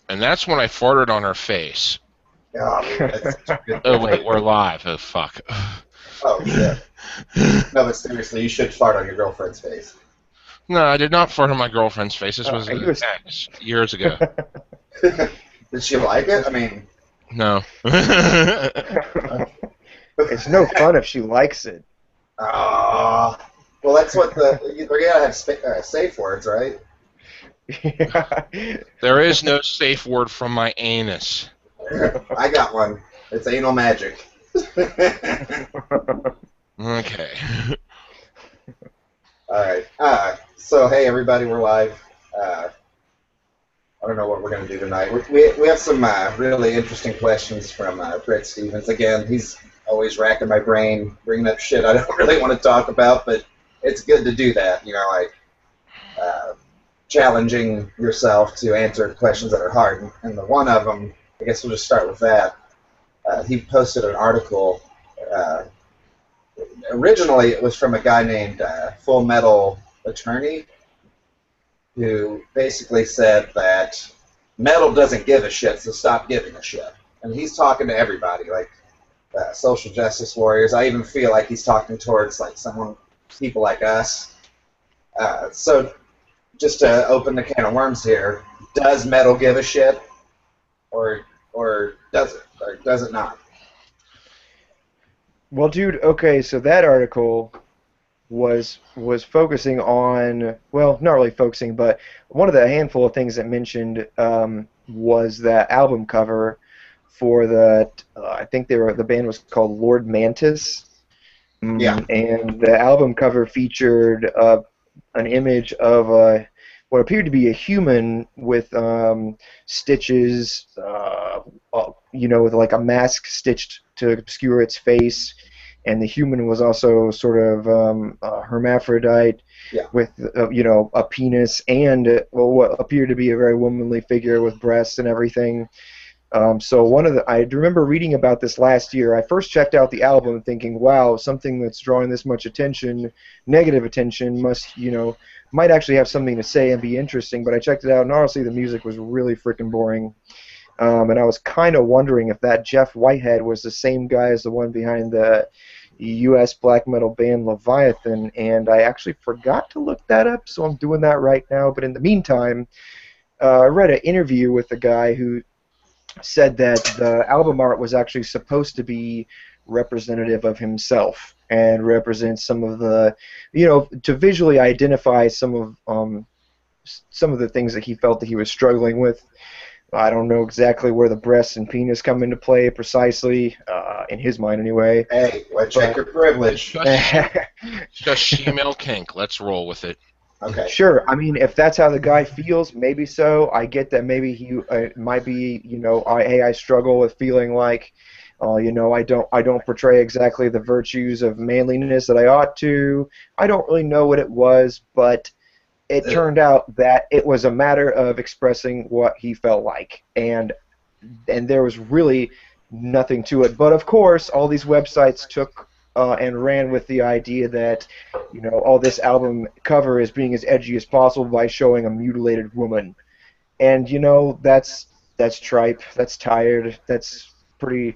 and that's when I farted on her face. Oh, that's such a good Oh memory. wait, we're live. Oh fuck. Oh shit. No, but seriously, you should fart on your girlfriend's face. No, I did not fart on my girlfriend's face. This was He was. years ago. Did she like it? I mean, No. It's no fun if she likes it. ah, well, that's what they're gonna have safe words, right? Yeah. There is no safe word from my anus. I got one. It's anal magic. Okay. All right. So hey, everybody, we're live. I don't know what we're going to do tonight. We have some really interesting questions from Brett Stevens. Again, he's always racking my brain, bringing up shit I don't really want to talk about, but it's good to do that. You know, like challenging yourself to answer questions that are hard. And the one of them, I guess we'll just start with that. He posted an article. Uh, Originally, it was from a guy named Full Metal Attorney, who basically said that metal doesn't give a shit, so stop giving a shit. And he's talking to everybody, like social justice warriors. I even feel like he's talking towards like people like us. So just to open the can of worms here, does metal give a shit, or does it, or does it not? Well, dude, okay, so that article was focusing on, well, not really focusing, but one of the handful of things that mentioned was that album cover for I think the band was called Lord Mantis, Yeah, and the album cover featured an image of what appeared to be a human with stitches, with like a mask stitched to obscure its face, and the human was also sort of hermaphrodite yeah. with a penis and what appeared to be a very womanly figure with breasts and everything. So I remember reading about this last year. I first checked out the album thinking, wow, something that's drawing this much attention, negative attention, might actually have something to say and be interesting. But I checked it out, and honestly, the music was really freaking boring. And I was kind of wondering if that Jeff Whitehead was the same guy as the one behind the U.S. black metal band Leviathan, and I actually forgot to look that up, so I'm doing that right now. But in the meantime, I read an interview with a guy who said that the album art was actually supposed to be representative of himself and represent some of the, to visually identify some of the things that he felt that he was struggling with. I don't know exactly where the breasts and penis come into play precisely, in his mind anyway. Hey, let's check your privilege. Just female kink. Let's roll with it. Okay. Sure. I mean, if that's how the guy feels, maybe so. I get that maybe he might be, hey, I struggle with feeling like, I don't portray exactly the virtues of manliness that I ought to. I don't really know what it was, but it turned out that it was a matter of expressing what he felt like, and there was really nothing to it. But of course, all these websites took and ran with the idea that all this album cover is being as edgy as possible by showing a mutilated woman, and that's tripe, that's tired, that's pretty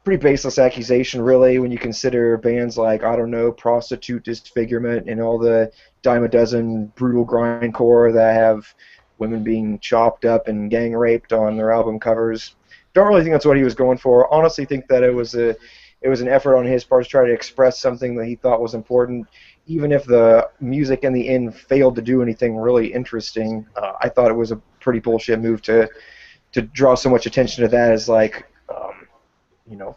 baseless accusation, really, when you consider bands like, I don't know, Prostitute Disfigurement and all the dime a dozen brutal grindcore that have women being chopped up and gang raped on their album covers. Don't really think that's what he was going for. Honestly, think that it was an effort on his part to try to express something that he thought was important, even if the music in the end failed to do anything really interesting. I thought it was a pretty bullshit move to draw so much attention to that as like,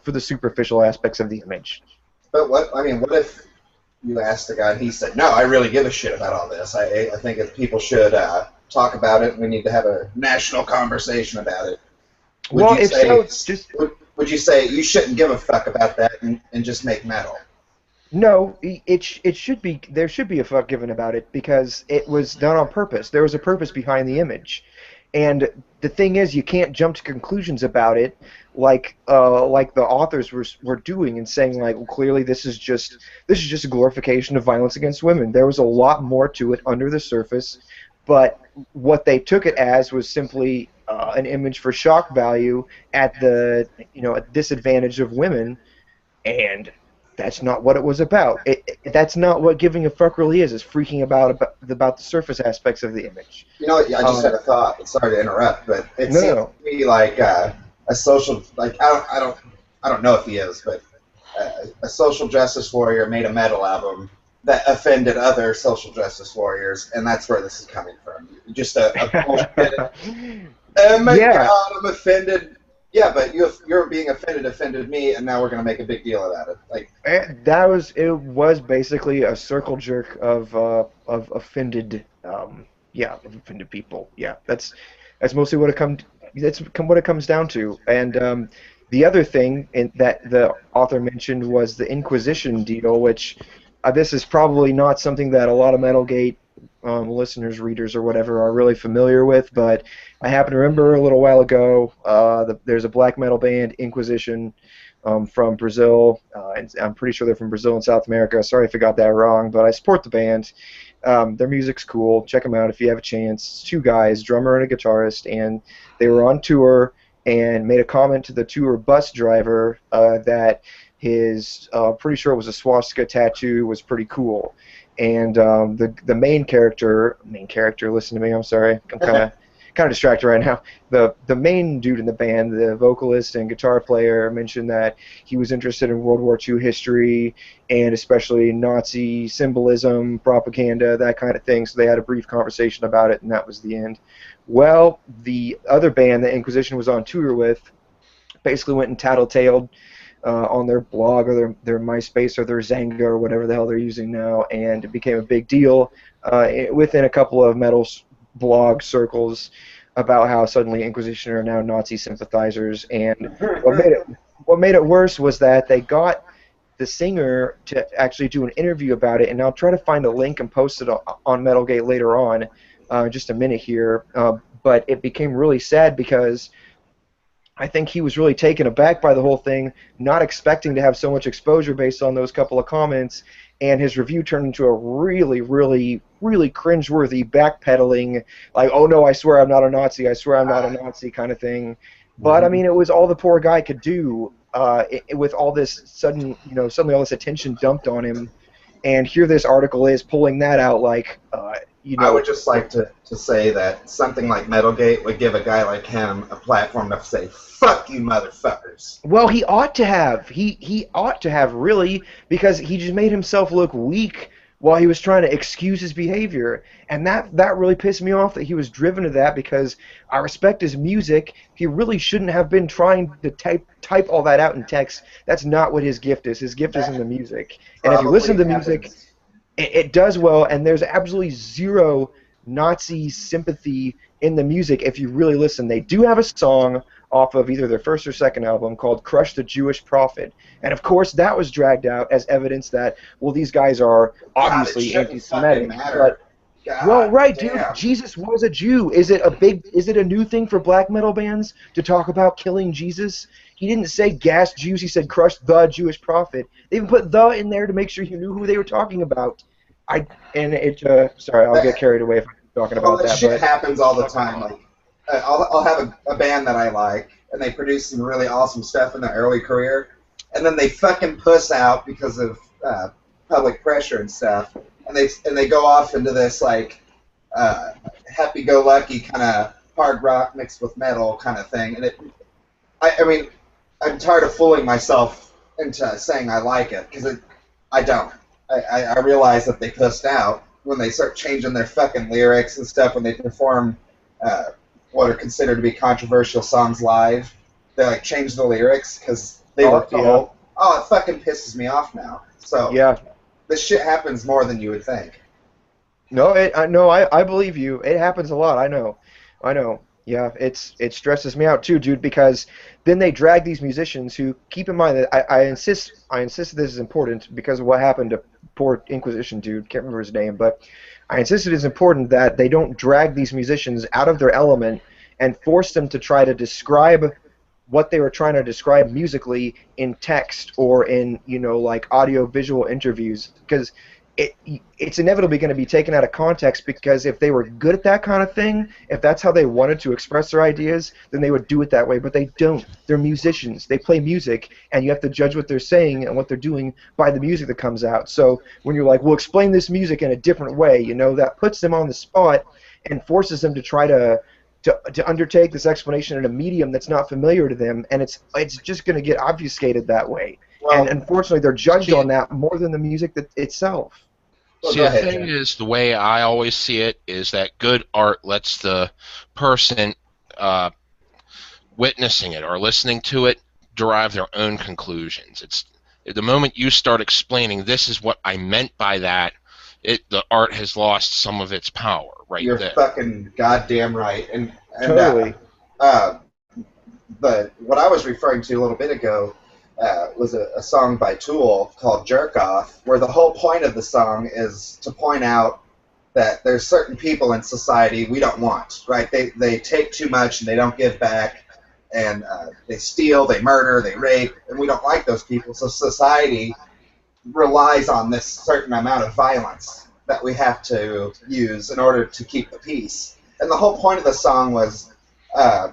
for the superficial aspects of the image. But what if you asked the guy and he said, no, I really give a shit about all this. I think that people should talk about it. We need to have a national conversation about it. Would Well, you if say, so, just would you say you shouldn't give a fuck about that and just make metal? no. It should be, there should be a fuck given about it because it was done on purpose. There was a purpose behind the image, and the thing is, you can't jump to conclusions about it like the authors were doing and saying like, well, clearly this is just a glorification of violence against women. There was a lot more to it under the surface, but what they took it as was simply an image for shock value at the at disadvantage of women, and that's not what it was about. That's not what giving a fuck really is. It's freaking about the surface aspects of the image. You know, I just Um, had a thought. Sorry to interrupt, but it no, seems no. to me like a social, like I don't know if he is, but a social justice warrior made a metal album that offended other social justice warriors, and that's where this is coming from. Just a bullshit. Oh my Yeah, God, I'm offended. Yeah, but you're being offended me, and now we're gonna make a big deal about it. Like, it was basically a circle jerk of offended of offended people. Yeah, that's mostly what it comes down to. And the other thing that the author mentioned was the Inquisition deal, which this is probably not something that a lot of MetalGate listeners, readers, or whatever are really familiar with, but I happen to remember a little while ago there's a black metal band, Inquisition, from Brazil, and I'm pretty sure they're from Brazil and South America. Sorry if I got that wrong, but I support the band. Their music's cool. Check them out if you have a chance. It's two guys, drummer and a guitarist, and they were on tour and made a comment to the tour bus driver that his pretty sure it was a swastika tattoo was pretty cool. And the main character, listen to me. I'm sorry, I'm kind of distracted right now. The main dude in the band, the vocalist and guitar player, mentioned that he was interested in World War II history and especially Nazi symbolism, propaganda, that kind of thing. So they had a brief conversation about it, and that was the end. Well, the other band that Inquisition was on tour with basically went and tattletaled on their blog or their MySpace or their Zanga or whatever the hell they're using now, and it became a big deal within a couple of metal blog circles about how suddenly Inquisition are now Nazi sympathizers. And what made it worse was that they got the singer to actually do an interview about it, and I'll try to find a link and post it on MetalGate later on, just a minute here. But it became really sad because I think he was really taken aback by the whole thing, not expecting to have so much exposure based on those couple of comments, and his review turned into a really, really, really cringeworthy backpedaling, like, oh no, I swear I'm not a Nazi, I swear I'm not a Nazi kind of thing. But I mean, it was all the poor guy could do with all this suddenly all this attention dumped on him, and here this article is pulling that out like, I would just like to say that something like MetalGate would give a guy like him a platform to say, fuck you motherfuckers. Well, he ought to have. He ought to have, really, because he just made himself look weak while he was trying to excuse his behavior. And that really pissed me off that he was driven to that, because I respect his music. He really shouldn't have been trying to type all that out in text. That's not what his gift is. His gift is in the music. And if you listen to the music, it does well, and there's absolutely zero Nazi sympathy in the music if you really listen. They do have a song off of either their first or second album called Crush the Jewish Prophet. And of course that was dragged out as evidence that, well, these guys are obviously anti-Semitic. Well, right, dude. Jesus was a Jew. Is it a new thing for black metal bands to talk about killing Jesus? He didn't say gas Jews, he said crush the Jewish prophet. They even put the in there to make sure you knew who they were talking about. Sorry, I'll get carried away if I'm talking about that. Shit happens all the time. Like, I'll have a band that I like, and they produce some really awesome stuff in their early career, and then they fucking puss out because of public pressure and stuff, and they go off into this like happy-go-lucky kind of hard rock mixed with metal kind of thing, and I mean, I'm tired of fooling myself into saying I like it, because I don't. I realize that they pussed out when they start changing their fucking lyrics and stuff when they perform what are considered to be controversial songs live. They like change the lyrics because they were told. Oh, it fucking pisses me off now. So yeah, this shit happens more than you would think. No, I believe you. It happens a lot. I know. Yeah, it stresses me out too, dude, because then they drag these musicians who, keep in mind that I insist this is important because of what happened to poor Inquisition dude, can't remember his name, but I insist it is important that they don't drag these musicians out of their element and force them to try to describe what they were trying to describe musically in text or in, like audio visual interviews, because it it's inevitably going to be taken out of context, because if they were good at that kind of thing, if that's how they wanted to express their ideas, then they would do it that way. But they don't. They're musicians. They play music, and you have to judge what they're saying and what they're doing by the music that comes out. So when you're like, "Well, explain this music in a different way," that puts them on the spot and forces them to try to undertake this explanation in a medium that's not familiar to them, and it's just going to get obfuscated that way. And Well, unfortunately, they're judged See, on that more than the music itself. well, See, go the ahead, thing Jim. is, the way I always see it is that good art lets the person uh, witnessing it or listening to it derive their own conclusions. It's the moment you start explaining, this is what I meant by that, the art has lost some of its power right You're there. fucking goddamn right. And Totally. uh, but what I was referring to a little bit ago was a song by Tool called Jerk Off, where the whole point of the song is to point out that there's certain people in society we don't want, right? They take too much and they don't give back, and they steal, they murder, they rape, and we don't like those people. So society relies on this certain amount of violence that we have to use in order to keep the peace. And the whole point of the song was, uh,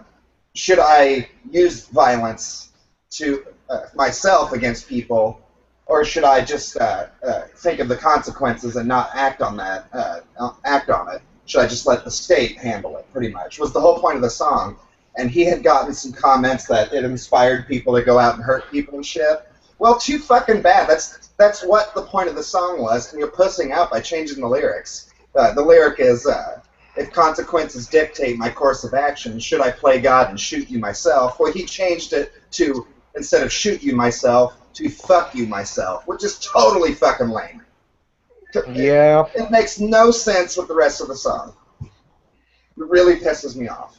should I use violence to myself against people, or should I just think of the consequences and not act on that? Act on it. Should I just let the state handle it? Pretty much was the whole point of the song. And he had gotten some comments that it inspired people to go out and hurt people and shit. Well, too fucking bad. That's what the point of the song was, and you're pussing out by changing the lyrics. The lyric is, if consequences dictate my course of action, should I play God and shoot you myself? Well, he changed it to, instead of shoot you myself, to fuck you myself, which is totally fucking lame. Yeah. It makes no sense with the rest of the song. It really pisses me off.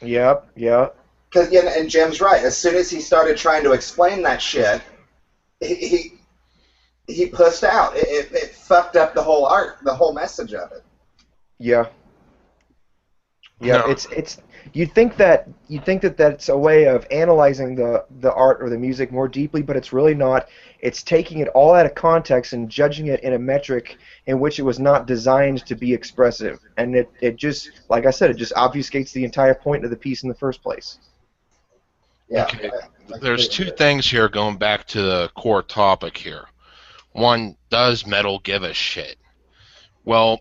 Yep. Yep. Cause, yeah, and Jim's right. As soon as he started trying to explain that shit, he pussed out. It fucked up the whole art, the whole message of it. Yeah. Yeah. No, It's you think that that's a way of analyzing the art or the music more deeply, but it's really not. It's taking it all out of context and judging it in a metric in which it was not designed to be expressive. And it just, like I said, it just obfuscates the entire point of the piece in the first place. Yeah, okay. I There's completely two agree. things here going back to the core topic here. One, does metal give a shit? Well,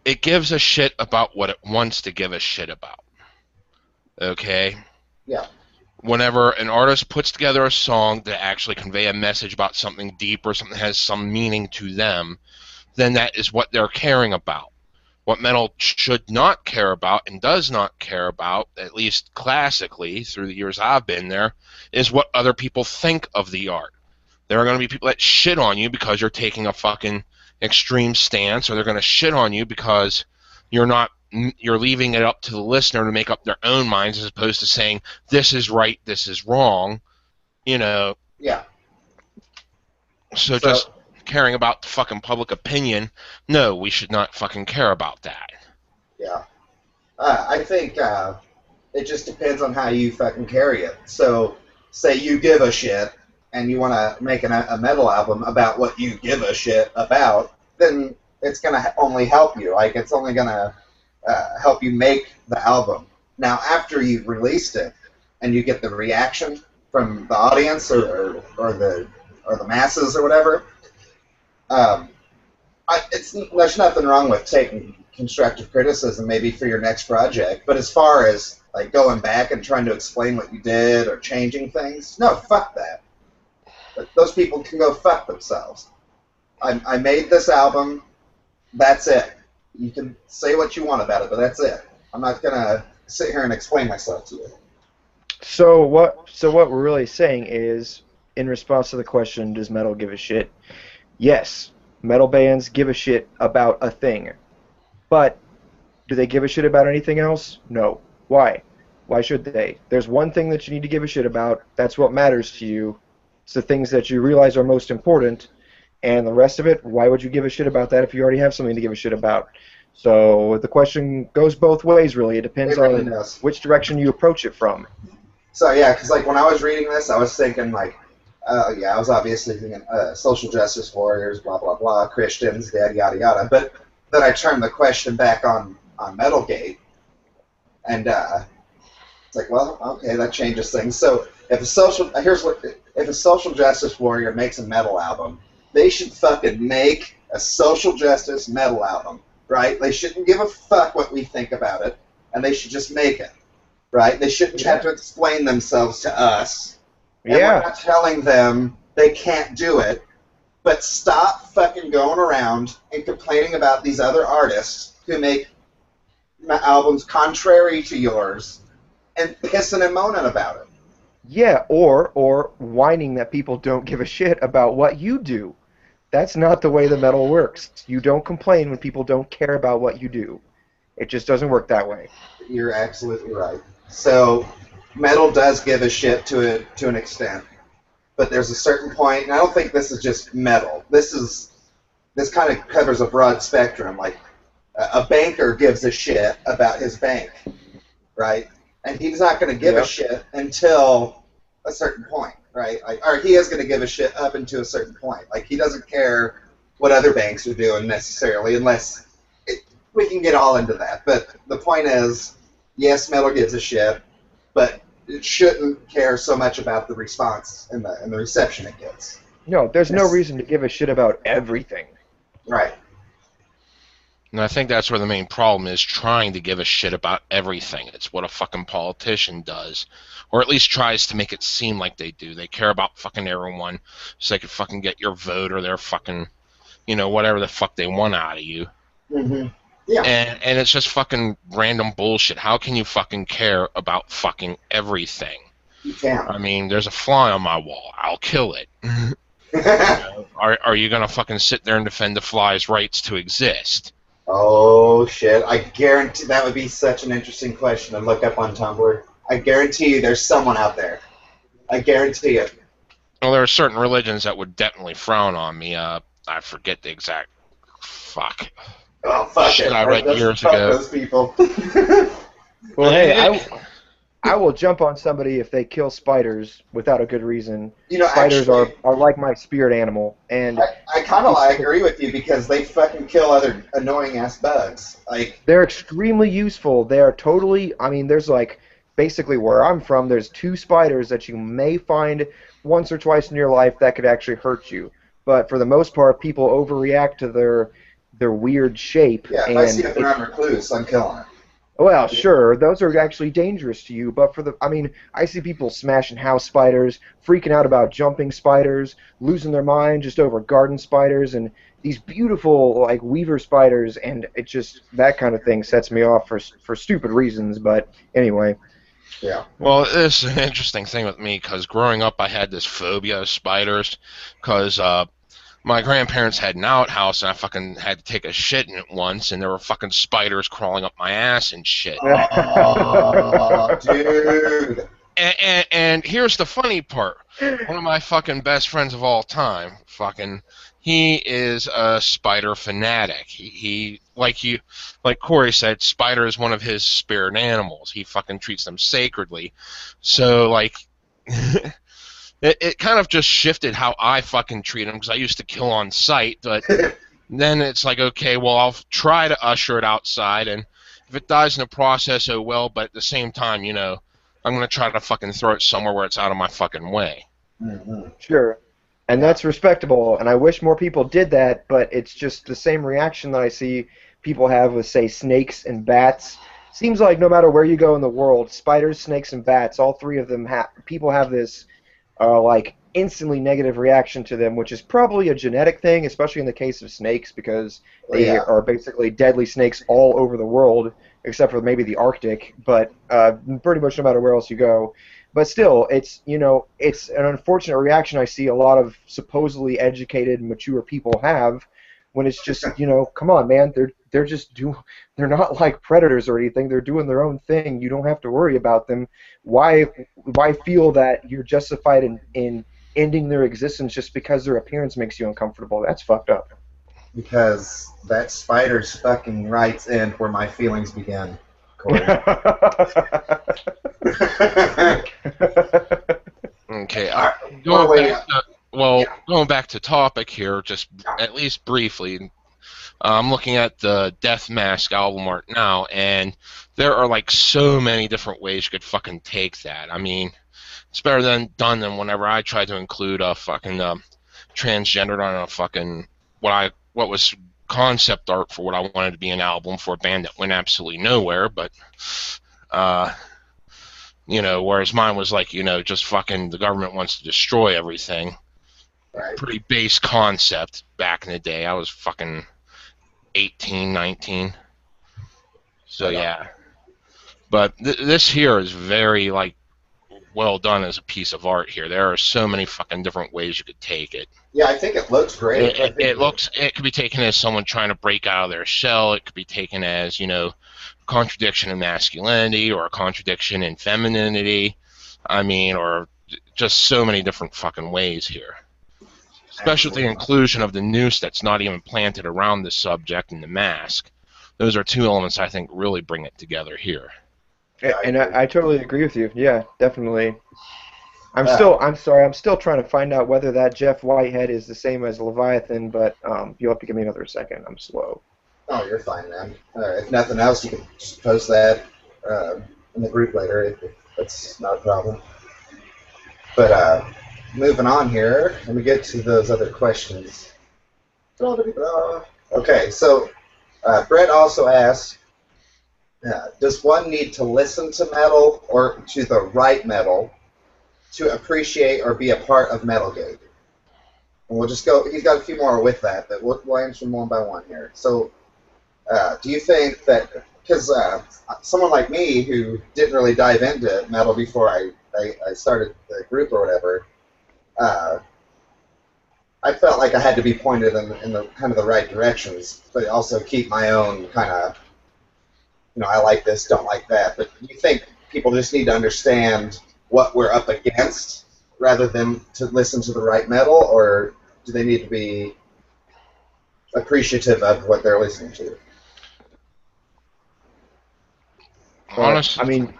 it gives a shit about what it wants to give a shit about. Okay? Yeah, Whenever an artist puts together a song that actually convey a message about something deep or something that has some meaning to them, then that is what they're caring about. What metal should not care about and does not care about, at least classically through the years I've been there, is what other people think of the art. There are going to be people that shit on you because you're taking a fucking extreme stance, or they're going to shit on you because you're not you're leaving it up to the listener to make up their own minds as opposed to saying this is right, this is wrong, you know. yeah. So So just caring about the fucking public opinion, no, we should not fucking care about that. yeah, I think it just depends on how you fucking carry it. So, say you give a shit and you want to make a metal album about what you give a shit about, then it's gonna only help you. Like it's only gonna help you make the album. Now, after you've released it and you get the reaction from the audience or the masses or whatever, um, there's nothing wrong with taking constructive criticism maybe for your next project, but as far as like going back and trying to explain what you did or changing things, no, fuck that. Those people can go fuck themselves. I made this album. That's it. You can say what you want about it, but that's it. I'm not gonna sit here and explain myself to you. So what we're really saying is, in response to the question, does metal give a shit? Yes, metal bands give a shit about a thing. But do they give a shit about anything else? No. Why? Why should they? There's one thing that you need to give a shit about. That's what matters to you. It's the things that you realize are most important. And the rest of it, why would you give a shit about that if you already have something to give a shit about? So the question goes both ways, really. It depends It really on does. which direction you approach it from. So yeah, because like when I was reading this, I was thinking like, Yeah, I was obviously thinking social justice warriors, blah blah blah, Christians, yada yada yada. But then I turned the question back on MetalGate, and it's like, well, okay, that changes things. So if a social justice warrior makes a metal album, they should fucking make a social justice metal album, right? They shouldn't give a fuck what we think about it, and they should just make it, right? They shouldn't have to explain themselves to us. And we're not telling them they can't do it, but stop fucking going around and complaining about these other artists who make albums contrary to yours and pissing and moaning about it. Yeah, or whining that people don't give a shit about what you do. That's not the way the metal works. You don't complain when people don't care about what you do. It just doesn't work that way. You're absolutely right. So, metal does give a shit to an extent, but there's a certain point, and I don't think this is just metal. This kind of covers a broad spectrum. Like a banker gives a shit about his bank, right? And he's not going to give a shit until a certain point, right? Like, or he is going to give a shit up until a certain point. Like he doesn't care what other banks are doing necessarily, unless we can get all into that. But the point is, yes, metal gives a shit, but it shouldn't care so much about the response and the reception it gets. No, there's no reason to give a shit about everything. Right. And I think that's where the main problem is, trying to give a shit about everything. It's what a fucking politician does. Or at least tries to make it seem like they do. They care about fucking everyone so they can fucking get your vote or their fucking, whatever the fuck they want out of you. Mm-hmm. Yeah. And it's just fucking random bullshit. How can you fucking care about fucking everything? You can't. I mean, there's a fly on my wall. I'll kill it. Are you going to fucking sit there and defend the fly's rights to exist? Oh, shit. I guarantee that would be such an interesting question to look up on Tumblr. I guarantee you there's someone out there. I guarantee it. Well, there are certain religions that would definitely frown on me. I forget the exact... Fuck. Oh, fuck Shit, it. I read years fuck ago. Those people. Well, hey, I will jump on somebody if they kill spiders without a good reason. Spiders actually, are like my spirit animal, and I kind of agree with you because they fucking kill other annoying ass bugs. Like they're extremely useful. They are totally. I mean, there's like basically where I'm from. There's 2 spiders that you may find once or twice in your life that could actually hurt you. But for the most part, people overreact to their weird shape. Yeah, if I see it around recluse, I'm killing it. Well, sure, those are actually dangerous to you, but I see people smashing house spiders, freaking out about jumping spiders, losing their mind just over garden spiders, and these beautiful, like, weaver spiders, and it just, that kind of thing sets me off for stupid reasons, but anyway. Yeah. Well, this is an interesting thing with me, because growing up I had this phobia of spiders, because my grandparents had an outhouse, and I fucking had to take a shit in it once, and there were fucking spiders crawling up my ass and shit. Oh, dude. And here's the funny part. One of my fucking best friends of all time, he is a spider fanatic. He like Corey said, spider is one of his spirit animals. He fucking treats them sacredly. So, like... It kind of just shifted how I fucking treat them, because I used to kill on sight, but then it's like, okay, well, I'll try to usher it outside, and if it dies in the process, oh well, but at the same time, I'm going to try to fucking throw it somewhere where it's out of my fucking way. Mm-hmm. Sure. And that's respectable, and I wish more people did that, but it's just the same reaction that I see people have with, say, snakes and bats. Seems like no matter where you go in the world, spiders, snakes, and bats, all 3 of them, people have this like instantly negative reaction to them, which is probably a genetic thing, especially in the case of snakes, because they are basically deadly snakes all over the world, except for maybe the Arctic, but pretty much no matter where else you go. But still, it's it's an unfortunate reaction I see a lot of supposedly educated, mature people have, when it's just, come on, man, they're not like predators or anything. They're doing their own thing. You don't have to worry about them. Why feel that you're justified in ending their existence just because their appearance makes you uncomfortable? That's fucked up. Because that spider's fucking rights end where my feelings begin, Corey. Okay, Going back Well, Yeah. going back to topic here, just at least briefly, I'm looking at the Death Mask album art now, and there are like so many different ways you could fucking take that. I mean, it's better than whenever I tried to include a fucking transgendered on a fucking what was concept art for what I wanted to be an album for a band that went absolutely nowhere, but uh, whereas mine was like, just fucking the government wants to destroy everything. Right. Pretty base concept back in the day. I was fucking 18, 19. So Right on. yeah. But this here is very like well done as a piece of art here. There are so many fucking different ways you could take it. Yeah, I think it looks great. It could be taken as someone trying to break out of their shell. It could be taken as, contradiction in masculinity or a contradiction in femininity. I mean, or just so many different fucking ways here. Especially the inclusion of the noose that's not even planted around the subject and the mask. Those are two elements I think really bring it together here. Yeah, And I totally agree with you. Yeah, definitely. I'm Uh, still, I'm sorry, I'm still trying to find out whether that Jeff Whitehead is the same as Leviathan, but you'll have to give me another second. I'm slow. oh, you're fine, man. If nothing else, you can just post that in the group later. That's not a problem. But moving on here, let me get to those other questions. Okay, so Brett also asked, does one need to listen to metal or to the right metal to appreciate or be a part of MetalGate? And we'll just go, he's got a few more with that, but we'll answer them one by one here. So, do you think that, because someone like me who didn't really dive into metal before I started the group or whatever, I felt like I had to be pointed in the kind of the right directions, but also keep my own kind of, I like this, don't like that. But do you think people just need to understand what we're up against rather than to listen to the right metal, or do they need to be appreciative of what they're listening to? Honestly, I mean, go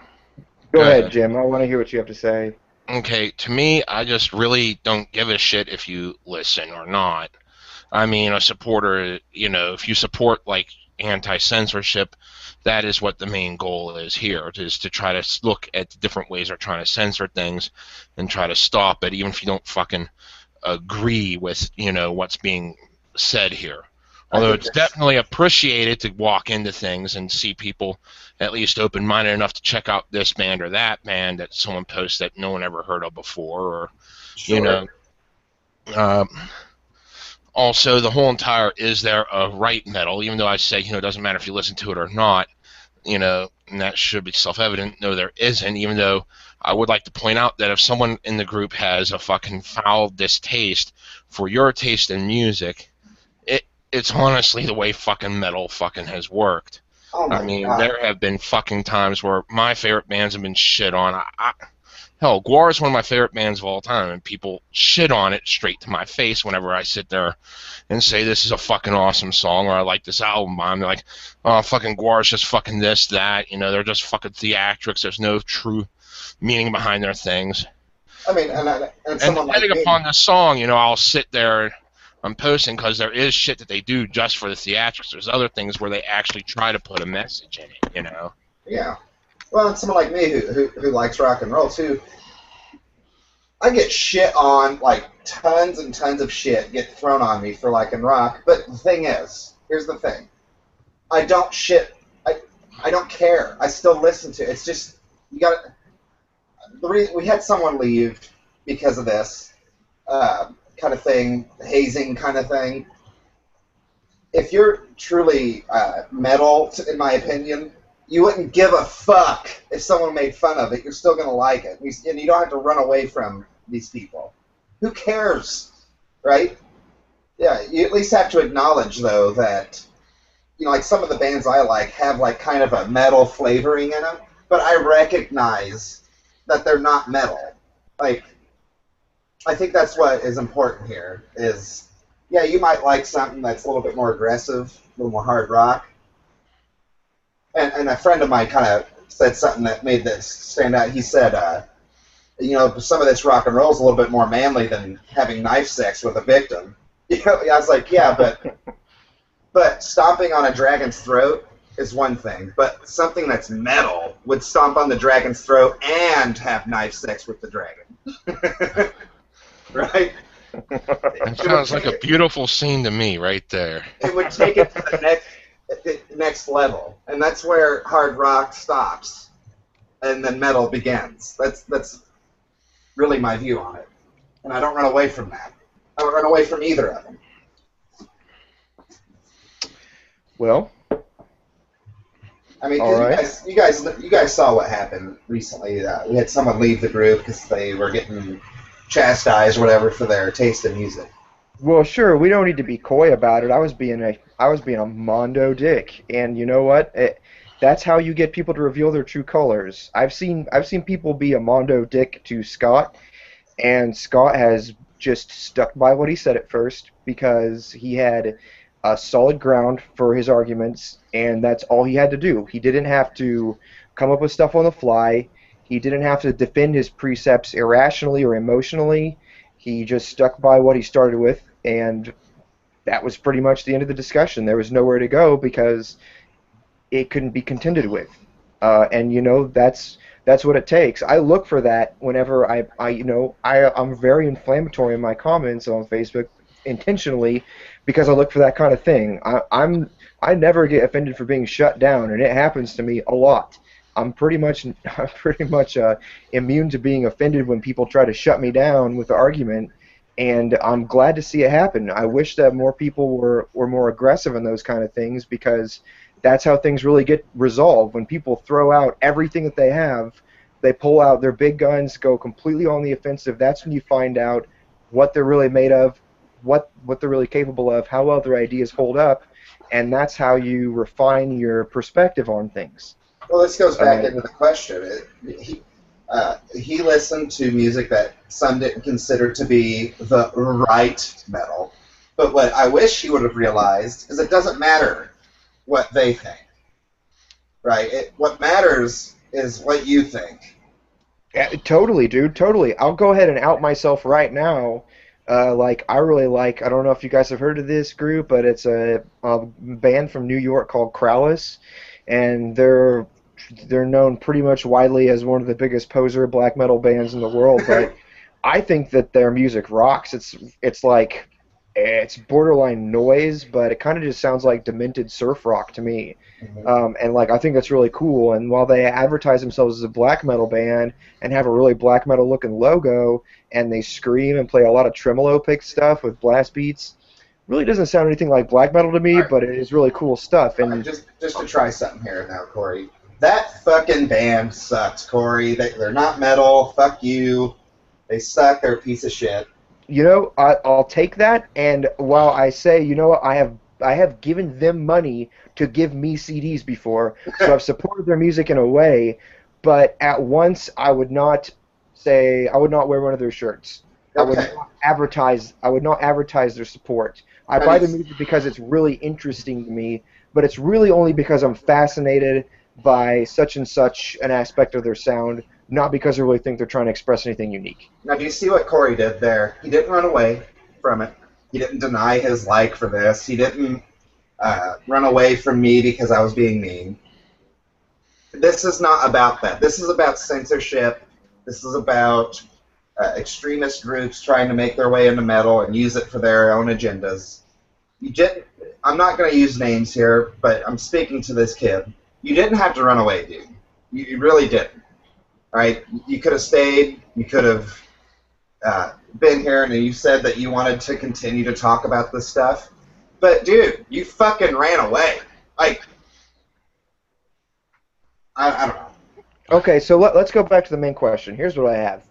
go ahead, ahead. Jim. I want to hear what you have to say. Okay, to me, I just really don't give a shit if you listen or not. I mean, a supporter, if you support like anti-censorship, that is what the main goal is here, is to try to look at the different ways they're trying to censor things and try to stop it, even if you don't fucking agree with, what's being said here. I Although think it's that's definitely appreciated to walk into things and see people at least open-minded enough to check out this band or that band that someone posts that no one ever heard of before, or, you sure. know, um, also, the whole entire is there a right metal, even though I say, it doesn't matter if you listen to it or not, and that should be self-evident. No, there isn't, even though I would like to point out that if someone in the group has a fucking foul distaste for your taste in music, it's honestly the way fucking metal fucking has worked. Oh I my mean, god. there have been fucking times where my favorite bands have been shit on. Hell, Guar is one of my favorite bands of all time, and people shit on it straight to my face whenever I sit there and say this is a fucking awesome song or I like this album. I'm like, oh, fucking Guar's just fucking this, that. They're just fucking theatrics. There's no true meaning behind their things. I mean, and And someone like depending me, upon the song, I'll sit there. I'm posting because there is shit that they do just for the theatrics. There's other things where they actually try to put a message in it. yeah. Well, and someone like me who likes rock and roll too, I get shit on, like tons and tons of shit get thrown on me for liking rock. But the thing is, here's the thing: I don't shit. I don't care. I still listen to it. It's just you got we had someone leave because of this kind of thing, hazing kind of thing. If you're truly metal, in my opinion, you wouldn't give a fuck if someone made fun of it. You're still going to like it. And you don't have to run away from these people. Who cares, right? Yeah, you at least have to acknowledge, though, that, like some of the bands I like have, like, kind of a metal flavoring in them, but I recognize that they're not metal. Like, I think that's what is important here is, yeah, you might like something that's a little bit more aggressive, a little more hard rock. And a friend of mine kind of said something that made this stand out. He said, some of this rock and roll is a little bit more manly than having knife sex with a victim. I was like, yeah, but stomping on a dragon's throat is one thing, but something that's metal would stomp on the dragon's throat and have knife sex with the dragon. Right? That sounds like a beautiful scene to me, right there. It would take it to the next level, and that's where hard rock stops, and then metal begins. That's really my view on it, and I don't run away from that. I don't run away from either of them. Well, I mean, all right. you guys saw what happened recently. We had someone leave the group because they were getting chastised or whatever for their taste in music. Well, sure. We don't need to be coy about it. I was being a mondo dick, and you know what? That's how you get people to reveal their true colors. I've seen people be a mondo dick to Scott, and Scott has just stuck by what he said at first because he had a solid ground for his arguments, and that's all he had to do. He didn't have to come up with stuff on the fly. He didn't have to defend his precepts irrationally or emotionally. He just stuck by what he started with, and that was pretty much the end of the discussion. There was nowhere to go because it couldn't be contended with. And that's what it takes. I look for that whenever I'm very inflammatory in my comments on Facebook intentionally because I look for that kind of thing. I never get offended for being shut down, and it happens to me a lot. I'm pretty much immune to being offended when people try to shut me down with the argument, and I'm glad to see it happen. I wish that more people were more aggressive in those kind of things because that's how things really get resolved. When people throw out everything that they have, they pull out their big guns, go completely on the offensive. That's when you find out what they're really made of, what they're really capable of, how well their ideas hold up, and that's how you refine your perspective on things. Well, this goes back into the question. He listened to music that some didn't consider to be the right metal. But what I wish he would have realized is it doesn't matter what they think. Right? What matters is what you think. Yeah, totally, dude, totally. I'll go ahead and out myself right now. I really like, I don't know if you guys have heard of this group, but it's a band from New York called Krallice, and they're known pretty much widely as one of the biggest poser black metal bands in the world, but I think that their music rocks. It's borderline noise, but it kind of just sounds like demented surf rock to me. And I think that's really cool. And while they advertise themselves as a black metal band and have a really black metal looking logo, and they scream and play a lot of tremolo pick stuff with blast beats, really doesn't sound anything like black metal to me, but it is really cool stuff. And just to try something here now, Corey. That fucking band sucks, Corey. They're not metal. Fuck you. They suck. They're a piece of shit. I'll take that. And while I say, I have given them money to give me CDs before, so I've supported their music in a way. But at once, I would not wear one of their shirts. Okay. I would not advertise their support. I buy the music because it's really interesting to me, but it's really only because I'm fascinated by such and such an aspect of their sound, not because I really think they're trying to express anything unique. Now, do you see what Corey did there? He didn't run away from it. He didn't deny his like for this. He didn't run away from me because I was being mean. This is not about that. This is about censorship. This is about extremist groups trying to make their way into metal and use it for their own agendas. I'm not going to use names here, but I'm speaking to this kid. You didn't have to run away, dude. You really didn't. All right? You could have stayed. You could have been here, and you said that you wanted to continue to talk about this stuff. But, dude, you fucking ran away. I don't know. Okay, so let's go back to the main question. Here's what I have.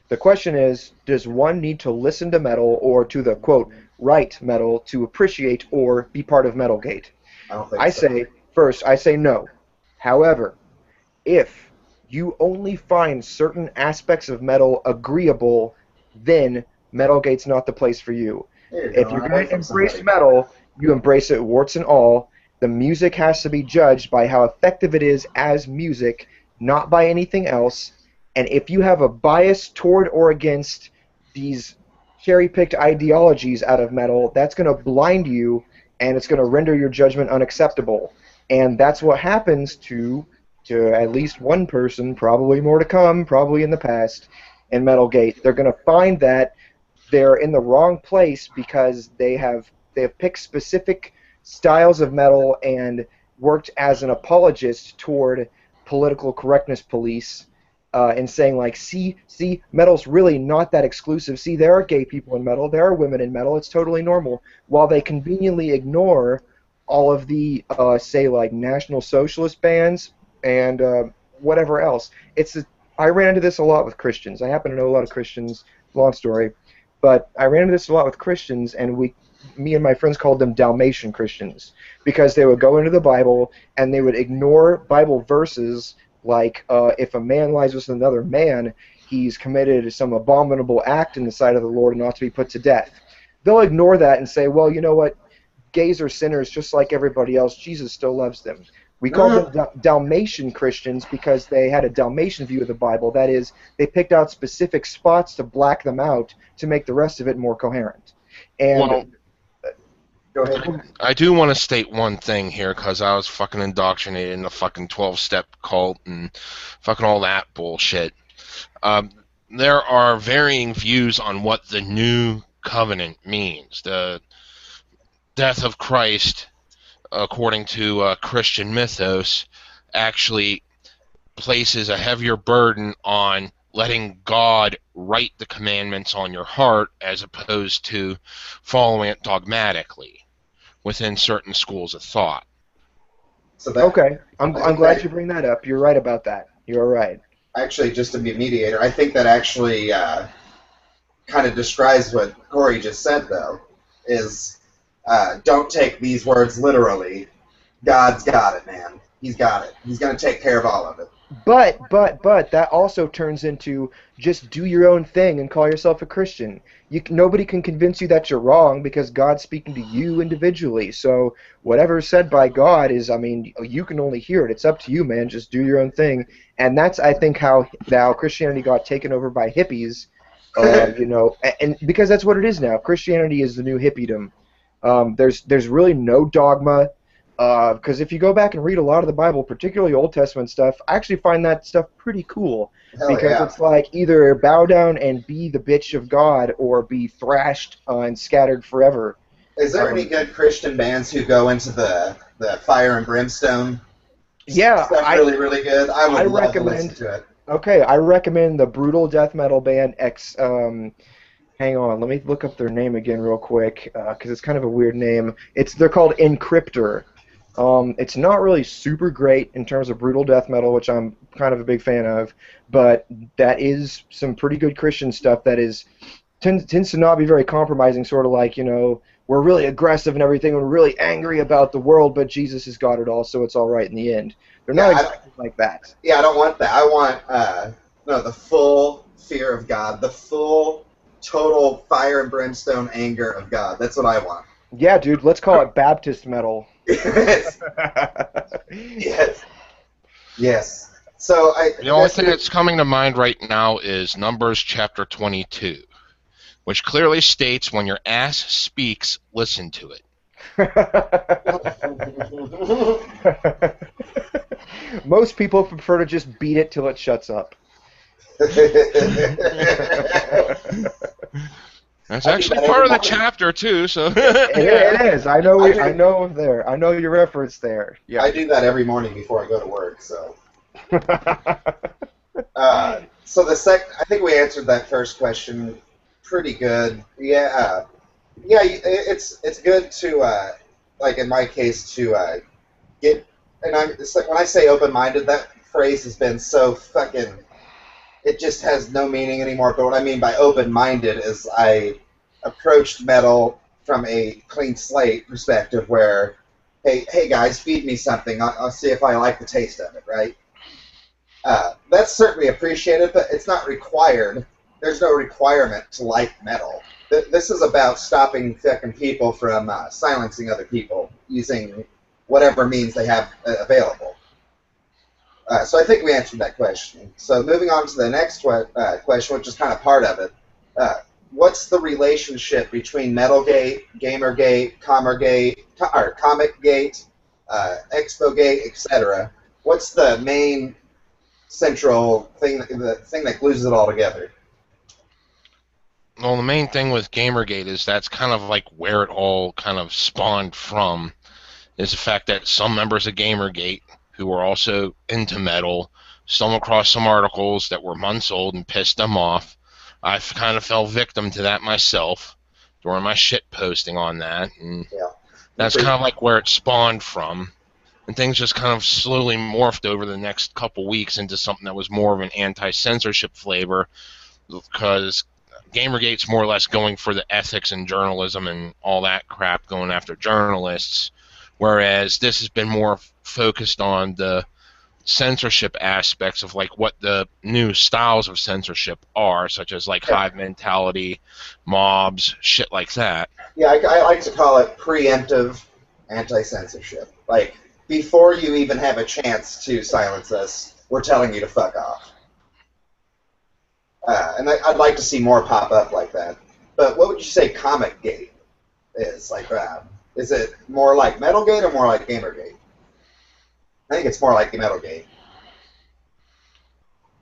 The question is, does one need to listen to metal or to the, quote, right metal to appreciate or be part of MetalGate? I don't think so. I say no. However, if you only find certain aspects of metal agreeable, then MetalGate's not the place for you. If you're going to embrace metal, you embrace it warts and all. The music has to be judged by how effective it is as music, not by anything else. And if you have a bias toward or against these cherry-picked ideologies out of metal, that's going to blind you, and it's going to render your judgment unacceptable. And that's what happens to at least one person, probably more to come, probably in the past, in MetalGate. They're going to find that they're in the wrong place because they have picked specific styles of metal and worked as an apologist toward political correctness police, and saying like, see, metal's really not that exclusive. See, there are gay people in metal, there are women in metal. It's totally normal. While they conveniently ignore all of the say like National Socialist bands and whatever else. I ran into this a lot with Christians. I happen to know a lot of Christians. Long story, but I ran into this a lot with Christians, and me and my friends called them Dalmatian Christians because they would go into the Bible and they would ignore Bible verses like if a man lies with another man, he's committed some abominable act in the sight of the Lord and ought to be put to death. They'll ignore that and say, well, you know what? Gays are sinners just like everybody else. Jesus still loves them. We called them Dalmatian Christians because they had a Dalmatian view of the Bible. That is, they picked out specific spots to black them out to make the rest of it more coherent. And Well, Go ahead. I do want to state one thing here because I was fucking indoctrinated in the fucking 12-step cult and fucking all that bullshit. There are varying views on what the new covenant means. The death of Christ, according to Christian mythos, actually places a heavier burden on letting God write the commandments on your heart as opposed to following it dogmatically within certain schools of thought. So that okay, I'm glad you bring that up. You're right about that. You're right. actually, just to be a mediator, I think that actually kind of describes what Corey just said, though, is don't take these words literally. God's got it, man. He's got it. He's going to take care of all of it. But that also turns into just do your own thing and call yourself a Christian. Nobody can convince you that you're wrong because God's speaking to you individually. So whatever's said by God is, I mean, you can only hear it. It's up to you, man. Just do your own thing. And that's, I think, how now Christianity got taken over by hippies. And because that's what it is now. Christianity is the new hippiedom. There's really no dogma. Because if you go back and read a lot of the Bible, particularly Old Testament stuff, I actually find that stuff pretty cool. Hell Because yeah. it's like either bow down and be the bitch of God or be thrashed and scattered forever. Is there any good Christian bands who go into the fire and brimstone? Yeah, Stuff really, really good. I would love to listen to it. Okay, I recommend the brutal death metal band X. Hang on, let me look up their name again real quick because it's kind of a weird name. They're called Encryptor. It's not really super great in terms of brutal death metal, which I'm kind of a big fan of, but that is some pretty good Christian stuff that tends to not be very compromising, sort of like, we're really aggressive and everything, we're really angry about the world, but Jesus has got it all, so it's all right in the end. They're not exactly like that. Yeah, I don't want that. I want the full fear of God, the full, total fire and brimstone anger of God. That's what I want. Yeah, dude, let's call it Baptist metal. Yes. Yes. Yes. So The only thing that's coming to mind right now is Numbers chapter 22, which clearly states when your ass speaks, listen to it. Most people prefer to just beat it till it shuts up. That's actually part of the chapter too. So it is. I know your reference there. Yeah. I do that every morning before I go to work. So. So I think we answered that first question pretty good. Yeah. It's good to like in my case to get, and it's like when I say open-minded, that phrase has been so fucking. It just has no meaning anymore. But what I mean by open-minded is I approached metal from a clean slate perspective, where, hey guys, feed me something. I'll see if I like the taste of it, right? That's certainly appreciated, but it's not required. There's no requirement to like metal. This is about stopping fucking people from silencing other people using whatever means they have available. So I think we answered that question. So moving on to the next question, which is kind of part of it. Uh, what's the relationship between MetalGate, GamerGate, or ComicGate, ExpoGate, etc.? What's the main central thing, the thing that glues it all together? Well, the main thing with Gamergate is that's kind of like where it all kind of spawned from, is the fact that some members of Gamergate who were also into metal stumbled across some articles that were months old and pissed them off. I kind of fell victim to that myself during my shit posting on that, and Yeah. that's kind of like where it spawned from. And things just kind of slowly morphed over the next couple weeks into something that was more of an anti-censorship flavor, because Gamergate's more or less going for the ethics and journalism and all that crap, going after journalists, whereas this has been more focused on the censorship aspects of like what the new styles of censorship are, such as like Yeah. hive mentality, mobs, shit like that. Yeah, I like to call it preemptive anti-censorship. Like, before you even have a chance to silence us, we're telling you to fuck off. And I'd like to see more pop up like that. But what would you say Comic Gate is? Like, is it more like Metal Gate or more like Gamergate? I think it's more like Metal Gate.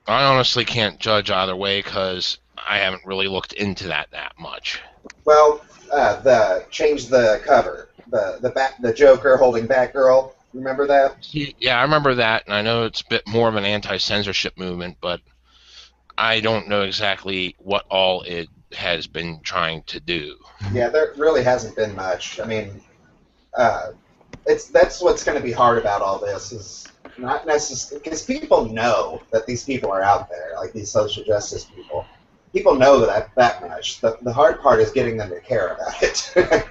I honestly can't judge either way because I haven't really looked into that much. Well, the change the cover, the Joker holding Batgirl. Remember that? Yeah, I remember that, and I know it's a bit more of an anti-censorship movement, but I don't know exactly what all it has been trying to do. Yeah, there really hasn't been much. I mean, uh, that's what's going to be hard about all this is not necessarily because people know that these people are out there, like these social justice people. People know that much. The hard part is getting them to care about it.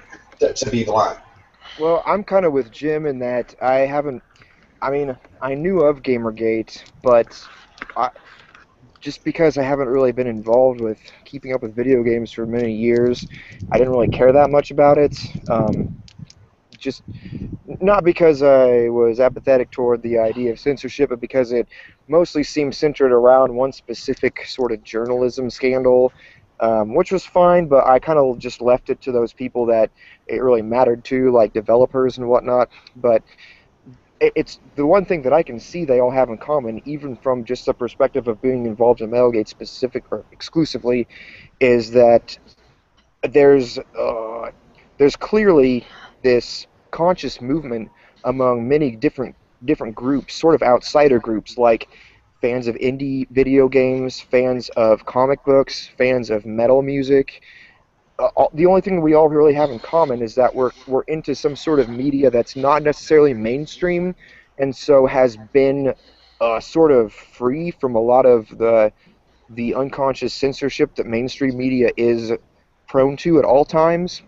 to be blunt. Well, I'm kind of with Jim in that I haven't. I mean, I knew of Gamergate, but I, just because I haven't really been involved with keeping up with video games for many years, I didn't really care that much about it. Just not because I was apathetic toward the idea of censorship, but because it mostly seemed centered around one specific sort of journalism scandal, which was fine, but I kind of just left it to those people that it really mattered to, like developers and whatnot. But it's the one thing that I can see they all have in common, even from just the perspective of being involved in MetalGate specific or exclusively, is that there's there's clearly this conscious movement among many different groups, sort of outsider groups, like fans of indie video games, fans of comic books, fans of metal music. The only thing we all really have in common is that we're into some sort of media that's not necessarily mainstream, and so has been sort of free from a lot of the unconscious censorship that mainstream media is prone to at all times.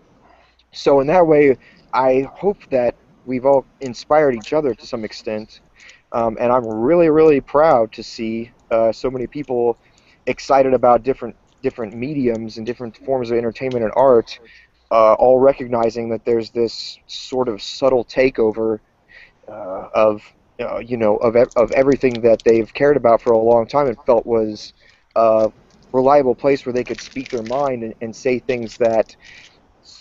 So in that way, I hope that we've all inspired each other to some extent, and I'm really, really proud to see so many people excited about different mediums and different forms of entertainment and art, all recognizing that there's this sort of subtle takeover of of everything that they've cared about for a long time and felt was a reliable place where they could speak their mind and say things that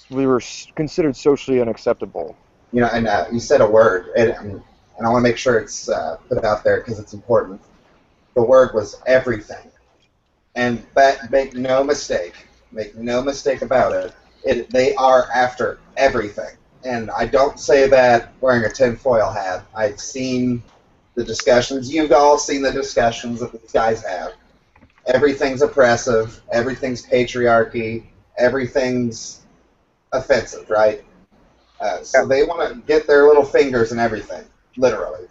we were considered socially unacceptable. And you said a word, and I want to make sure it's put out there because it's important. The word was everything, and that make no mistake about it. They are after everything, and I don't say that wearing a tinfoil hat. I've seen the discussions. You've all seen the discussions that these guys have. Everything's oppressive. Everything's patriarchy. Everything's offensive, right? So they want to get their little fingers in everything, literally.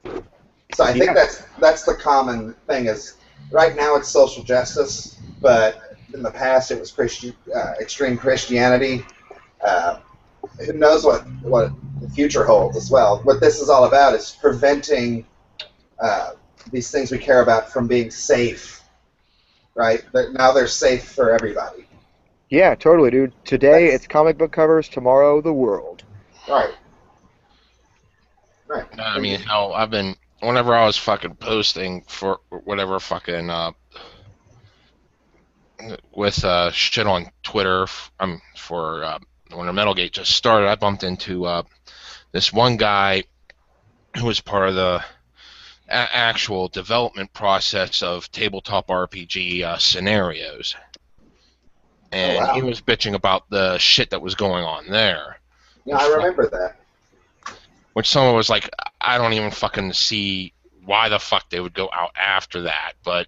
So I think that's the common thing is right now it's social justice, but in the past it was extreme Christianity. Uh, who knows what the future holds as well? What this is all about is preventing these things we care about from being safe, right? Now they're safe for everybody. Yeah, totally, dude. Today That's it's comic book covers, tomorrow the world. right. Right. I mean, hell, I've been whenever I was fucking posting for whatever fucking with shit on Twitter, for when the MetalGate just started, I bumped into this one guy who was part of the actual development process of tabletop RPG scenarios, Oh and he wow. was bitching about the shit that was going on there, Yeah, which I remember that. someone was like, I don't even fucking see why the fuck they would go out after that. But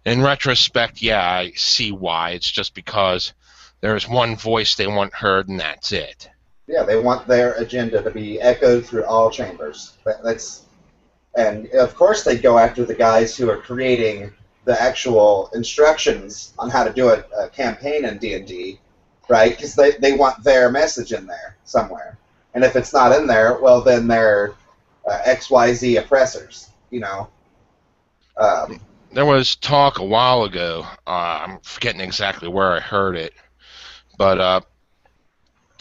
in retrospect, yeah, I see why. It's just because there's one voice they want heard, and that's it. Yeah, they want their agenda to be echoed through all chambers. That's and of course they go after the guys who are creating the actual instructions on how to do a campaign in D&D, right? Because they want their message in there somewhere. And if it's not in there, well, then they're XYZ oppressors, you know. Um, There was talk a while ago. I'm forgetting exactly where I heard it, but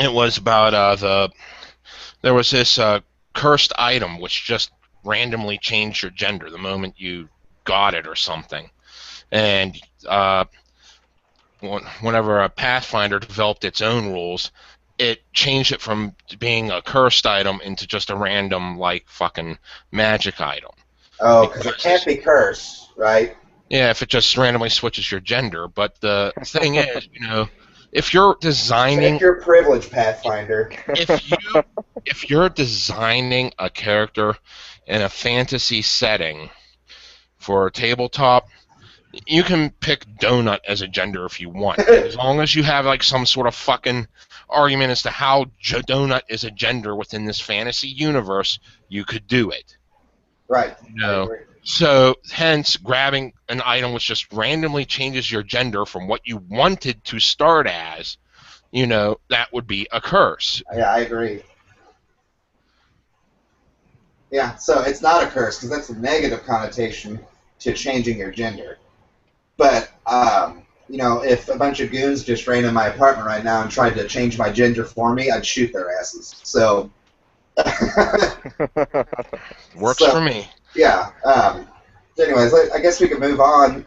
it was about there was this cursed item which just randomly changed your gender the moment you got it or something. And whenever a Pathfinder developed its own rules, it changed it from being a cursed item into just a random, like, fucking magic item. oh, because it can't Because, be cursed, right? yeah, if it just randomly switches your gender. But the thing is, if you're Check designing, your privilege, Pathfinder. if you, if you're designing a character in a fantasy setting for a tabletop, you can pick donut as a gender if you want, as long as you have like some sort of fucking argument as to how donut is a gender within this fantasy universe. You could do it. Right, You I know, agree. so hence grabbing an item which just randomly changes your gender from what you wanted to start as, that would be a curse. Yeah, I agree. Yeah, so it's not a curse because that's a negative connotation to changing your gender. But if a bunch of goons just ran in my apartment right now and tried to change my gender for me, I'd shoot their asses. So, Works for so me. yeah. Anyways, I guess we could move on.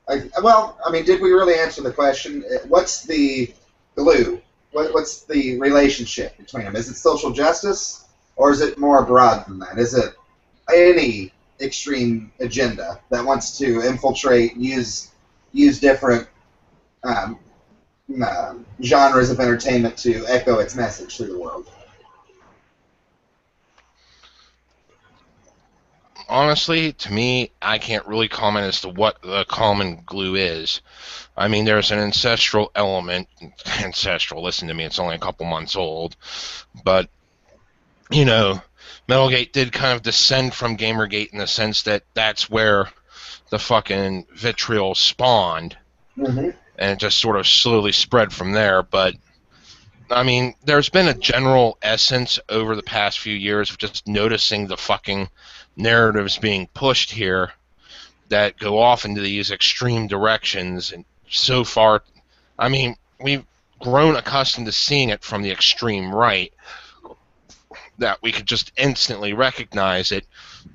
Did we really answer the question? What's the glue? What's the relationship between them? Is it social justice, or is it more broad than that? Is it any extreme agenda that wants to infiltrate, use different um, genres of entertainment to echo its message through the world? Honestly, to me, I can't really comment as to what the common glue is. I mean, there's an ancestral element. Ancestral, listen to me, it's only a couple months old. But, you know, MetalGate did kind of descend from Gamergate in the sense that that's where the fucking vitriol spawned. Mm-hmm. And it just sort of slowly spread from there. But, I mean, there's been a general essence over the past few years of just noticing the fucking narratives being pushed here that go off into these extreme directions. And so far, I mean, we've grown accustomed to seeing it from the extreme right that we could just instantly recognize it.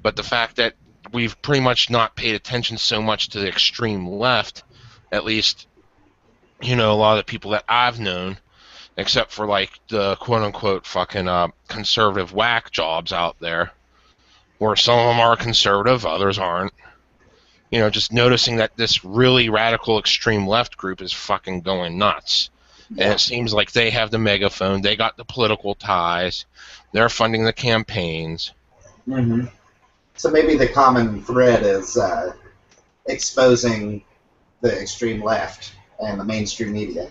But the fact that we've pretty much not paid attention so much to the extreme left, at least, a lot of the people that I've known, except for like the quote unquote fucking conservative whack jobs out there, where some of them are conservative, others aren't. Just noticing that this really radical extreme left group is fucking going nuts. And Yeah. it seems like they have the megaphone, they got the political ties, they're funding the campaigns. Mm-hmm. So maybe the common thread is exposing the extreme left and the mainstream media.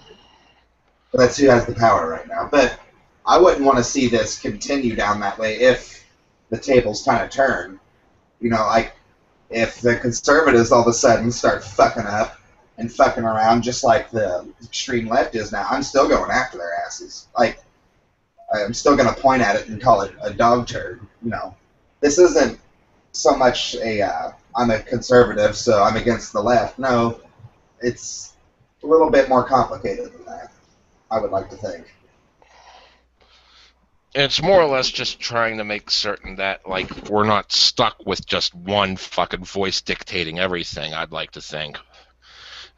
That's who has the power right now. But I wouldn't want to see this continue down that way if the tables kind of turn. Like if the conservatives all of a sudden start fucking up and fucking around just like the extreme left is now, I'm still going after their asses. Like I'm still going to point at it and call it a dog turd. This isn't so much I'm a conservative, so I'm against the left. No, it's a little bit more complicated than that. I would like to think. It's more or less just trying to make certain that, like, we're not stuck with just one fucking voice dictating everything. I'd like to think.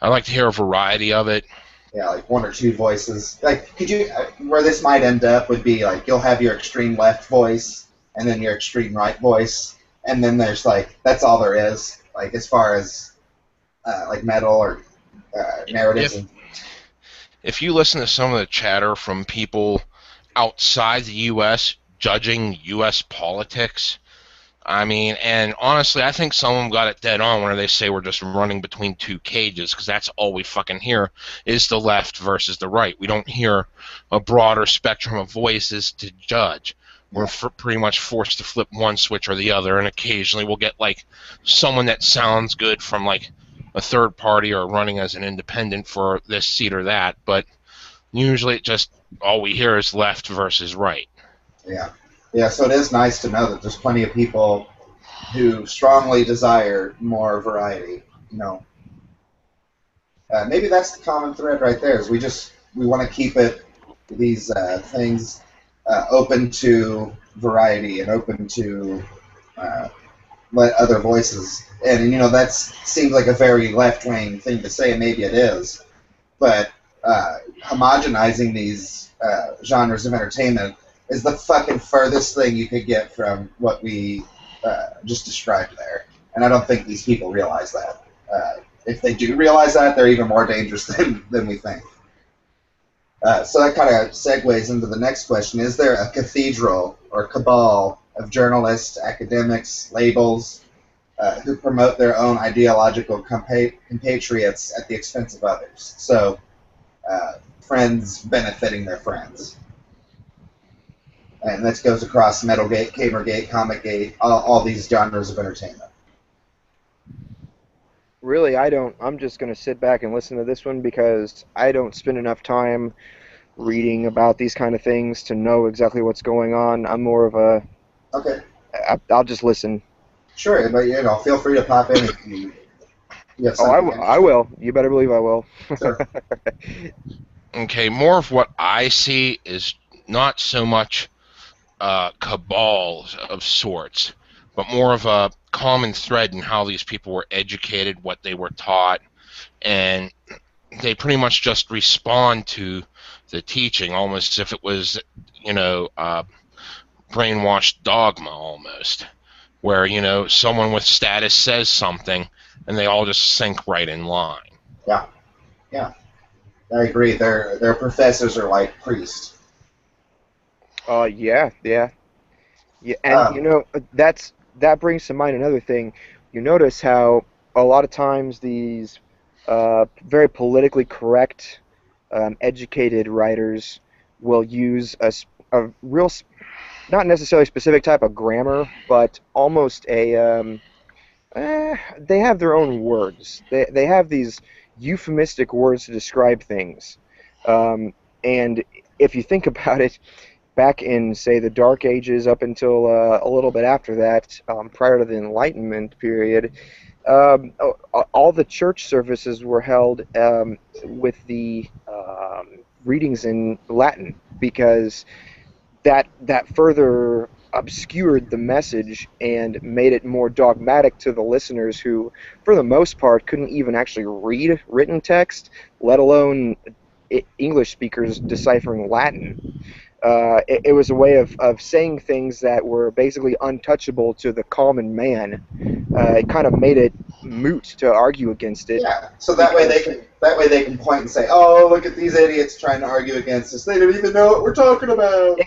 I'd like to hear a variety of it. Yeah, like one or two voices. Like, could you, where this might end up would be like you'll have your extreme left voice and then your extreme right voice, and then there's like that's all there is. Like as far as like metal or narratives If and if you listen to some of the chatter from people outside the U.S. judging U.S. politics, I mean, and honestly, I think some of them got it dead on when they say we're just running between two cages, because that's all we fucking hear is the left versus the right. We don't hear a broader spectrum of voices to judge. We're yeah, pretty much forced to flip one switch or the other, and occasionally we'll get like someone that sounds good from like a third party or running as an independent for this seat or that, but usually it just all we hear is left versus right. yeah, yeah. So it is nice to know that there's plenty of people who strongly desire more variety. You know, maybe that's the common thread right there. Is we want to keep it these things open to variety and open to uh, let other voices. And you know that seems like a very left wing thing to say, and maybe it is. But homogenizing these genres of entertainment is the fucking furthest thing you could get from what we just described there. And I don't think these people realize that. If they do realize that, they're even more dangerous than we think. So that kind of segues into the next question. Is there a cathedral or cabal of journalists, academics, labels who promote their own ideological compatriots at the expense of others? So, friends benefiting their friends. And this goes across MetalGate, Gamergate, ComicGate, all these genres of entertainment. Really, I don't. I'm just going to sit back and listen to this one because I don't spend enough time reading about these kind of things to know exactly what's going on. I'm more of a. Okay, I'll just listen. sure, but you know, feel free to pop in if you have Oh, something I interesting. will. You better believe I will. Sure. Okay, more of what I see is not so much cabals of sorts, but more of a common thread in how these people were educated, what they were taught, and they pretty much just respond to the teaching almost as if it was, brainwashed dogma almost, where, someone with status says something and they all just sink right in line. Yeah, yeah, I agree. Their professors are like priests. Yeah, yeah, yeah. And Um, that brings to mind another thing. You notice how a lot of times these very politically correct, educated writers will use a real, not necessarily specific type of grammar, but almost they have their own words. They have these euphemistic words to describe things. Um, and if you think about it, back in, say, the Dark Ages up until a little bit after that, prior to the Enlightenment period, all the church services were held with the readings in Latin because that further obscured the message and made it more dogmatic to the listeners who, for the most part, couldn't even actually read written text, let alone English speakers deciphering Latin. It was a way of saying things that were basically untouchable to the common man. It kind of made it moot to argue against it yeah, so because that way they can point and say, "Oh, look at these idiots trying to argue against us. They don't even know what we're talking about."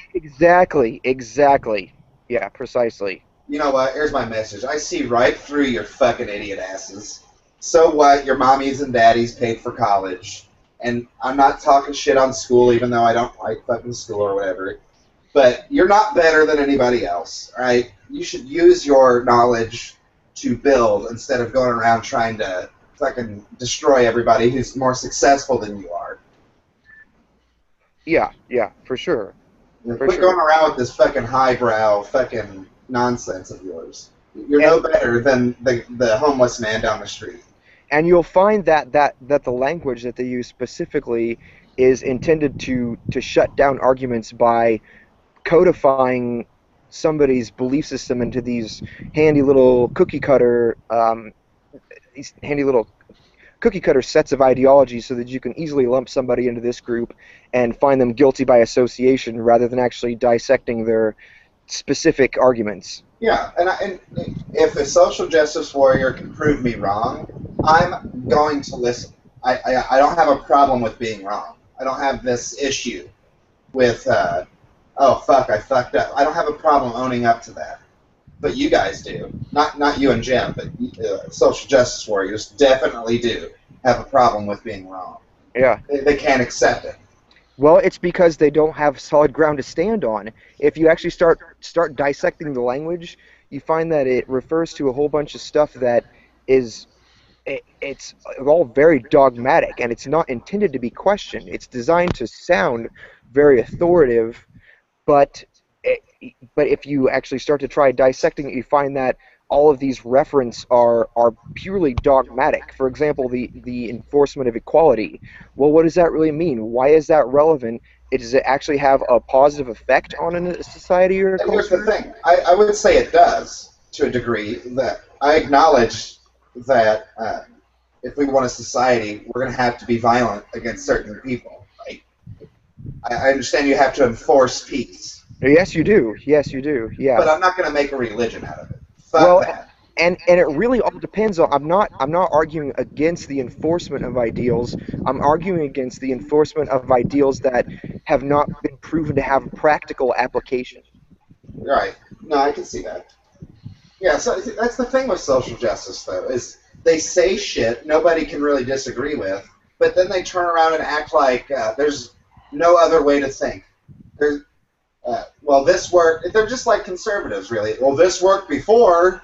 exactly, yeah, precisely. You know what? Here's my message. I see right through your fucking idiot asses. So what? Your mommies and daddies paid for college. And I'm not talking shit on school, even though I don't like fucking school or whatever. But you're not better than anybody else, right? You should use your knowledge to build instead of going around trying to fucking destroy everybody who's more successful than you are. Yeah, yeah, You know, for quit going sure. around with this fucking highbrow fucking nonsense of yours. You're no And better than the homeless man down the street. and you'll find that the language that they use specifically is intended to shut down arguments by codifying somebody's belief system into these handy little cookie cutter these handy little cookie cutter sets of ideologies so that you can easily lump somebody into this group and find them guilty by association rather than actually dissecting their specific arguments. Yeah, and if a social justice warrior can prove me wrong, I'm going to listen. I don't have a problem with being wrong. I don't have this issue with, oh, fuck, I fucked up. I don't have a problem owning up to that. But you guys do. Not you and Jim, but social justice warriors definitely do have a problem with being wrong. Yeah. They can't accept it. Well, it's because they don't have solid ground to stand on. If you actually start dissecting the language, you find that it refers to a whole bunch of stuff that is it's all very dogmatic, and it's not intended to be questioned. It's designed to sound very authoritative, but but if you actually start to try dissecting it, you find that all of these references are purely dogmatic. For example, the enforcement of equality. Well, what does that really mean? Why is that relevant? Does it actually have a positive effect on a society or a And here's culture? the thing. I would say it does, to a degree. That I acknowledge that if we want a society, we're going to have to be violent against certain people. Like, I understand you have to enforce peace, Yes, you do. Yes, you do. Yeah. but I'm not going to make a religion out of it. Fuck Well, that. and it really all depends on. I'm not arguing against the enforcement of ideals. I'm arguing against the enforcement of ideals that have not been proven to have practical application. Right. No, I can see that. Yeah, so that's the thing with social justice, though, is they say shit nobody can really disagree with, but then they turn around and act like there's no other way to think. There's, well, this worked. They're just like conservatives, really. Well, this worked before,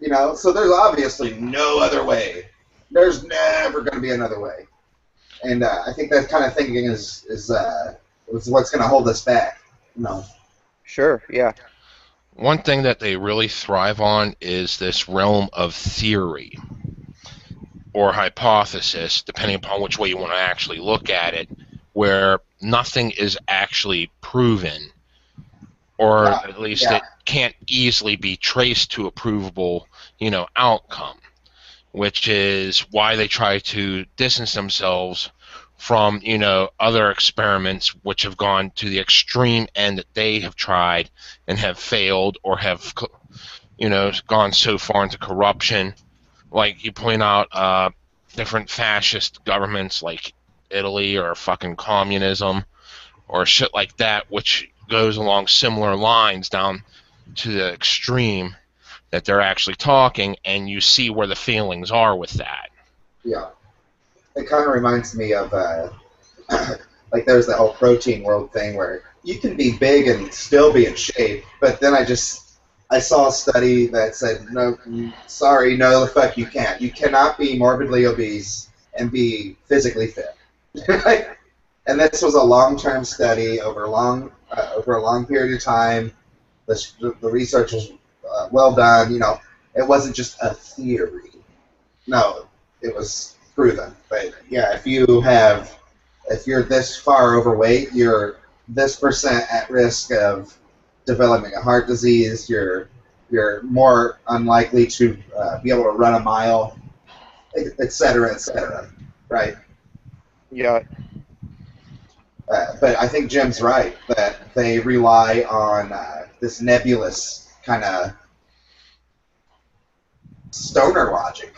so there's obviously no other way. There's never going to be another way. And I think that kind of thinking is what's going to hold us back. Sure. Yeah. One thing that they really thrive on is this realm of theory or hypothesis, depending upon which way you want to actually look at it, where nothing is actually proven, or Yeah, at least yeah. it can't easily be traced to a provable, outcome, which is why they try to distance themselves from, other experiments which have gone to the extreme end that they have tried and have failed, or have, gone so far into corruption. Like you point out, different fascist governments like Italy or fucking communism or shit like that, which goes along similar lines down to the extreme that they're actually talking, and you see where the feelings are with that. Yeah. It kind of reminds me of like there's that whole protein world thing where you can be big and still be in shape, but then I saw a study that said no, sorry, no, the fuck you can't. You cannot be morbidly obese and be physically fit. And this was a long-term study over a long period of time. The research was well done. It wasn't just a theory. No, it was proven. But yeah, if you're this far overweight, you're this percent at risk of developing a heart disease. You're more unlikely to be able to run a mile, et cetera, et cetera. Right? Yeah. But I think Jim's right that they rely on this nebulous kind of stoner logic,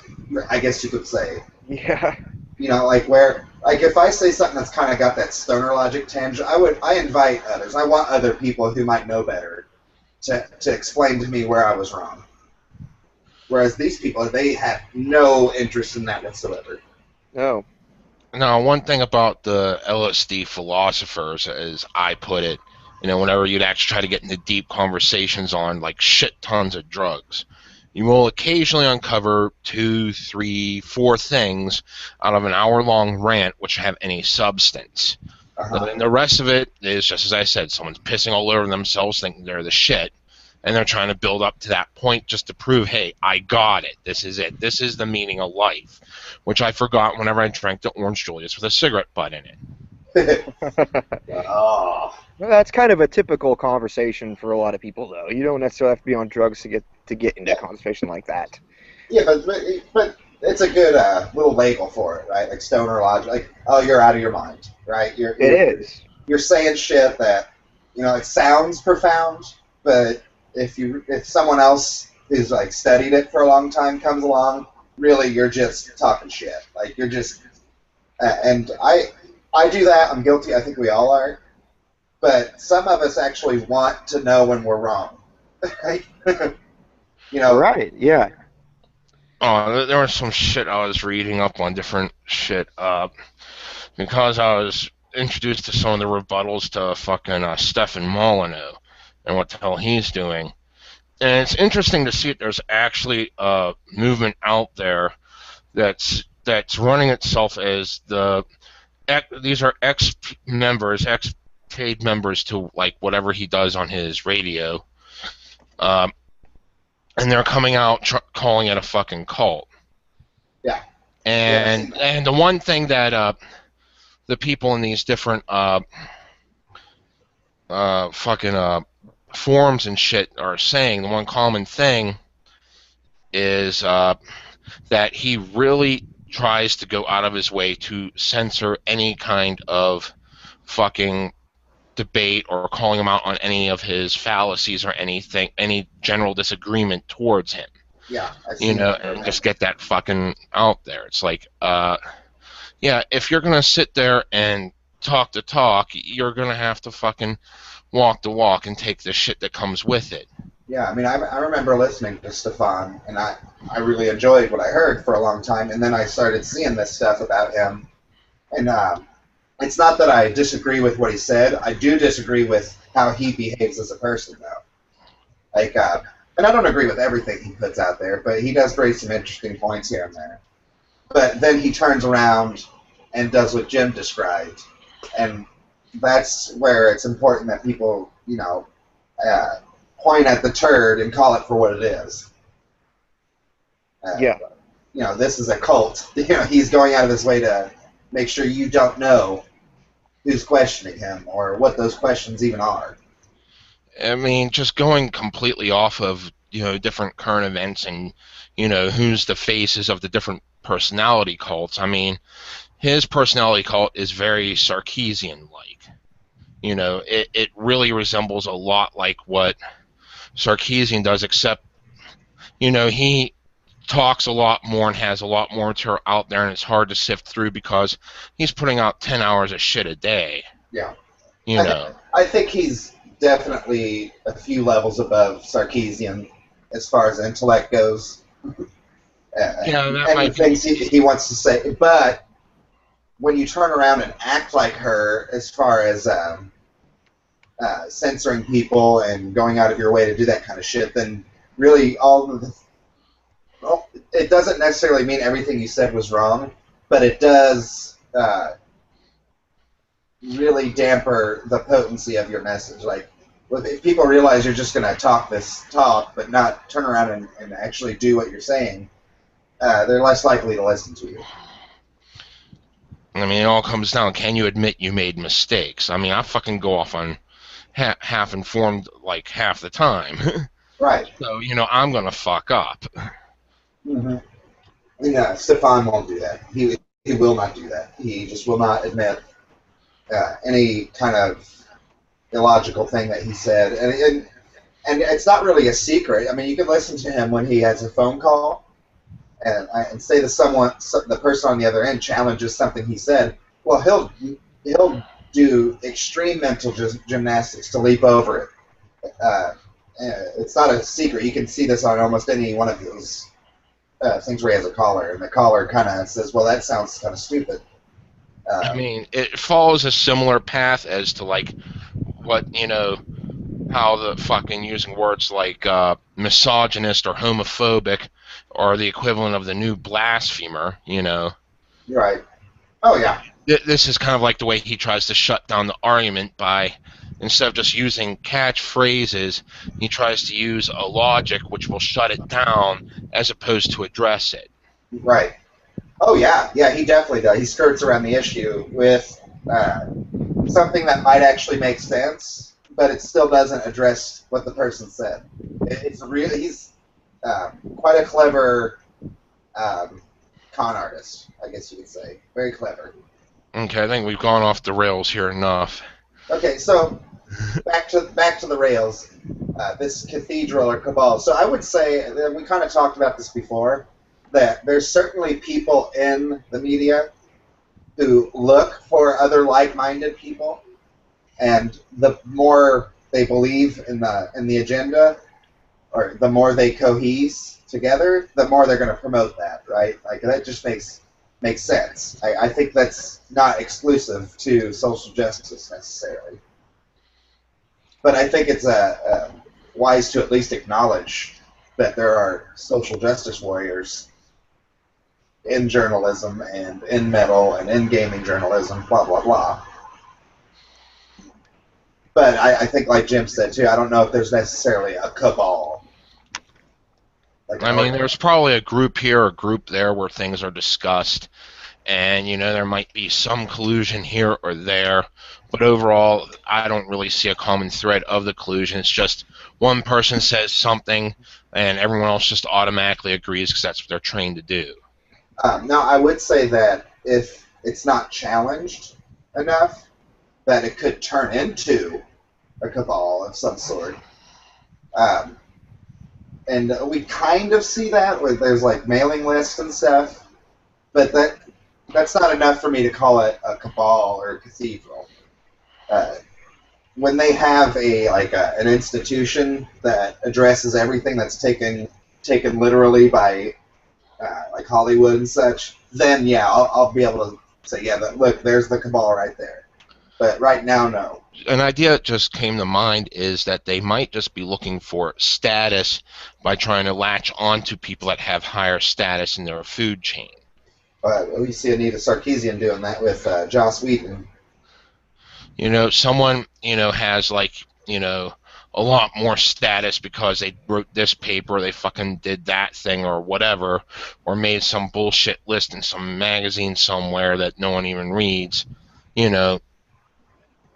I guess you could say. Yeah. Like if I say something that's kind of got that stoner logic tinge, I invite others. I want other people who might know better to explain to me where I was wrong. Whereas these people, they have no interest in that whatsoever. No. Now, one thing about the LSD philosophers, as I put it, whenever you'd actually try to get into deep conversations on like shit tons of drugs, you will occasionally uncover 2, 3, 4 things out of an hour-long rant which have any substance. Uh-huh. And the rest of it is, just as I said, someone's pissing all over themselves thinking they're the shit, and they're trying to build up to that point just to prove, hey, I got it. This is it. This is the meaning of life, which I forgot whenever I drank the orange Julius with a cigarette butt in it. Oh. Well, that's kind of a typical conversation for a lot of people, though. You don't necessarily have to be on drugs to get into a Yeah, conversation like that. yeah, but it's a good little label for it, right? Like stoner logic, like oh, you're out of your mind, right? It is. You're saying shit that it sounds profound, but if someone else who's like studied it for a long time comes along, really you're just talking shit. Like you're just and I do that. I'm guilty. I think we all are. But some of us actually want to know when we're wrong. Right? you know, Right. Yeah. Oh, there was some shit I was reading up on different shit. Because I was introduced to some of the rebuttals to fucking Stefan Molyneux and what the hell he's doing. And it's interesting to see that there's actually a movement out there that's running itself as these are ex members, ex paid members to like whatever he does on his radio, um, and they're coming out calling it a fucking cult. yeah, yeah, I've seen that. And the one thing that the people in these different fucking forums and shit are saying, the one common thing is that he really tries to go out of his way to censor any kind of fucking debate or calling him out on any of his fallacies or anything, any general disagreement towards him. Yeah, I've seen that. And just get that fucking out there. It's like, yeah, if you're gonna sit there and talk the talk, you're gonna have to fucking walk the walk and take the shit that comes with it. Yeah, I mean, I remember listening to Stefan, and I really enjoyed what I heard for a long time, and then I started seeing this stuff about him, and it's not that I disagree with what he said. I do disagree with how he behaves as a person, though. Like, and I don't agree with everything he puts out there, but he does raise some interesting points here and there. But then he turns around and does what Jim described, and that's where it's important that people, point at the turd and call it for what it is. Yeah. This is a cult. He's going out of his way to make sure you don't know who's questioning him or what those questions even are. I mean, just going completely off of different current events and who's the faces of the different personality cults. I mean, his personality cult is very Sarkeesian-like. It really resembles a lot like what Sarkeesian does, except he talks a lot more and has a lot more material out there, and it's hard to sift through because he's putting out 10 hours of shit a day. Yeah. You I think he's definitely a few levels above Sarkeesian as far as intellect goes. Yeah, that and might the things he wants to say. But when you turn around and act like her as far as censoring people and going out of your way to do that kind of shit, then really it doesn't necessarily mean everything you said was wrong, but it does really damper the potency of your message. Like, if people realize you're just going to talk this talk, but not turn around and actually do what you're saying, they're less likely to listen to you. I mean, it all comes down, can you admit you made mistakes? I mean, I fucking go off on half informed like half the time. Right. So, I'm going to fuck up. Mm-hmm. Yeah, Stefan won't do that. He will not do that. He just will not admit any kind of illogical thing that he said. And it's not really a secret. I mean, you can listen to him when he has a phone call and say to the person on the other end challenges something he said. Well, he'll do extreme mental gymnastics to leap over it. It's not a secret. You can see this on almost any one of those things where he has a caller, and the caller kind of says, well, that sounds kind of stupid. I mean, it follows a similar path as to, like, what, how the fucking using words like misogynist or homophobic are the equivalent of the new blasphemer, Right. Oh, yeah. This is kind of like the way he tries to shut down the argument by, instead of just using catchphrases, he tries to use a logic which will shut it down as opposed to address it. Right. Oh, yeah. Yeah, he definitely does. He skirts around the issue with uh, something that might actually make sense, but it still doesn't address what the person said. It's really he's quite a clever um, con artist, I guess you could say. Very clever. Okay, I think we've gone off the rails here enough. Okay, so back to the rails. This cathedral or cabal. So I would say we kind of talked about this before. That there's certainly people in the media who look for other like-minded people, and the more they believe in the agenda, or the more they cohese together, the more they're going to promote that, right? Like that just makes sense. I think that's not exclusive to social justice necessarily, but I think it's wise to at least acknowledge that there are social justice warriors in journalism and in metal and in gaming journalism, blah blah blah. But I think, like Jim said too, I don't know if there's necessarily a cabal. Like I mean, there's probably a group here, a group there where things are discussed, and there might be some collusion here or there, but overall, I don't really see a common thread of the collusion. It's just one person says something, and everyone else just automatically agrees because that's what they're trained to do. Now, I would say that if it's not challenged enough, that it could turn into a cabal of some sort. Um, and we kind of see that with there's like mailing lists and stuff, but that's not enough for me to call it a cabal or a cathedral. Uh, when they have an institution that addresses everything that's taken literally by like Hollywood and such, then yeah, I'll be able to say, yeah, look, there's the cabal right there. But right now, no. An idea that just came to mind is that they might just be looking for status by trying to latch onto people that have higher status in their food chain. We see Anita Sarkeesian doing that with Joss Whedon. Someone, has a lot more status because they wrote this paper, they fucking did that thing or whatever, or made some bullshit list in some magazine somewhere that no one even reads.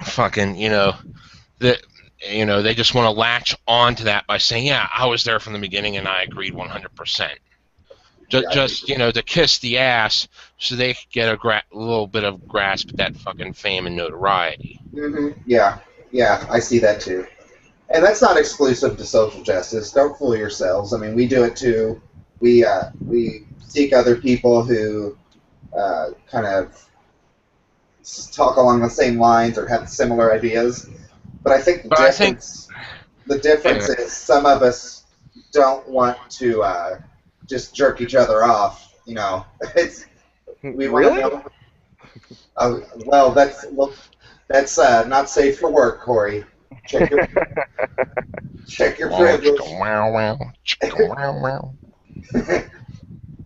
Fucking, that they just want to latch on to that by saying, yeah, I was there from the beginning and I agreed 100%. Just to kiss the ass so they could get a little bit of grasp at that fucking fame and notoriety. Mm-hmm. Yeah, I see that too. And that's not exclusive to social justice. Don't fool yourselves. I mean, we do it too. We seek other people who kind of talk along the same lines or have similar ideas. But I think the difference is some of us don't want to just jerk each other off. It's we really? want to know. Well, that's not safe for work, Corey. Check your privilege.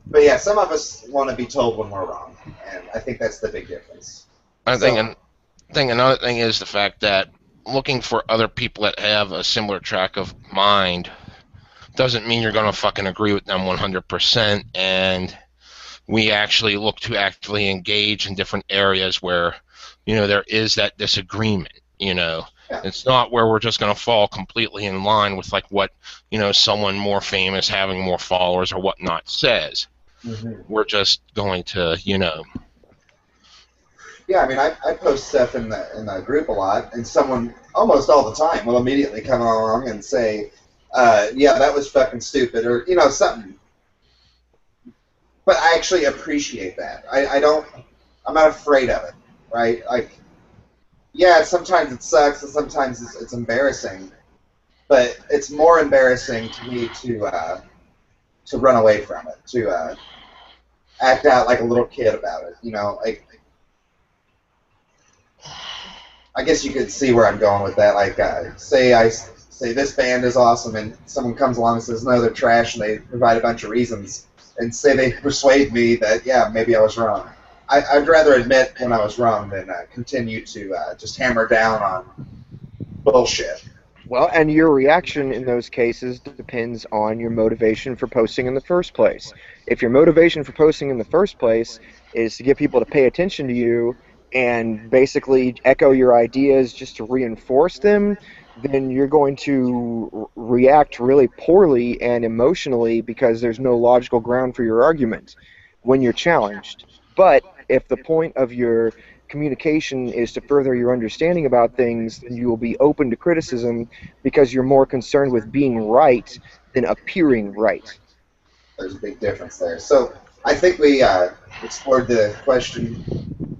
But yeah, some of us want to be told when we're wrong, and I think that's the big difference. I think another thing is the fact that looking for other people that have a similar track of mind doesn't mean you're going to fucking agree with them 100%, and we actually look to actively engage in different areas where, there is that disagreement, Yeah. It's not where we're just going to fall completely in line with like what, someone more famous having more followers or whatnot says. Mm-hmm. We're just going to, Yeah, I mean, I post stuff in the group a lot, and someone almost all the time will immediately come along and say, "Yeah, that was fucking stupid," or something. But I actually appreciate that. I'm not afraid of it, right? Like, yeah, sometimes it sucks, and sometimes it's embarrassing, but it's more embarrassing to me to run away from it, to act out like a little kid about it, like. I guess you could see where I'm going with that. Like, I say this band is awesome, and someone comes along and says, no, they're trash, and they provide a bunch of reasons, and say they persuade me that, yeah, maybe I was wrong. I'd rather admit when I was wrong than continue to just hammer down on bullshit. Well, and your reaction in those cases depends on your motivation for posting in the first place. If your motivation for posting in the first place is to get people to pay attention to you and basically echo your ideas just to reinforce them, then you're going to react really poorly and emotionally because there's no logical ground for your argument when you're challenged. But if the point of your communication is to further your understanding about things, then you will be open to criticism because you're more concerned with being right than appearing right. There's a big difference there. So I think we explored the question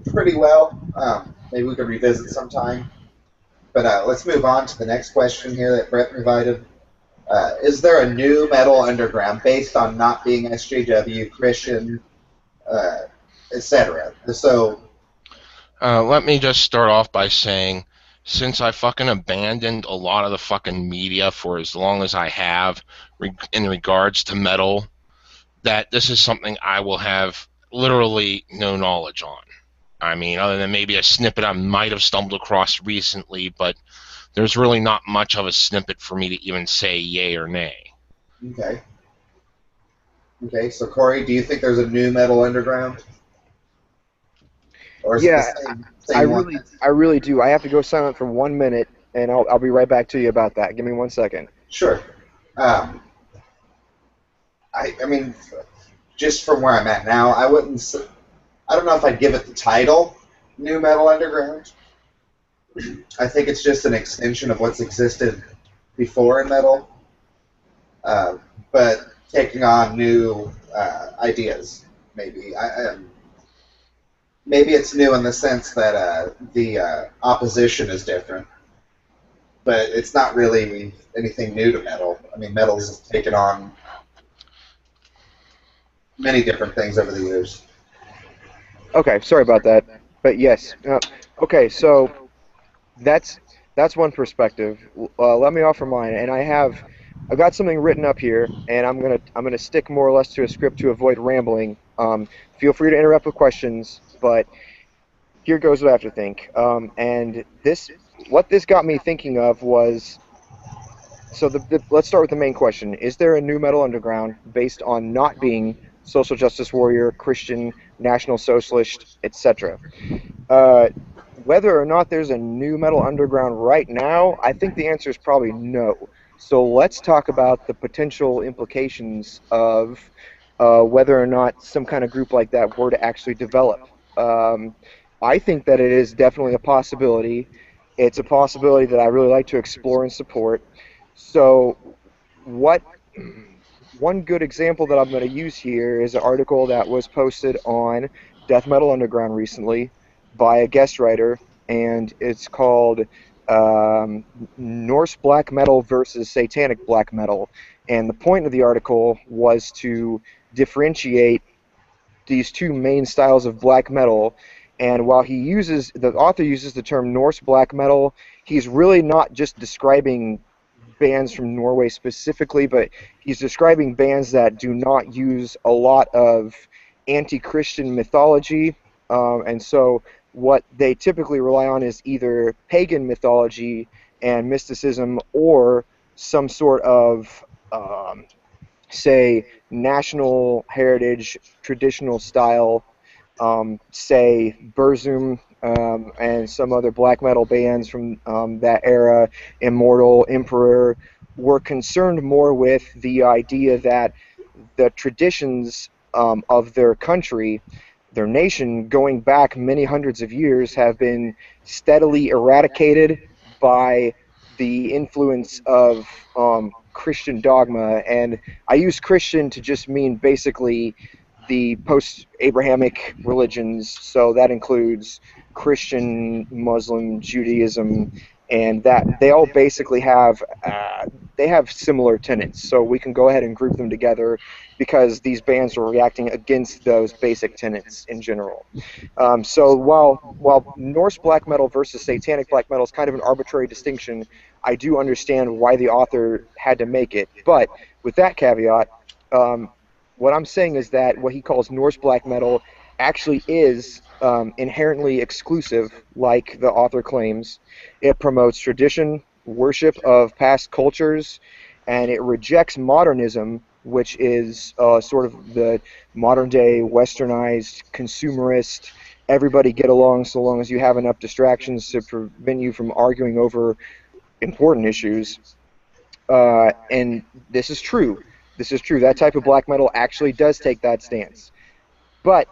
pretty well. Maybe we could revisit sometime. But let's move on to the next question here that Brett provided. Is there a new metal underground based on not being SJW, Christian, uh, etc.? So, Let me just start off by saying, since I fucking abandoned a lot of the fucking media for as long as I have in regards to metal, that this is something I will have literally no knowledge on. I mean, other than maybe a snippet I might have stumbled across recently, but there's really not much of a snippet for me to even say yay or nay. okay. Okay, so Corey, do you think there's a new metal underground? Or is it the Yeah, same one? I really do. I have to go silent for 1 minute, and I'll be right back to you about that. Give me 1 second. Sure. Um, I mean, just from where I'm at now, I wouldn't. I don't know if I'd give it the title New Metal Underground. I think it's just an extension of what's existed before in metal, uh, but taking on new ideas. Maybe maybe it's new in the sense that the opposition is different, but it's not really anything new to metal. I mean, metal's taken on many different things over the years. Okay, sorry about that. But yes. Okay, so that's that's one perspective. Let me offer mine, and I've got something written up here, and I'm gonna stick more or less to a script to avoid rambling. Feel free to interrupt with questions, but here goes what I have to think. And what this got me thinking of was, so let's start with the main question: is there a new metal underground based on not being social justice warrior, Christian, national socialist, etc.? Uh, Whether or not there's a new metal underground right now, I think the answer is probably no. So let's talk about the potential implications of whether or not some kind of group like that were to actually develop. Um, I think that it is definitely a possibility. It's a possibility that I really like to explore and support. So, what one good example that I'm going to use here is an article that was posted on Death Metal Underground recently by a guest writer, and it's called um, Norse Black Metal versus Satanic Black Metal. And the point of the article was to differentiate these two main styles of black metal. And while the author uses the term Norse black metal, he's really not just describing bands from Norway specifically, but he's describing bands that do not use a lot of anti-Christian mythology. And so what they typically rely on is either pagan mythology and mysticism or some sort of, um, say, national heritage, traditional style, say Burzum, and some other black metal bands from that era, Immortal, Emperor, were concerned more with the idea that the traditions of their country, their nation, going back many hundreds of years, have been steadily eradicated by the influence of Christian dogma. And I use Christian to just mean basically the post-Abrahamic religions, so that includes Christian, Muslim, Judaism, and that they all basically have similar tenets. So we can go ahead and group them together because these bands are reacting against those basic tenets in general. So while Norse black metal versus Satanic black metal is kind of an arbitrary distinction, I do understand why the author had to make it. But with that caveat, um, what I'm saying is that what he calls Norse black metal actually is inherently exclusive, like the author claims. It promotes tradition, worship of past cultures, and it rejects modernism, which is sort of the modern day westernized, consumerist, everybody get along so long as you have enough distractions to prevent you from arguing over important issues. And this is true. This is true. That type of black metal actually does take that stance. But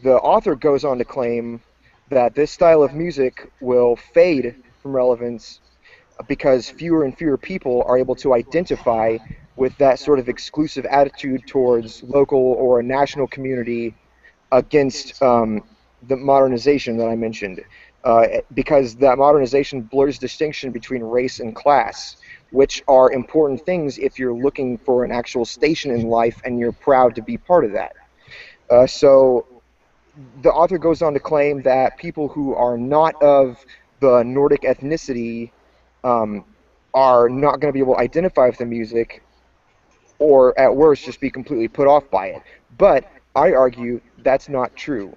the author goes on to claim that this style of music will fade from relevance because fewer and fewer people are able to identify with that sort of exclusive attitude towards local or a national community against the modernization that I mentioned, because that modernization blurs distinction between race and class, which are important things if you're looking for an actual station in life and you're proud to be part of that. So the author goes on to claim that people who are not of the Nordic ethnicity um, are not going to be able to identify with the music, or at worst, just be completely put off by it. But I argue that's not true.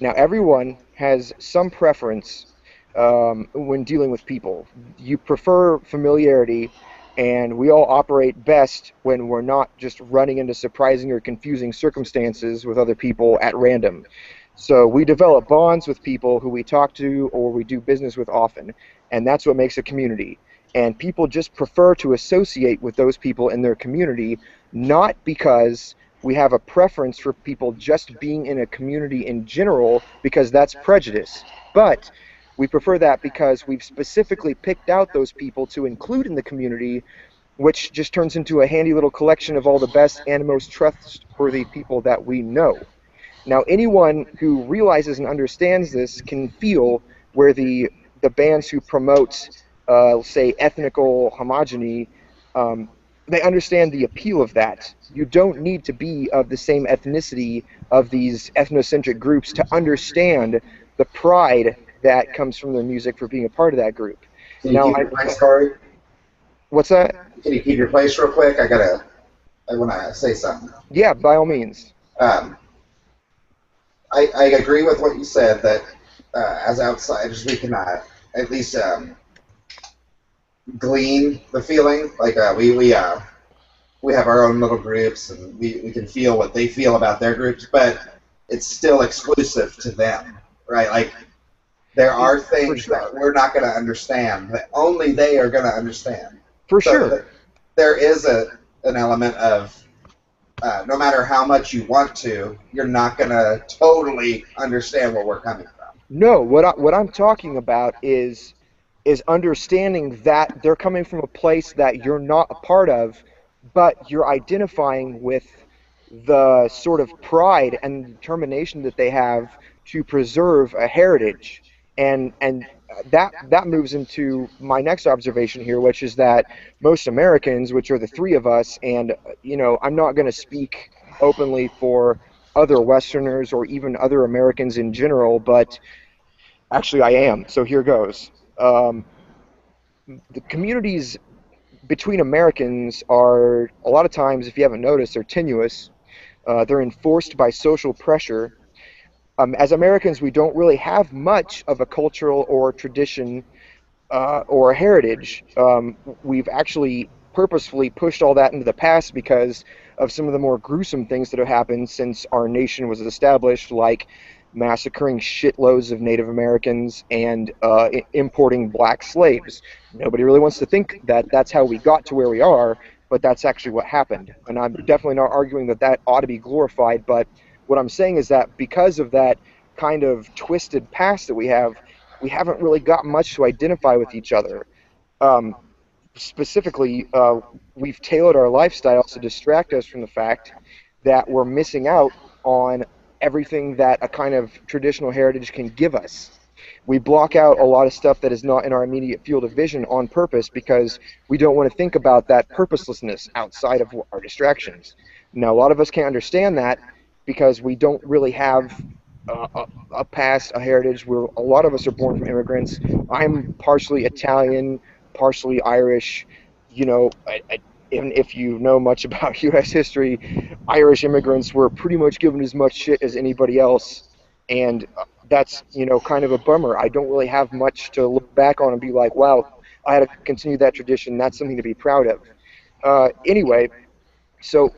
Now, everyone has some preference when dealing with people. You prefer familiarity, and we all operate best when we're not just running into surprising or confusing circumstances with other people at random. So we develop bonds with people who we talk to or we do business with often, and that's what makes a community. And people just prefer to associate with those people in their community, not because we have a preference for people just being in a community in general, because that's prejudice. But we prefer that because we've specifically picked out those people to include in the community, which just turns into a handy little collection of all the best and most trustworthy people that we know. Now, anyone who realizes and understands this can feel where the bands who promote, say, ethnical homogeny, um, they understand the appeal of that. You don't need to be of the same ethnicity of these ethnocentric groups to understand the pride that comes from their music for being a part of that group. Can you Now, keep your place, Corey? what's that? Can you keep your place real quick? I want to say something. Yeah, by all means. Um, I agree with what you said that as outsiders we cannot at least glean the feeling. Like we have our own little groups and we can feel what they feel about their groups, but it's still exclusive to them, right? Like there are For things sure. that we're not going to understand that only they are going to understand. For So sure. there is an element of no matter how much you want to, you're not going to totally understand where we're coming from. No, what I'm talking about is understanding that they're coming from a place that you're not a part of, but you're identifying with the sort of pride and determination that they have to preserve a heritage. And that moves into my next observation here, which is that most Americans, which are the three of us, and I'm not going to speak openly for other Westerners or even other Americans in general, but actually I am. So here goes. Um, the communities between Americans are a lot of times, if you haven't noticed, they're tenuous. They're enforced by social pressure. As Americans, we don't really have much of a cultural or tradition or heritage. We've actually purposefully pushed all that into the past because of some of the more gruesome things that have happened since our nation was established, like massacring shitloads of Native Americans and importing black slaves. Nobody really wants to think that that's how we got to where we are, but that's actually what happened. And I'm definitely not arguing that that ought to be glorified, but what I'm saying is that because of that kind of twisted past that we haven't really got much to identify with each other. Um, Specifically, we've tailored our lifestyles to distract us from the fact that we're missing out on everything that a kind of traditional heritage can give us. We block out a lot of stuff that is not in our immediate field of vision on purpose because we don't want to think about that purposelessness outside of our distractions. Now, a lot of us can't understand that because we don't really have a past, a heritage. Where a lot of us are born from immigrants. I'm partially Italian, partially Irish. And if you know much about U.S. history, Irish immigrants were pretty much given as much shit as anybody else, and that's kind of a bummer. I don't really have much to look back on and be like, wow, I had to continue that tradition. That's something to be proud of. Anyway, so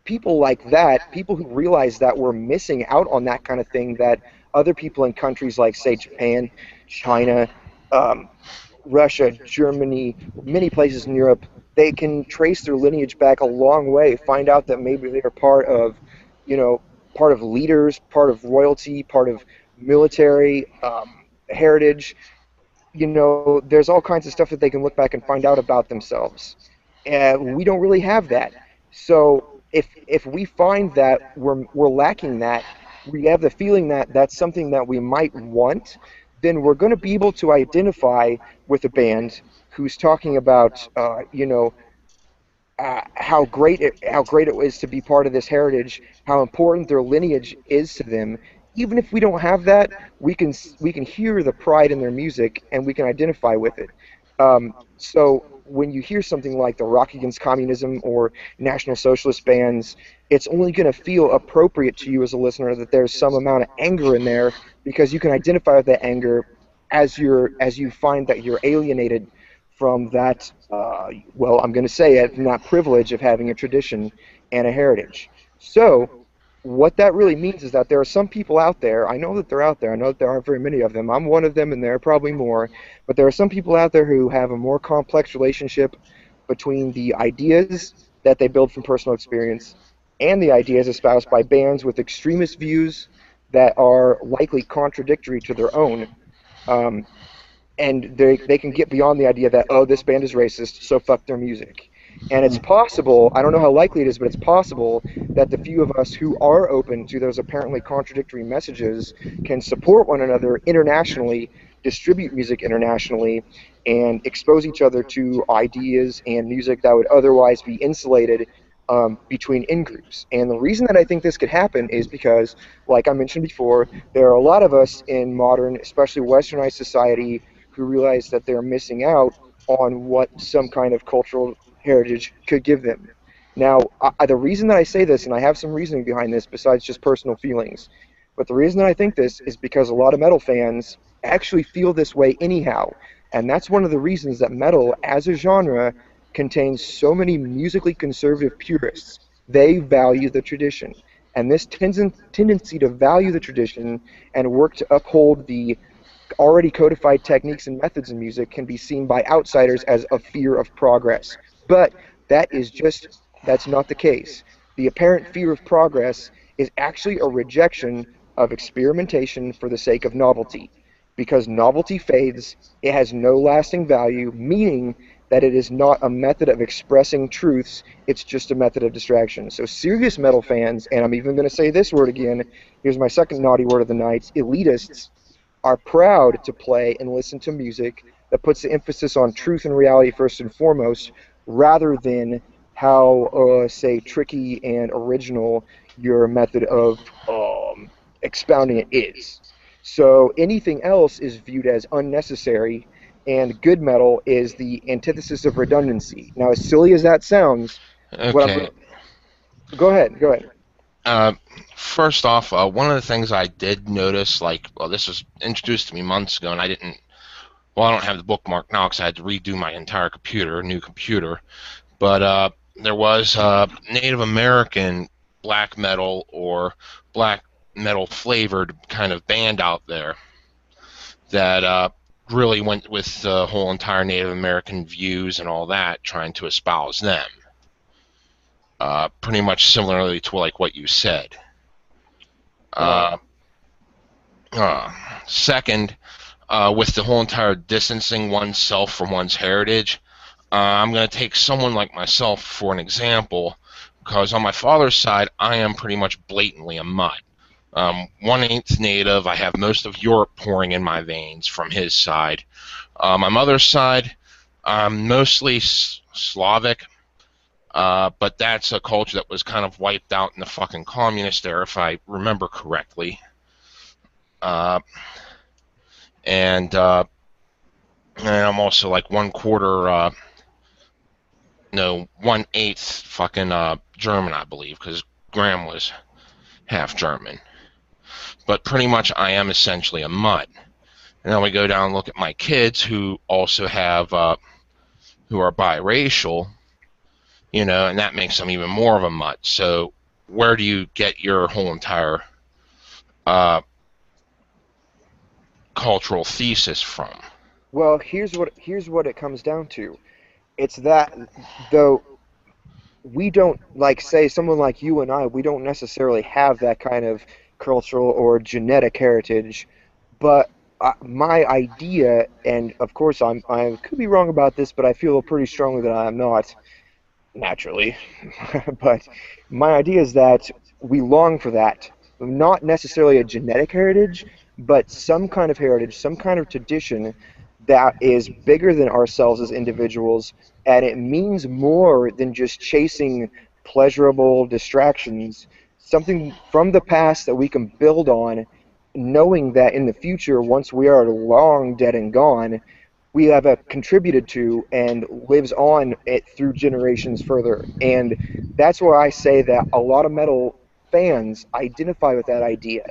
people like that, people who realize that we're missing out on that kind of thing that other people in countries like, say, Japan, China, um, Russia, Germany, many places in Europe, they can trace their lineage back a long way, find out that maybe they are part of, you know, part of leaders, part of royalty, part of military heritage. There's all kinds of stuff that they can look back and find out about themselves. We don't really have that. So if we find that we're lacking that, we have the feeling that that's something that we might want, then we're going to be able to identify with a band who's talking about, how great it is to be part of this heritage, how important their lineage is to them. Even if we don't have that, we can hear the pride in their music and we can identify with it. So when you hear something like the Rock Against Communism or National Socialist bands, it's only going to feel appropriate to you as a listener that there's some amount of anger in there because you can identify with that anger as you find that you're alienated from that, well, I'm going to say it, from that privilege of having a tradition and a heritage. So, what that really means is that there are some people out there, I know that they're out there, I know that there aren't very many of them, I'm one of them, and there are probably more, but there are some people out there who have a more complex relationship between the ideas that they build from personal experience and the ideas espoused by bands with extremist views that are likely contradictory to their own. Um, and they can get beyond the idea that, oh, this band is racist, so fuck their music. And it's possible, I don't know how likely it is, but it's possible that the few of us who are open to those apparently contradictory messages can support one another internationally, distribute music internationally, and expose each other to ideas and music that would otherwise be insulated between in groups. And the reason that I think this could happen is because, like I mentioned before, there are a lot of us in modern, especially westernized society, who realize that they're missing out on what some kind of cultural heritage could give them. Now, the reason that I say this, and I have some reasoning behind this besides just personal feelings, but the reason that I think this is because a lot of metal fans actually feel this way anyhow. And that's one of the reasons that metal, as a genre, contains so many musically conservative purists. They value the tradition. And this tendency to value the tradition and work to uphold the already codified techniques and methods in music can be seen by outsiders as a fear of progress. But that is just, that's not the case. The apparent fear of progress is actually a rejection of experimentation for the sake of novelty. Because novelty fades, it has no lasting value, meaning that it is not a method of expressing truths, it's just a method of distraction. So, serious metal fans, and I'm even going to say this word again, here's my second naughty word of the night, elitists, are proud to play and listen to music that puts the emphasis on truth and reality first and foremost, rather than how, say, tricky and original your method of expounding it is. So anything else is viewed as unnecessary, and good metal is the antithesis of redundancy. Now, as silly as that sounds, what I'm Okay. go ahead, go ahead. Uh, First off, one of the things I did notice, like, well, this was introduced to me months ago, and I didn't. Well, I don't have the bookmark now because I had to redo my entire computer, new computer. But there was Native American black metal or black metal flavored kind of band out there that really went with the whole entire Native American views and all that, trying to espouse them. Pretty much similarly to like what you said. Right. Uh, uh, Second, with the whole entire distancing oneself from one's heritage, I'm going to take someone like myself for an example, because on my father's side, I am pretty much blatantly a mutt. 1/8 native. I have most of Europe pouring in my veins from his side. My mother's side, I'm mostly Slavic, but that's a culture that was kind of wiped out in the fucking communist era, if I remember correctly. Uh, and and I'm also like 1/4, no, 1/8 fucking German, I believe, because Graham was half German. But pretty much, I am essentially a mutt. And then we go down and look at my kids, who also have, who are biracial, and that makes them even more of a mutt. So where do you get your whole entire uh, cultural thesis from? Well, here's what it comes down to. It's that though we don't like say someone like you and I, we don't necessarily have that kind of cultural or genetic heritage, but my idea, and of course I could be wrong about this, but I feel pretty strongly that I am not naturally. But my idea is that we long for that, not necessarily a genetic heritage, but some kind of heritage, some kind of tradition that is bigger than ourselves as individuals, and it means more than just chasing pleasurable distractions, something from the past that we can build on, knowing that in the future, once we are long dead and gone, we have contributed to and lives on it through generations further. And that's why I say that a lot of metal fans identify with that idea,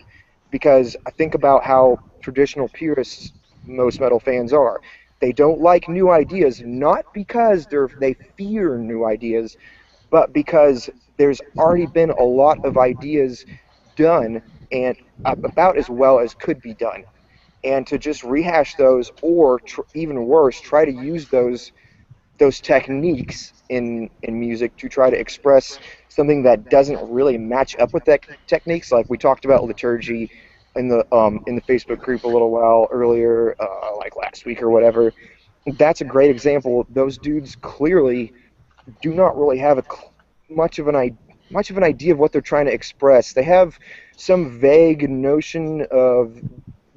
because I think about how traditional purists most metal fans are. They don't like new ideas, not because they fear new ideas, but because there's already been a lot of ideas done and about as well as could be done, and to just rehash those, or even worse, try to use those techniques in music to try to express something that doesn't really match up with that techniques. Like we talked about liturgy in the Facebook group a little while earlier, like last week or whatever. That's a great example. Those dudes clearly do not really have much of an idea of what they're trying to express. They have some vague notion of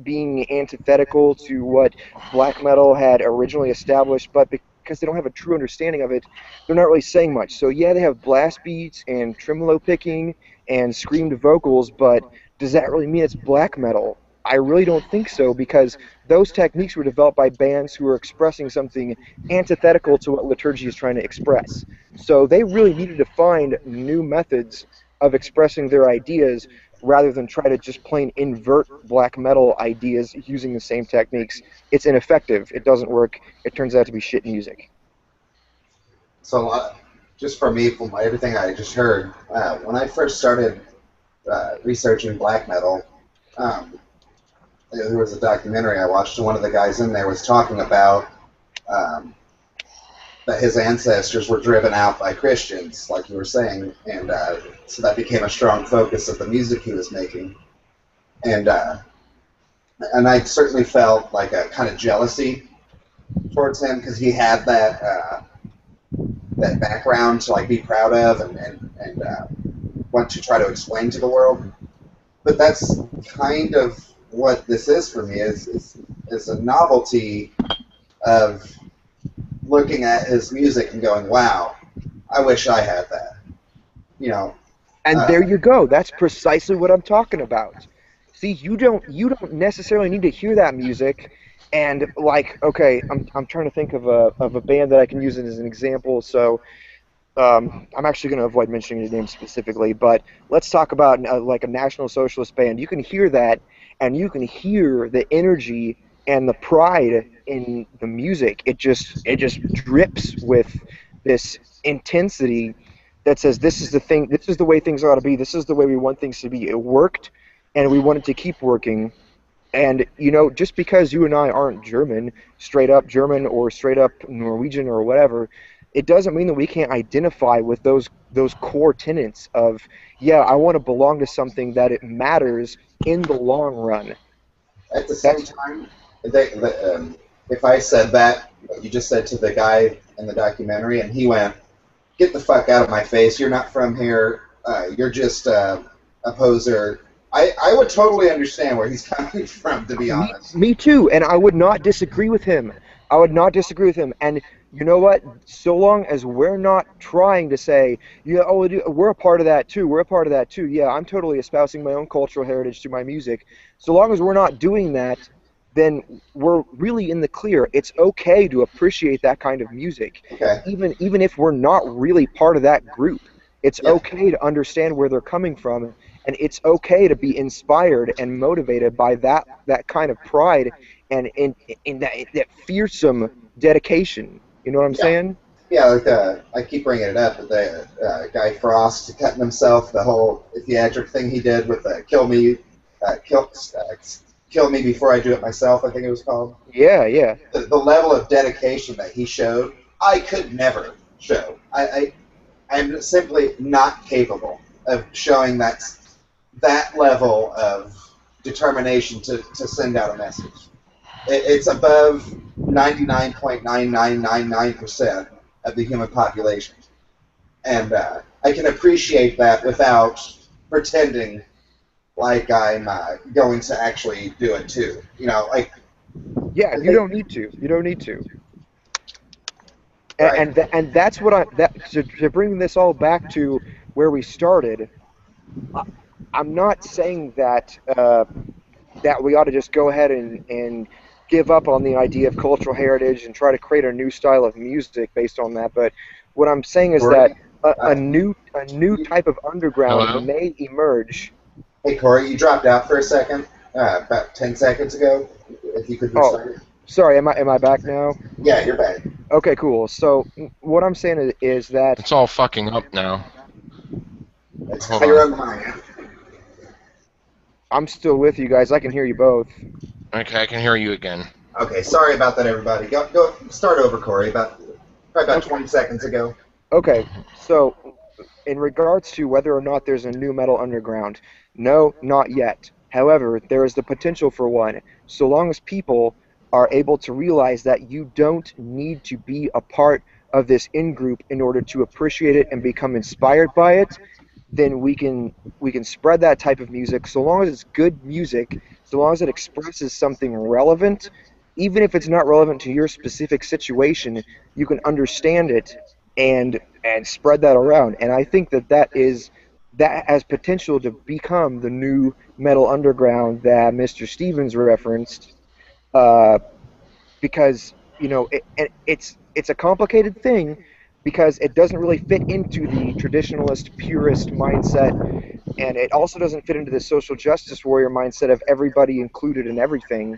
being antithetical to what black metal had originally established, but because they don't have a true understanding of it, they're not really saying much. So yeah, they have blast beats and tremolo picking and screamed vocals, but does that really mean it's black metal? I really don't think so, because those techniques were developed by bands who were expressing something antithetical to what liturgy is trying to express. So they really needed to find new methods of expressing their ideas rather than try to just plain invert black metal ideas using the same techniques. It's ineffective. It doesn't work. It turns out to be shit music. So, just for me, from everything I just heard, when I first started researching black metal, um, there was a documentary I watched, and one of the guys in there was talking about um, that his ancestors were driven out by Christians, like you were saying, and so that became a strong focus of the music he was making, and I certainly felt like a kind of jealousy towards him because he had that background to like be proud of and want to try to explain to the world. But that's kind of what this is for me is a novelty of looking at his music and going, wow, I wish I had that. You know, And there uh, you go. That's precisely what I'm talking about. See, you don't necessarily need to hear that music and like, okay, I'm trying to think of a band that I can use it as an example. So I'm actually going to avoid mentioning the name specifically, but let's talk about like a National Socialist band. You can hear that, and you can hear the energy and the pride in the music. It just drips with this intensity that says this is the thing, this is the way things ought to be, this is the way we want things to be. It worked, and we want it to keep working. And just because you and I aren't German, straight up German or straight up Norwegian or whatever, it doesn't mean that we can't identify with those core tenets of, yeah, I want to belong to something that it matters in the long run. at the same That's time, if I said that, what you just said to the guy in the documentary, and he went, get the fuck out of my face. You're not from here. You're just a poser. I would totally understand where he's coming from, to be me, honest. me too, and I would not disagree with him. I would not disagree with him. And you know what? So long as we're not trying to say, yeah, oh, we're a part of that too. We're a part of that too. Yeah, I'm totally espousing my own cultural heritage through my music. So long as we're not doing that, then we're really in the clear. It's okay to appreciate that kind of music, Okay. even if we're not really part of that group. It's Yeah. okay to understand where they're coming from, and it's okay to be inspired and motivated by that kind of pride and in that fearsome dedication. You know what I'm Yeah. saying? Yeah, like I keep bringing it up, but the Guy Frost cutting himself, the whole theatric thing he did with kill me before I do it myself, I think it was called. Yeah, yeah. The level of dedication that he showed, I could never show. I'm simply not capable of showing that level of determination to send out a message. It's above 99.9999% of the human population. And I can appreciate that without pretending like I'm going to actually do it too. Like, Yeah, I you think, don't need to. You don't need to. right. And that's what to bring this all back to where we started. I, I'm not saying that we ought to just go ahead and give up on the idea of cultural heritage and try to create a new style of music based on that. But what I'm saying is that Corey, uh, a new type of underground Hello? may emerge. hey, Corey, you dropped out for a second, about 10 seconds ago. If you could Oh, restart it. sorry, am I back now? Yeah, you're back. Okay, cool. So what I'm saying is that It's all fucking up now. It's Hold clear on. on mine. I'm still with you guys. I can hear you both. Okay, I can hear you again. Okay, sorry about that, everybody. Go, start over, Corey. Probably about Okay. 20 seconds ago. Okay. So in regards to whether or not there's a new metal underground, no, not yet. However, there is the potential for one, so long as people are able to realize that you don't need to be a part of this in group in order to appreciate it and become inspired by it, then we can spread that type of music so long as it's good music, so long as it expresses something relevant, even if it's not relevant to your specific situation, you can understand it and spread that around. And I think that has potential to become the new metal underground that Mr. Stevens referenced, uh, because it's a complicated thing because it doesn't really fit into the traditionalist purist mindset, and it also doesn't fit into the social justice warrior mindset of everybody included in everything.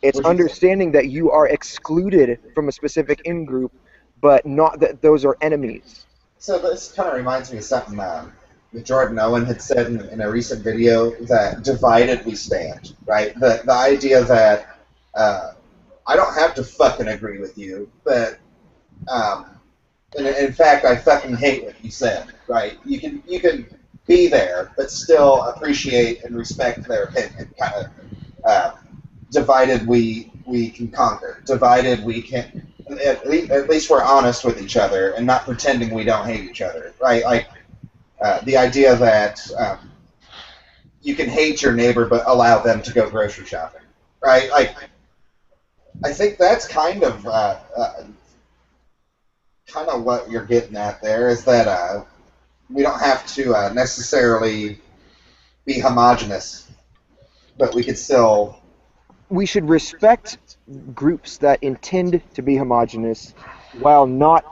It's Would you? understanding that you are excluded from a specific in group, but not that those are enemies. So this kind of reminds me of something that Jordan Owen had said in a recent video that divided we stand. Right. The idea that uh, I don't have to fucking agree with you, but um, in fact, I fucking hate what you said. Right? You can be there, but still appreciate and respect their opinion. Kind of divided we can conquer. Divided we can. At least we're honest with each other and not pretending we don't hate each other. Right? Like the idea that you can hate your neighbor but allow them to go grocery shopping. Right? Like I think that's kind of what you're getting at there is that we don't have to necessarily be homogenous, but we could still. We should respect groups that intend to be homogenous while not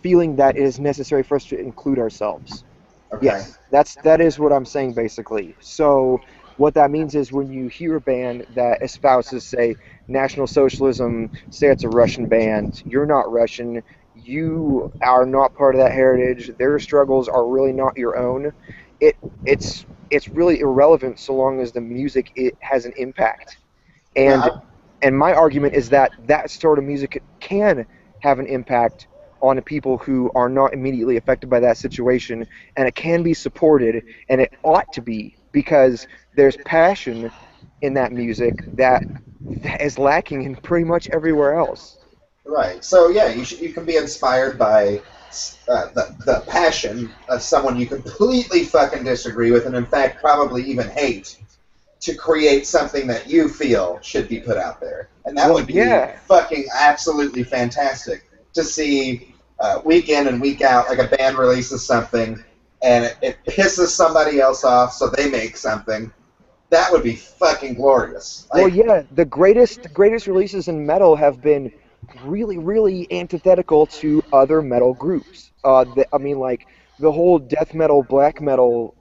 feeling that it is necessary for us to include ourselves. Okay. Yes, that is what I'm saying basically. So what that means is when you hear a band that espouses, say, National Socialism, say it's a Russian band, you're not Russian, you are not part of that heritage. Their struggles are really not your own. It it's really irrelevant so long as the music it has an impact. No, And my argument is that that sort of music can have an impact on the people who are not immediately affected by that situation, and it can be supported, and it ought to be because there's passion in that music that is lacking in pretty much everywhere else. right. So yeah, you can be inspired by the passion of someone you completely fucking disagree with, and in fact probably even hate, to create something that you feel should be put out there, and that Well, would be yeah, fucking absolutely fantastic to see week in and week out. Like a band releases something, and it pisses somebody else off, so they make something. That would be fucking glorious. well, Like, yeah. The greatest releases in metal have been really, really antithetical to other metal groups. I mean, like the whole death metal, black metal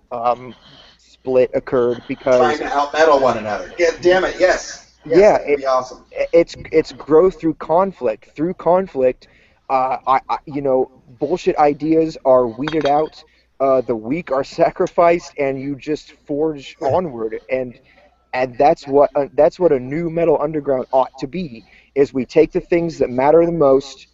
split occurred trying because, to out metal one another. Yeah, damn it, yes, yes, yeah, that would be awesome. it's growth through conflict. Through conflict, bullshit ideas are weeded out. The weak are sacrificed, and you just forge onward. And that's what a new metal underground ought to be. Is we take the things that matter the most,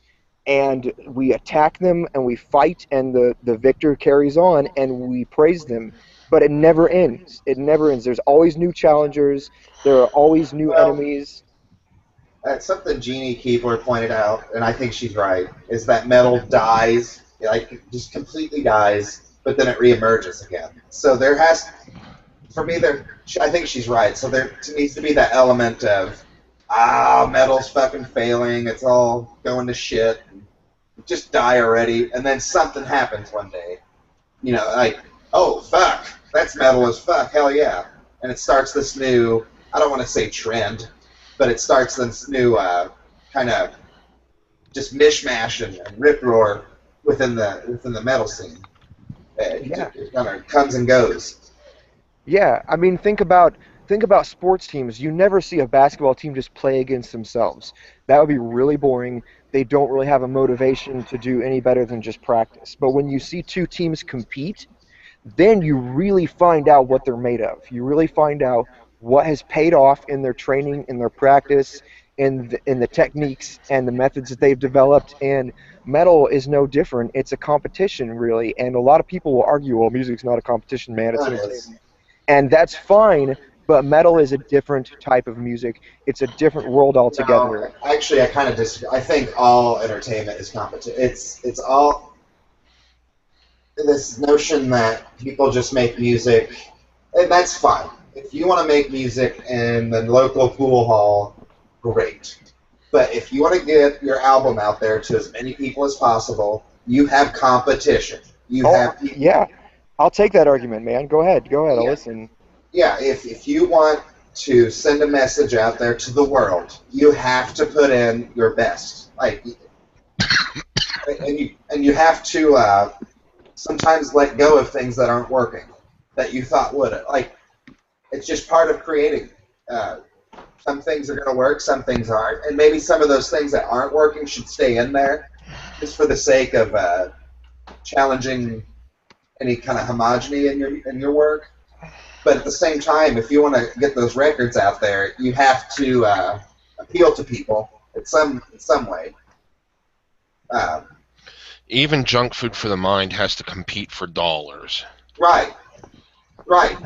and we attack them, and we fight, and the victor carries on, and we praise them. But it never ends. It never ends. There's always new challengers. There are always new Well, enemies. that's something Jeannie Keebler pointed out, and I think she's right, is that metal dies, like just completely dies, but then it reemerges again. So there has, for me, I think she's right. So there needs to be that element of, metal's fucking failing, it's all going to shit, just die already, and then something happens one day. Like, oh, fuck, that's metal as fuck, hell yeah. And it starts this new, I don't want to say trend, but it starts this new kind of just mishmash and rip roar within the metal scene. Yeah. It kind of comes and goes. Yeah, I mean, think about sports teams. You never see a basketball team just play against themselves. That would be really boring. They don't really have a motivation to do any better than just practice. But when you see two teams compete, then you really find out what they're made of. You really find out what has paid off in their training, in their practice, in the techniques and the methods that they've developed. And metal is no different. It's a competition, really. And a lot of people will argue, well, music's not a competition, man. It's That is. entertainment. And that's fine, but metal is a different type of music. It's a different world No, altogether. actually, I kind of disagree. I think all entertainment is competition. It's all this notion that people just make music, and that's fine. If you want to make music in the local pool hall, great. But if you want to get your album out there to as many people as possible, you have competition. You Oh, have people. yeah. I'll take that argument, man. Go ahead. Go ahead. I'll Yeah, listen. yeah. If you want to send a message out there to the world, you have to put in your best. And you have to sometimes let go of things that aren't working that you thought would. Like, it's just part of creating. Uh, some things are going to work, some things aren't, and maybe some of those things that aren't working should stay in there, just for the sake of challenging any kind of homogeny in your work. But at the same time, if you want to get those records out there, you have to appeal to people in some way. Um, Even junk food for the mind has to compete for dollars. right, right.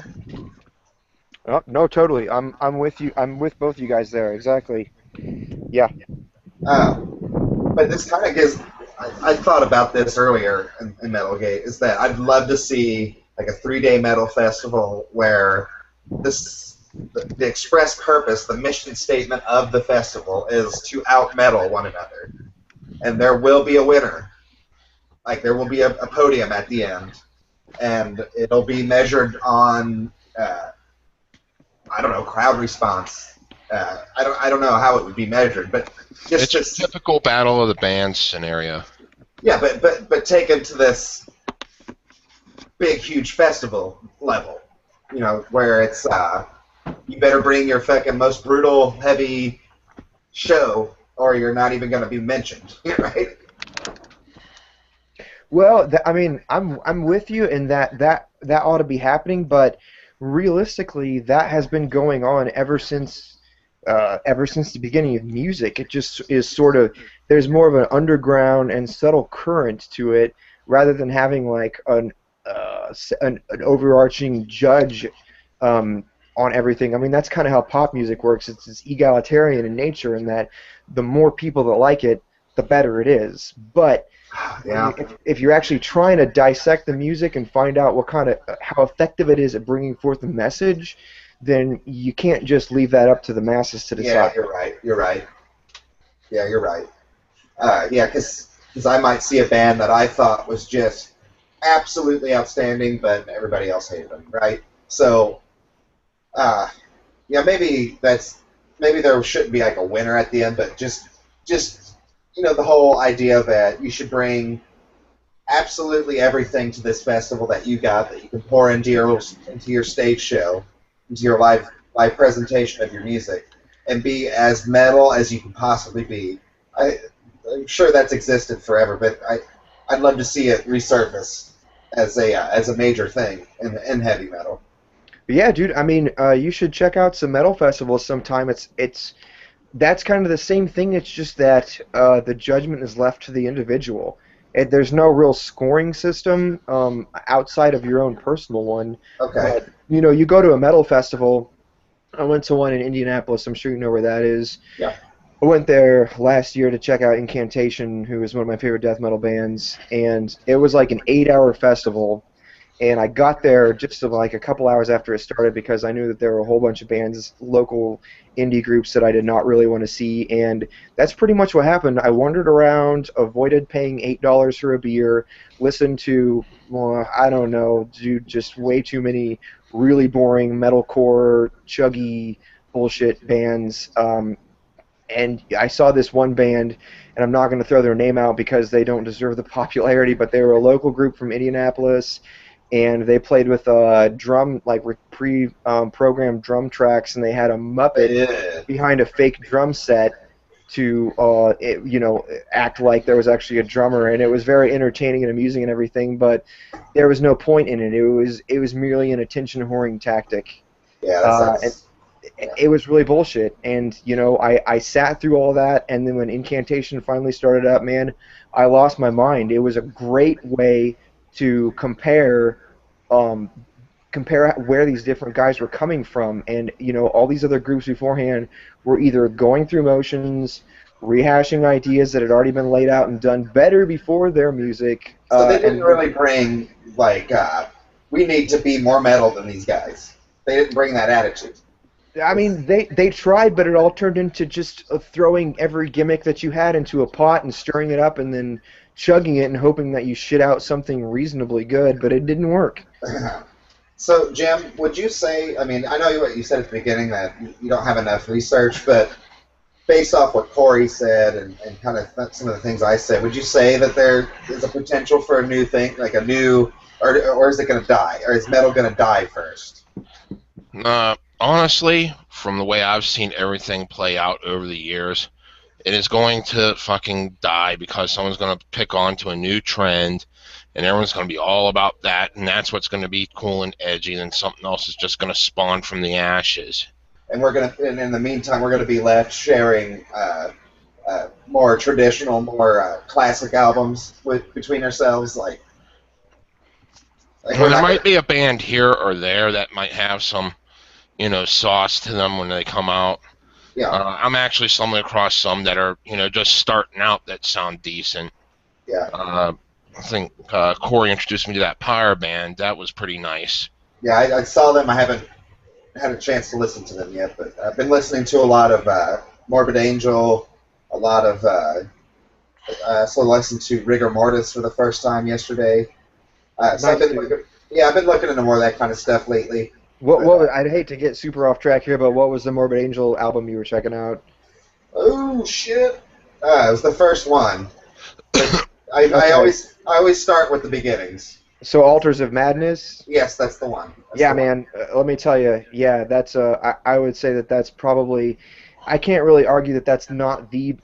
Oh, no, totally. I'm with you. I'm with both you guys there. Exactly. Yeah. But this kind of gives. I thought about this earlier in MetalGate. Is that I'd love to see like a 3-day metal festival where the express purpose, the mission statement of the festival is to out metal one another, and there will be a winner. Like there will be a podium at the end, and it'll be measured on I don't know, crowd response. I don't know how it would be measured, but It's just a this. typical battle of the bands scenario. Yeah, but taken to this big, huge festival level, where it's you better bring your fucking most brutal, heavy show, or you're not even going to be mentioned, right? Well, I mean, I'm with you in that ought to be happening, but realistically, that has been going on ever since the beginning of music. It just is sort of there's more of an underground and subtle current to it, rather than having like an overarching judge um, on everything. I mean, that's kind of how pop music works. It's egalitarian in nature, in that the more people that like it, the better it is. But Yeah, if you're actually trying to dissect the music and find out how effective it is at bringing forth a message, then you can't just leave that up to the masses to yeah, decide. you're right. You're right. Yeah, you're right. Yeah, because I might see a band that I thought was just absolutely outstanding, but everybody else hated them, right? So, uh, yeah, maybe there shouldn't be like a winner at the end, but just the whole idea that you should bring absolutely everything to this festival that you got that you can pour into your stage show, into your live presentation of your music, and be as metal as you can possibly be. I, I'm sure that's existed forever, but I'd love to see it resurface as a major thing in heavy metal. But yeah, dude. I mean, you should check out some metal festivals sometime. It's that's kind of the same thing. It's just that the judgment is left to the individual. There's no real scoring system outside of your own personal one. Okay. But you go to a metal festival. I went to one in Indianapolis. I'm sure you know where that is. Yeah. I went there last year to check out Incantation, who is one of my favorite death metal bands, and it was like an 8-hour festival. And I got there just like a couple hours after it started because I knew that there were a whole bunch of bands, local indie groups that I did not really want to see, and that's pretty much what happened. I wandered around, avoided paying $8 for a beer, listened to, well, I don't know, dude, just way too many really boring metalcore, chuggy bullshit bands. And I saw this one band, and I'm not going to throw their name out because they don't deserve the popularity, but they were a local group from Indianapolis, and they played with drum, like pre-programmed drum tracks, and they had a Muppet Yeah. behind a fake drum set to, act like there was actually a drummer, and it was very entertaining and amusing and everything, but there was no point in it. It was merely an attention whoring tactic. Yeah, that And sounds. Yeah. it was really bullshit. And I sat through all that, and then when Incantation finally started up, man, I lost my mind. It was a great way to um, compare where these different guys were coming from, and all these other groups beforehand were either going through motions, rehashing ideas that had already been laid out and done better before their music, So they didn't and really bring like we need to be more metal than these guys. They didn't bring that attitude. I mean, they tried, but it all turned into just throwing every gimmick that you had into a pot and stirring it up and then chugging it and hoping that you shit out something reasonably good, but it didn't work. So, Jim, would you say? I mean, I know what you said at the beginning that you don't have enough research, but based off what Corey said and kind of some of the things I said, would you say that there is a potential for a new thing, like a new, or is it going to die, or is metal going to die first? Honestly, from the way I've seen everything play out over the years, it is going to fucking die because someone's going to pick on to a new trend, and everyone's going to be all about that, and that's what's going to be cool and edgy, and something else is just going to spawn from the ashes. And and in the meantime, we're going to be left sharing more traditional, more classic albums between ourselves, like Well, we're there not might going to. be a band here or there that might have some, sauce to them when they come out. Yeah, I'm actually stumbling across some that are, just starting out that sound decent. yeah, I think Corey introduced me to that Pyre band. That was pretty nice. yeah. I saw them. I haven't had a chance to listen to them yet, but I've been listening to a lot of Morbid Angel, a lot of. I also listened to Rigor Mortis for the first time yesterday. So Nice, dude. I've been looking into more of that kind of stuff lately. I'd hate to get super off track here, but what was the Morbid Angel album you were checking out? Oh shit! It was the first one. But Okay. I always start with the beginnings. So Altars of Madness? Yes, that's the one. That's Yeah, the one. man. Let me tell you. Yeah, that's I would say that that's probably. I can't really argue that that's not the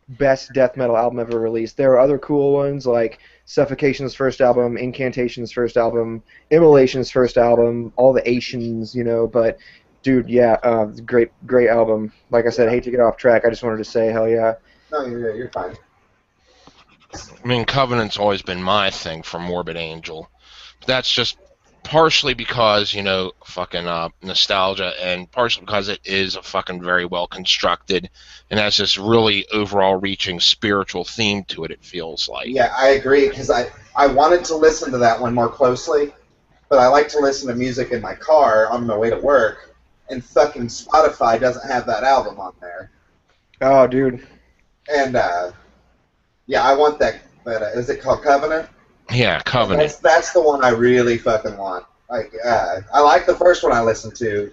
best death metal album ever released. There are other cool ones like Suffocation's first album, Incantation's first album, Immolation's first album, all the Asians, But dude, yeah, great album. Like I said, I hate to get off track. I just wanted to say, hell yeah. No, you're fine. I mean, Covenant's always been my thing for Morbid Angel. But that's just partially because, fucking nostalgia, and partially because it is a fucking very well constructed and has this really overall reaching spiritual theme to it, it feels like. Yeah, I agree because I wanted to listen to that one more closely, but I like to listen to music in my car on my way to work, and fucking Spotify doesn't have that album on there. Oh, dude. And yeah, I want that. But is it called Covenant? Yeah, Covenant. That's the one I really fucking want. Like, I like the first one I listened to,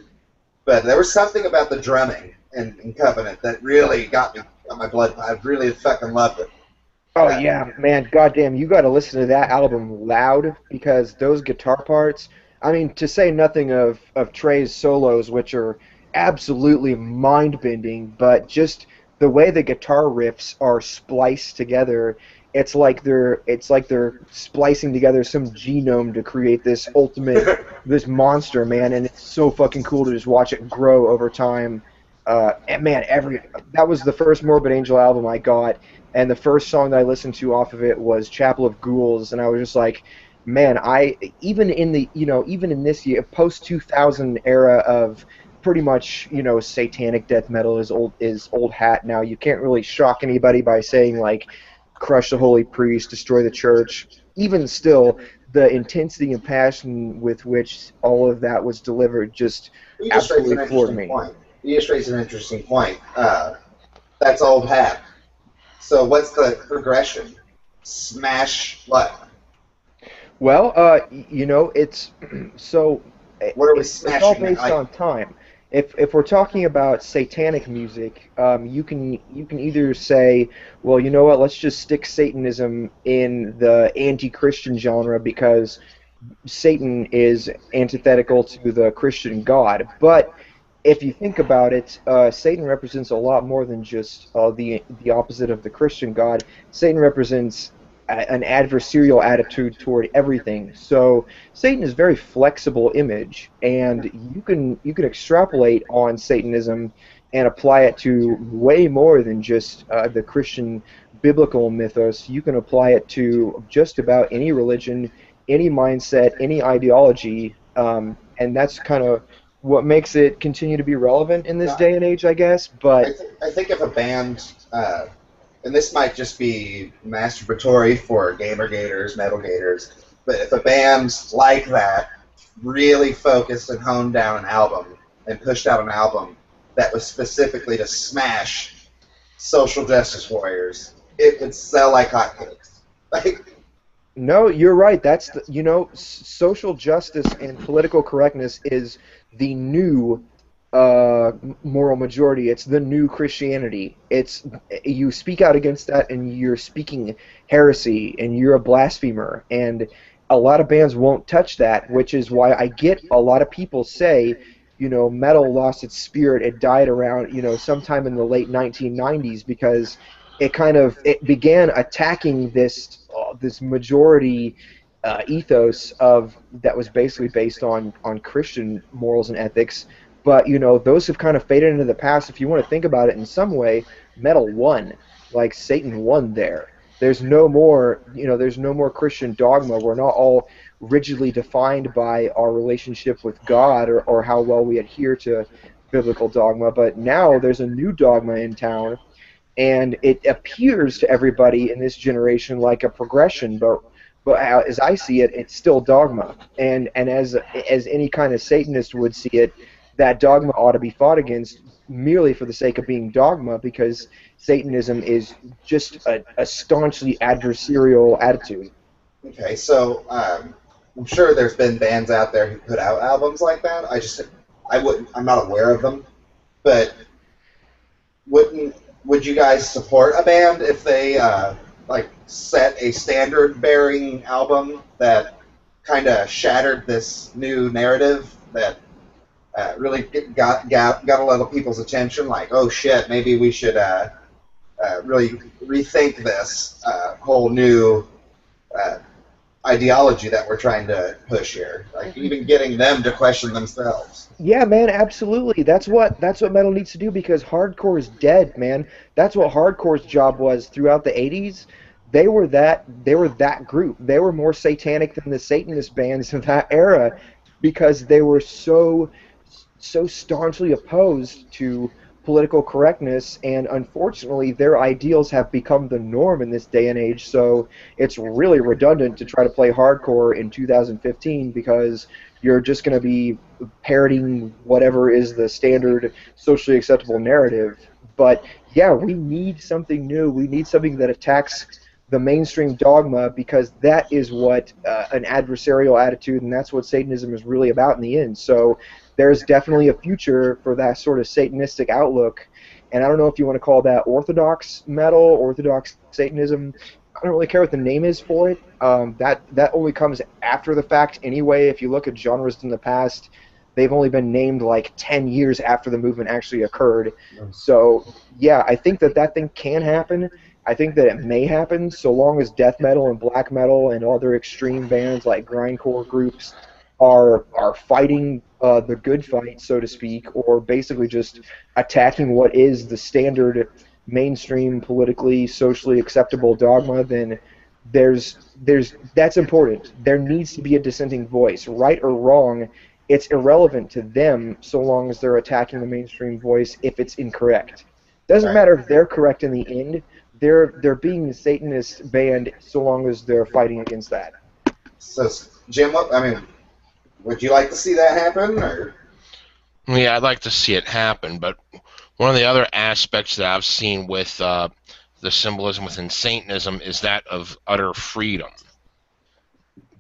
but there was something about the drumming in Covenant that really got my blood. I really fucking loved it. Oh yeah, man, goddamn, you got to listen to that album loud because those guitar parts. I mean, to say nothing of Trey's solos, which are absolutely mind-bending, but just the way the guitar riffs are spliced together, it's like they're splicing together some genome to create this ultimate this monster, man, and it's so fucking cool to just watch it grow over time. And man, every that was the first Morbid Angel album I got, and the first song that I listened to off of it was Chapel of Ghouls, and I was just like, man, I even in the even in this year post 2000 era of pretty much satanic death metal is old hat now. You can't really shock anybody by saying like crush the holy priest, destroy the church. Even still, the intensity and passion with which all of that was delivered just You just raised absolutely an floored interesting me. point. You just raised an interesting point. That's old hat. So what's the progression? Smash what? Well, it's so What are we it's all smashing now? based Like, on time. If we're talking about satanic music, you can either say, well, you know what, let's just stick Satanism in the anti-Christian genre because Satan is antithetical to the Christian God. But if you think about it, Satan represents a lot more than just the opposite of the Christian God. Satan represents an adversarial attitude toward everything. So Satan is a very flexible image, and you can extrapolate on Satanism and apply it to way more than just the Christian biblical mythos. You can apply it to just about any religion, any mindset, any ideology, and that's kind of what makes it continue to be relevant in this no, day and age, I guess. But I think if a band, and this might just be masturbatory for gamer gators, metal gators, but if a band like that really focused and honed down an album and pushed out an album that was specifically to smash social justice warriors, it would sell like hotcakes. Like, no, you're right. That's social justice and political correctness is the new moral majority. It's the new Christianity. It's you speak out against that, and you're speaking heresy, and you're a blasphemer. And a lot of bands won't touch that, which is why I get a lot of people say, metal lost its spirit. It died around, sometime in the late 1990s because it began attacking this majority ethos of that was basically based on Christian morals and ethics. But those have kind of faded into the past. If you want to think about it in some way, metal won. Like Satan won there. There's no more Christian dogma. We're not all rigidly defined by our relationship with God or how well we adhere to biblical dogma. But now there's a new dogma in town, and it appears to everybody in this generation like a progression, but as I see it, it's still dogma, and as any kind of Satanist would see it, that dogma ought to be fought against merely for the sake of being dogma, because Satanism is just a staunchly adversarial attitude. okay, so I'm sure there's been bands out there who put out albums like that. I'm not aware of them, but wouldn't would you guys support a band if they like set a standard bearing album that kind of shattered this new narrative that really got a lot of people's attention? Like, oh shit, maybe we should really rethink this whole new uh, ideology that we're trying to push here. Like, even getting them to question themselves. Yeah, man, absolutely. That's what metal needs to do because hardcore is dead, man. That's what hardcore's job was throughout the 80s. They were that group. They were more satanic than the Satanist bands of that era because they were so staunchly opposed to political correctness, and unfortunately their ideals have become the norm in this day and age. So it's really redundant to try to play hardcore in 2015 because you're just going to be parroting whatever is the standard socially acceptable narrative. But yeah, we need something new. We need something that attacks the mainstream dogma because that is what an adversarial attitude, and that's what Satanism is really about in the end. So there's definitely a future for that sort of Satanistic outlook. And I don't know if you want to call that Orthodox metal, Orthodox Satanism. I don't really care what the name is for it. That only comes after the fact anyway. If you look at genres in the past, they've only been named like 10 years after the movement actually occurred. So yeah, I think that that thing can happen. I think that it may happen so long as death metal and black metal and other extreme bands like grindcore groups are fighting the good fight, so to speak, or basically just attacking what is the standard mainstream politically socially acceptable dogma. Then there's that's important. There needs to be a dissenting voice, right or wrong. It's irrelevant to them so long as they're attacking the mainstream voice if it's incorrect. Doesn't Right. matter if they're correct in the end. They're being a Satanist band so long as they're fighting against that. So, Jim, I mean, would you like to see that happen, or? Yeah, I'd like to see it happen, but one of the other aspects that I've seen with the symbolism within Satanism is that of utter freedom,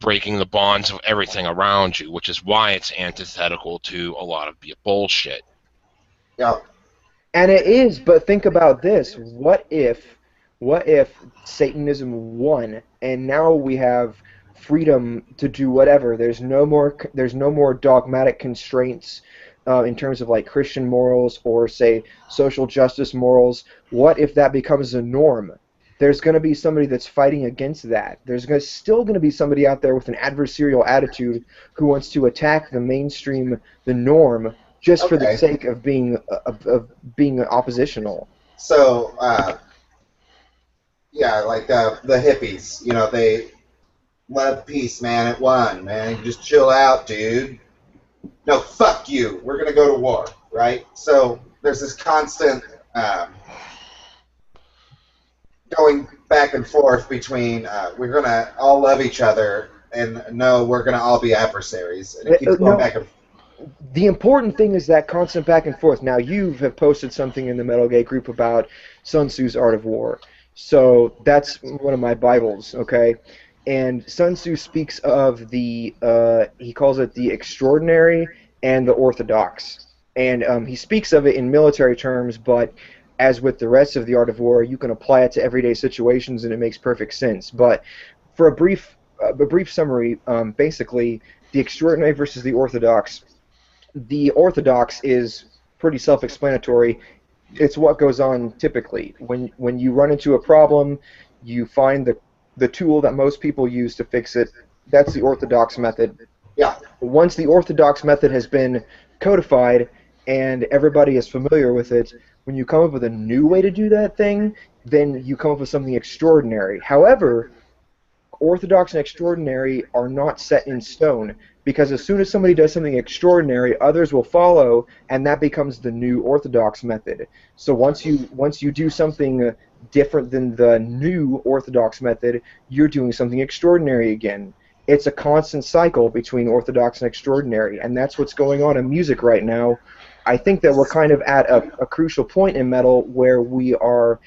breaking the bonds of everything around you, which is why it's antithetical to a lot of bullshit. Yeah. And it is, but think about this. What if Satanism won and now we have freedom to do whatever. There's no more dogmatic constraints in terms of like Christian morals or say social justice morals. What if that becomes the norm? There's going to be somebody that's fighting against that. Still going to be somebody out there with an adversarial attitude who wants to attack the mainstream, the norm, just for the Okay. sake of being oppositional. So, yeah, like the hippies, they love peace, man. It won, man. You just chill out, dude. No, fuck you. We're gonna go to war, right? So there's this constant going back and forth between we're gonna all love each other and no, we're gonna all be adversaries, and it keeps going No, back and. the important thing is that constant back and forth. Now, you have posted something in the MetalGate group about Sun Tzu's Art of War. So that's one of my Bibles, okay? And Sun Tzu speaks of he calls it the extraordinary and the orthodox. And he speaks of it in military terms, but as with the rest of the Art of War, you can apply it to everyday situations and it makes perfect sense. But for a brief summary, basically, the extraordinary versus the orthodox is pretty self-explanatory. It's what goes on typically when you run into a problem, you find the tool that most people use to fix it. That's the orthodox method. Yeah. Once the orthodox method has been codified and everybody is familiar with it, when you come up with a new way to do that thing, then you come up with something extraordinary. However, orthodox and extraordinary are not set in stone because as soon as somebody does something extraordinary, others will follow, and that becomes the new orthodox method. So once you do something different than the new orthodox method, you're doing something extraordinary again. It's a constant cycle between orthodox and extraordinary, and that's what's going on in music right now. I think that we're kind of at a crucial point in metal where we're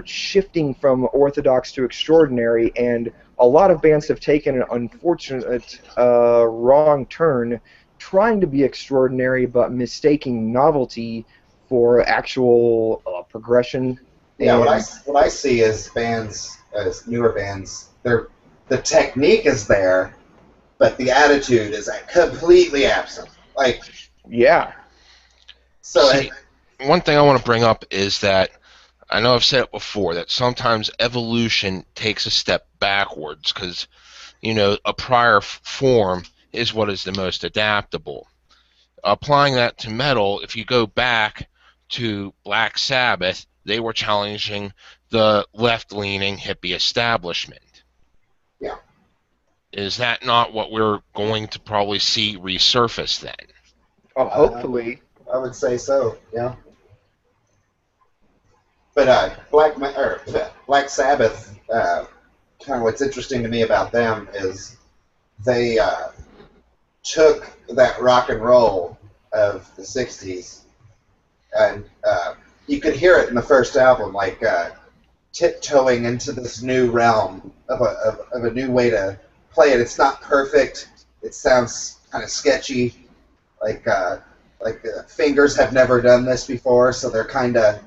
shifting from orthodox to extraordinary, and a lot of bands have taken an unfortunate wrong turn trying to be extraordinary but mistaking novelty for actual progression. Yeah, And what I see is bands, as newer bands, the technique is there, but the attitude is completely absent. Like, yeah, so See, one thing I want to bring up is that I know I've said it before that sometimes evolution takes a step backwards because, a prior form is what is the most adaptable. Applying that to metal, if you go back to Black Sabbath, they were challenging the left-leaning hippie establishment. yeah, Is that not what we're going to probably see resurface then? uh, hopefully. I would say so. Yeah, but Black Sabbath, kind of what's interesting to me about them is they took that rock and roll of the '60s, and you could hear it in the first album, like tiptoeing into this new realm of a new way to play it. It's not perfect. It sounds kind of sketchy. Like fingers have never done this before, so they're kind of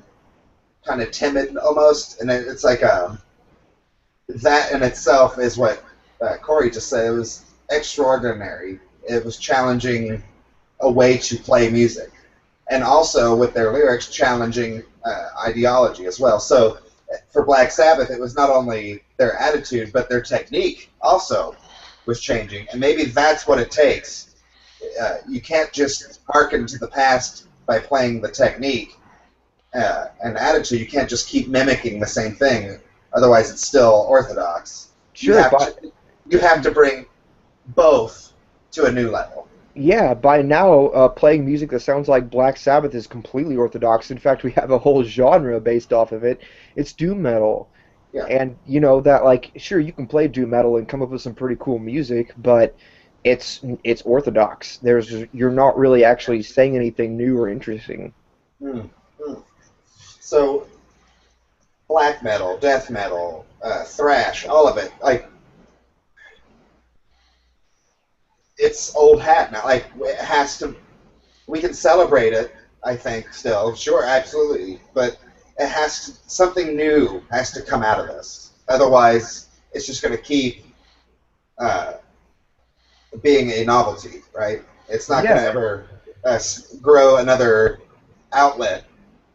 timid almost. And it's like that in itself is what Corey just said. It was extraordinary. It was challenging a way to play music, and also with their lyrics challenging ideology as well. So for Black Sabbath, it was not only their attitude, but their technique also was changing, and maybe that's what it takes. You can't just hearken to the past by playing the technique and attitude. You can't just keep mimicking the same thing, otherwise it's still orthodox. Sure, but You have to bring both to a new level. yeah, by now, playing music that sounds like Black Sabbath is completely orthodox. In fact, we have a whole genre based off of it. It's doom metal. Yeah. And you know that, like, sure, you can play doom metal and come up with some pretty cool music, but it's orthodox. You're not really actually saying anything new or interesting. Mm, mm. So black metal, death metal, thrash, all of it, like it's old hat now. Like it has to. We can celebrate it. I think still, sure, absolutely, but it has to, something new has to come out of this. Otherwise, it's just going to keep uh, being a novelty, right? It's not going to Yeah, ever grow another outlet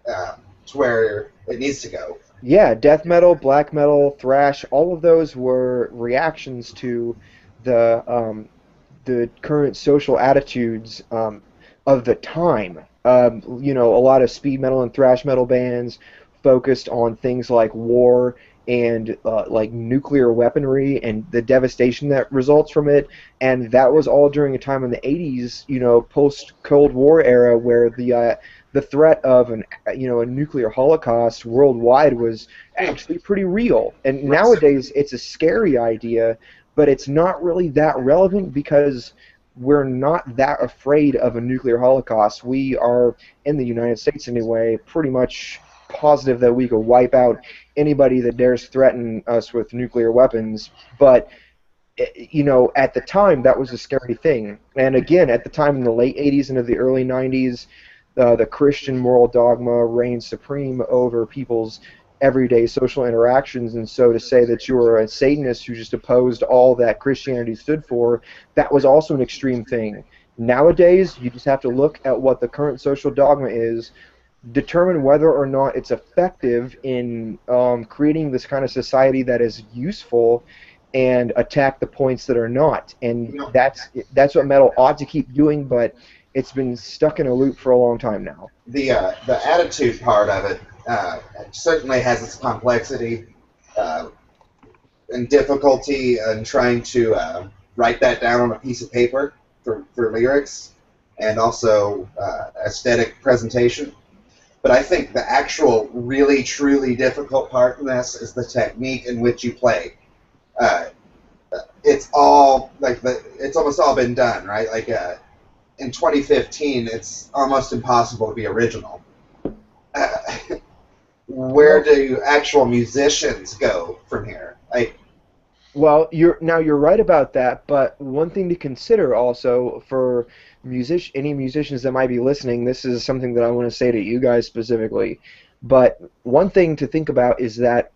to where it needs to go. yeah, death metal, black metal, thrash, all of those were reactions to the current social attitudes of the time. You know, a lot of speed metal and thrash metal bands focused on things like war and like nuclear weaponry and the devastation that results from it. And that was all during a time in the 80s, you know, post Cold War era, where the threat of a nuclear holocaust worldwide was actually pretty real. And nowadays, it's a scary idea, but it's not really that relevant because we're not that afraid of a nuclear holocaust. We are, in the United States anyway, pretty much positive that we could wipe out anybody that dares threaten us with nuclear weapons. But you know, at the time, that was a scary thing. And again, at the time in the late 80s into the early 90s, the Christian moral dogma reigned supreme over people's everyday social interactions. And so to say that you were a Satanist who just opposed all that Christianity stood for, that was also an extreme thing. Nowadays, you just have to look at what the current social dogma is, determine whether or not it's effective in creating this kind of society that is useful, and attack the points that are not. And You know, that's what metal ought to keep doing, but it's been stuck in a loop for a long time now. the attitude part of it certainly has its complexity uh, and difficulty in trying to write that down on a piece of paper for lyrics and also aesthetic presentation. But I think the actual really truly difficult part in this is the technique in which you play. Uh, it's all like it's almost all been done, right? Like in 2015, it's almost impossible to be original. Uh, where do actual musicians go from here? Like, Well, you're right about that, but one thing to consider also for any musicians that might be listening, this is something that I want to say to you guys specifically. But one thing to think about is that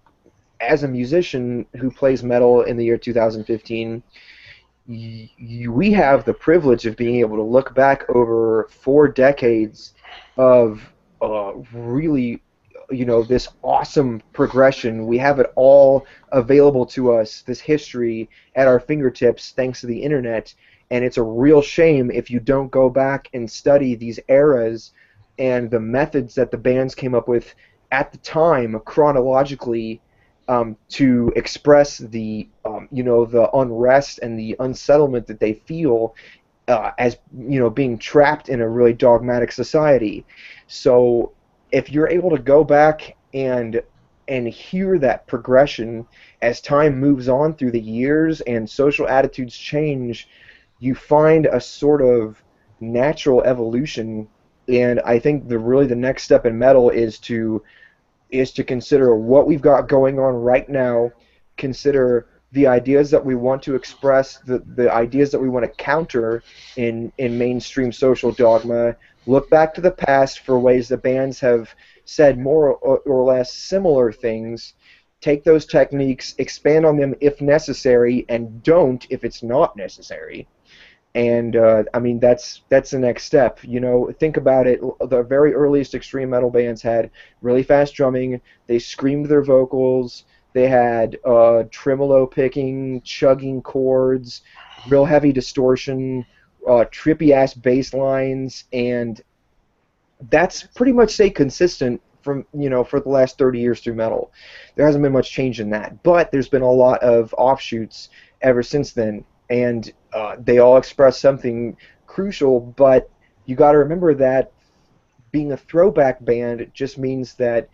as a musician who plays metal in the year 2015, we have the privilege of being able to look back over 4 decades of really, you know, this awesome progression. We have it all available to us, this history at our fingertips thanks to the internet. And it's a real shame if you don't go back and study these eras and the methods that the bands came up with at the time chronologically, to express the unrest and the unsettlement that they feel, as being trapped in a really dogmatic society. So if you're able to go back and hear that progression as time moves on through the years and social attitudes change, you find a sort of natural evolution. And I think the next step in metal is to consider what we've got going on right now, consider the ideas that we want to express, the ideas that we want to counter in mainstream social dogma, look back to the past for ways that bands have said more or less similar things, take those techniques, expand on them if necessary, and don't if it's not necessary. And I mean, that's the next step. You know, think about it. The very earliest extreme metal bands had really fast drumming. They screamed their vocals. They had tremolo picking, chugging chords, real heavy distortion, trippy ass bass lines, and that's pretty much stayed consistent from for the last 30 years through metal. There hasn't been much change in that, but there's been a lot of offshoots ever since then, and they all express something crucial. But you got to remember that being a throwback band just means that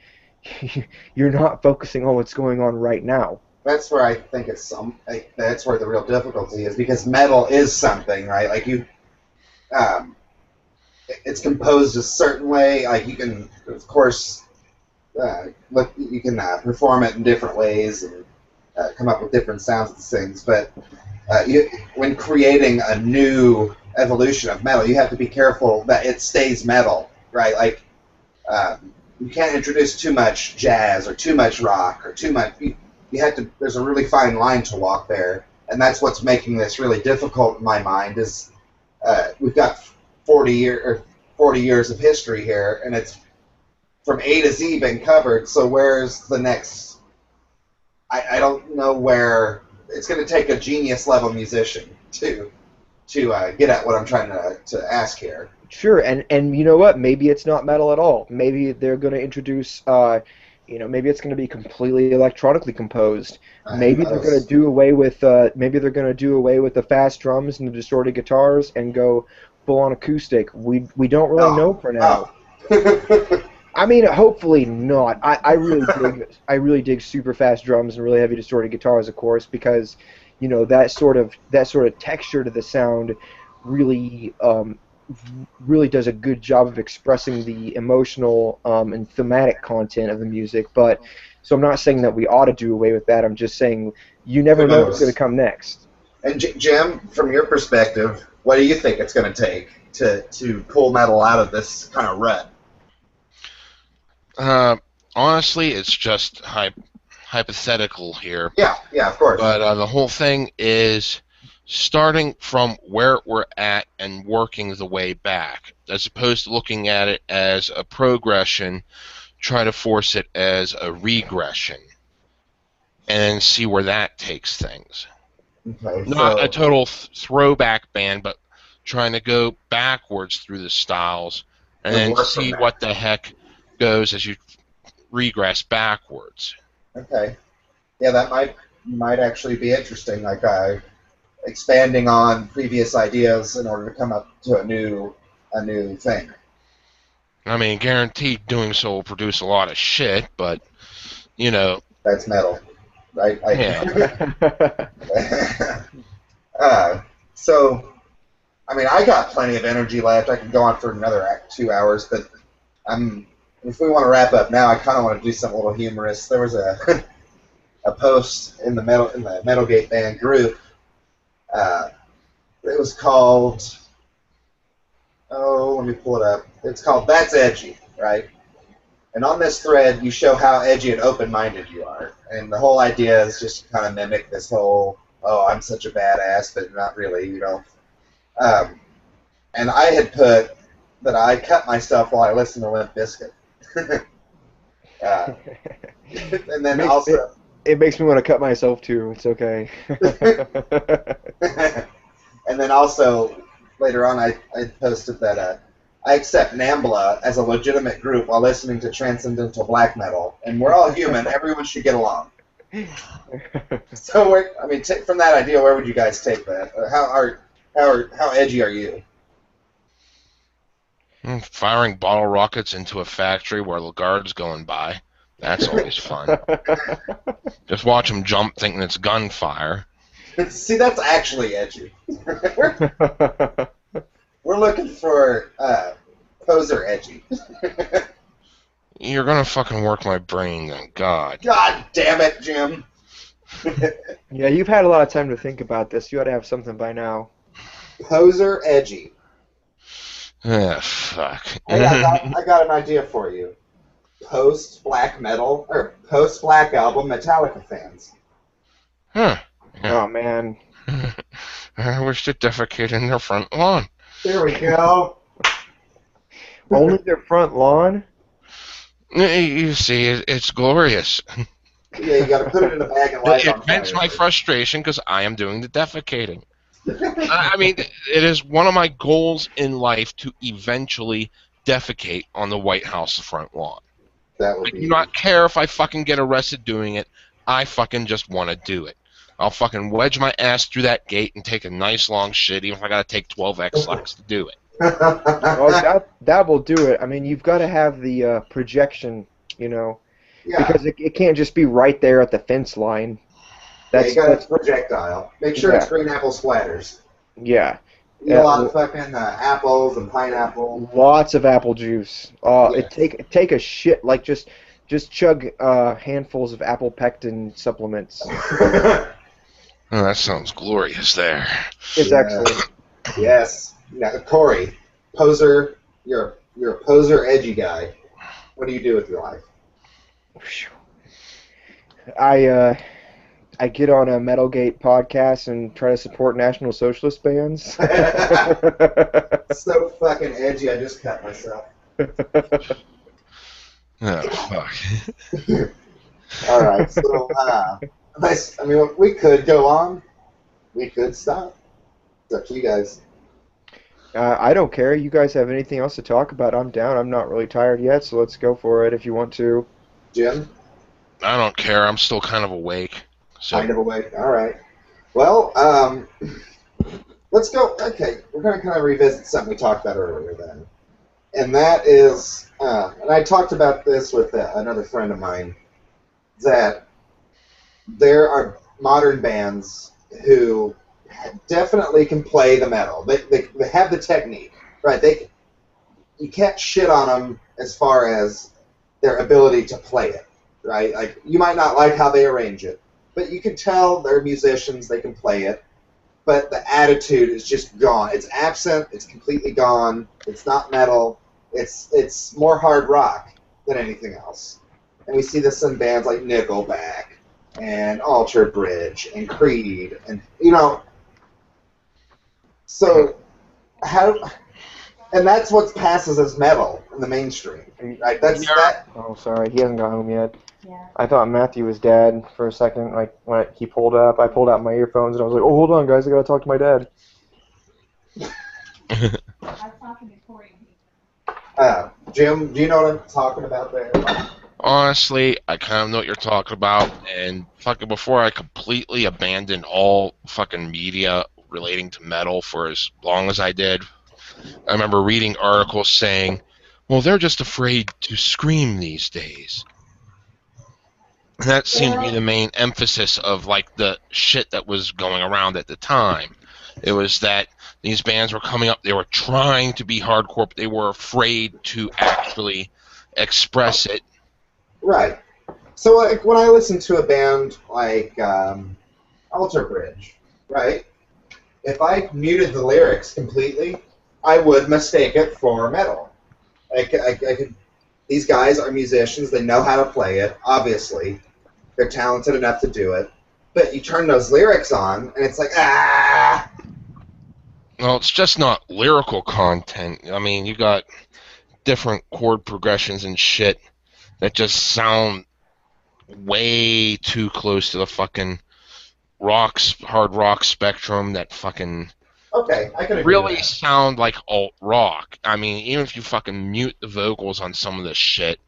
you're not focusing on what's going on right now. That's where I think that's where the real difficulty is, because metal is something, right? Like um, it's composed a certain way. Like you can, of course, you can perform it in different ways and come up with different sounds and things. But when creating a new evolution of metal, you have to be careful that it stays metal, right? Like you can't introduce too much jazz or too much rock or too much. You have to. There's a really fine line to walk there, and that's what's making this really difficult in my mind. Is we've got 40 years of history here, and it's from A to Z been covered. So where's the next? I don't know where. It's going to take a genius level musician to get at what I'm trying to ask here. Sure, and you know what? Maybe it's not metal at all. Maybe they're going to introduce, maybe it's going to be completely electronically composed. Maybe they're going to do away with, the fast drums and the distorted guitars and go full on acoustic. We don't really know for now. Oh. I mean, hopefully not. I really dig super fast drums and really heavy distorted guitars, of course, because that sort of texture to the sound really really does a good job of expressing the emotional and thematic content of the music. But so I'm not saying that we ought to do away with that. I'm just saying you never know what's going to come next. And Jim, from your perspective, what do you think it's going to take to pull metal out of this kind of rut? Honestly, it's just hypothetical here. Yeah, of course. But the whole thing is starting from where we're at and working the way back, as opposed to looking at it as a progression, try to force it as a regression, and see where that takes things. Okay, Not a total throwback band, but trying to go backwards through the styles and then see what the heck goes as you regress backwards. Okay. Yeah, that might actually be interesting. Like expanding on previous ideas in order to come up to a new thing. I mean, guaranteed doing so will produce a lot of shit, but that's metal, right? Yeah. So, I mean, I got plenty of energy left. I could go on for another 2 hours, but if we want to wrap up now, I kind of want to do something a little humorous. There was a post in the MetalGate band group. It was called. Oh, let me pull it up. It's called "That's Edgy," right? And on this thread, you show how edgy and open-minded you are. And the whole idea is just to kind of mimic this whole, oh, I'm such a badass, but not really, And I had put that I cut myself while I listened to Limp Bizkit. And then it makes me want to cut myself too. It's okay. And then also later on, I posted that I accept NAMBLA as a legitimate group while listening to transcendental black metal, and we're all human. Everyone should get along. So, from that idea, where would you guys take that? How edgy are you? Firing bottle rockets into a factory while the guard's going by. That's always fun. Just watch them jump thinking it's gunfire. See, that's actually edgy. We're looking for poser edgy. You're gonna fucking work my brain then, God. God damn it, Jim. Yeah, you've had a lot of time to think about this. You ought to have something by now. Poser edgy. Fuck. I got an idea for you. Post-black metal, or post-black album Metallica fans. Huh. Oh, man. I wish to defecate in their front lawn. There we go. Only their front lawn? You see, it's glorious. Yeah, you got to put it in a bag and light it It on vents fire my first. frustration because I am doing the defecating. I mean, it is one of my goals in life to eventually defecate on the White House front lawn. That I would do be. not care if I fucking get arrested doing it. I fucking just want to do it. I'll fucking wedge my ass through that gate and take a nice long shit, even if I gotta take 12 X-Lax to do it. Oh, that will do it. I mean, you've got to have the projection, you know, Yeah, because it can't just be right there at the fence line. yeah, you That's got a that's projectile. Make sure it's yeah, green apple splatters. yeah. Eat a lot of fucking apples and pineapple. Lots of apple juice. It Yes. take a shit like just chug handfuls of apple pectin supplements. Oh, that sounds glorious there. It's Yeah. excellent. Yes. Now, Corey, poser. You're a poser, edgy guy. What do you do with your life? I I get on a MetalGate podcast and try to support National Socialist bands. So fucking edgy. I just cut myself. Oh, fuck. All right. So, nice. I mean, we could go on. We could stop. It's up to you guys. I don't care. You guys have anything else to talk about? I'm down. I'm not really tired yet, so let's go for it if you want to. Jim, I don't care. I'm still kind of awake. So kind of awake. All right. Well, let's go. Okay, we're going to kind of revisit something we talked about earlier then. And that is, and I talked about this with another friend of mine, that there are modern bands who definitely can play the metal. They have the technique, right? You can't shit on them as far as their ability to play it, right? Like, you might not like how they arrange it, but you can tell they're musicians, they can play it, but the attitude is just gone. It's absent, it's completely gone, it's not metal, it's more hard rock than anything else. And we see this in bands like Nickelback and Alter Bridge and Creed, and, so how... And that's what passes as metal in the mainstream, right? That's Yeah. that. Oh, sorry, he hasn't got home yet. Yeah. I thought Matthew was dead for a second. Like when he pulled up, I pulled out my earphones and I was like, "Oh, hold on, guys, I gotta talk to my dad." Jim, do you know what I'm talking about there? honestly, I kind of know what you're talking about. And fucking before I completely abandoned all fucking media relating to metal for as long as I did, I remember reading articles saying, well, they're just afraid to scream these days. And that seemed to be the main emphasis of like the shit that was going around at the time. It was that these bands were coming up, they were trying to be hardcore, but they were afraid to actually express it. Right. So, like, when I listen to a band like Alter Bridge, right, if I muted the lyrics completely, I would mistake it for metal. I could, these guys are musicians, they know how to play it, obviously. They're talented enough to do it. But you turn those lyrics on, and it's like, ah! Well, it's just not lyrical content. I mean, you got different chord progressions and shit that just sound way too close to the fucking hard rock spectrum that fucking Okay, I can agree with really that. sound like alt rock. I mean, even if you fucking mute the vocals on some of this shit,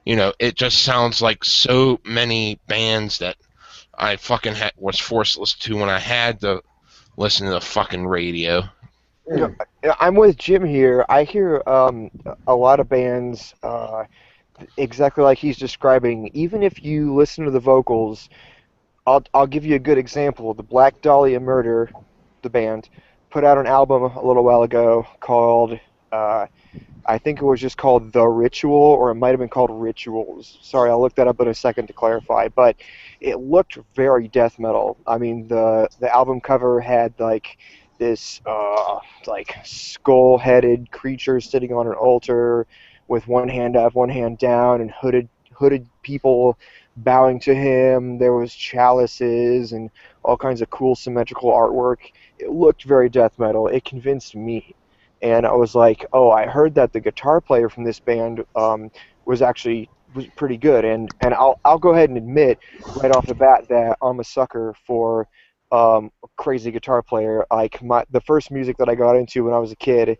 it just sounds like so many bands that I fucking was forced to listen to when I had to listen to the fucking radio. Mm. I'm with Jim here. I hear a lot of bands exactly like he's describing. Even if you listen to the vocals, I'll give you a good example. The Black Dahlia Murder, the band, put out an album a little while ago called, I think it was just called The Ritual, or it might have been called Rituals. Sorry, I'll look that up in a second to clarify. But it looked very death metal. I mean, the album cover had like this like skull-headed creature sitting on an altar with one hand up, one hand down, and hooded people bowing to him. There was chalices and all kinds of cool symmetrical artwork. It looked very death metal. It convinced me, and I was like, oh, I heard that the guitar player from this band was pretty good, and I'll go ahead and admit right off the bat that I'm a sucker for a crazy guitar player. Like the first music that I got into when I was a kid,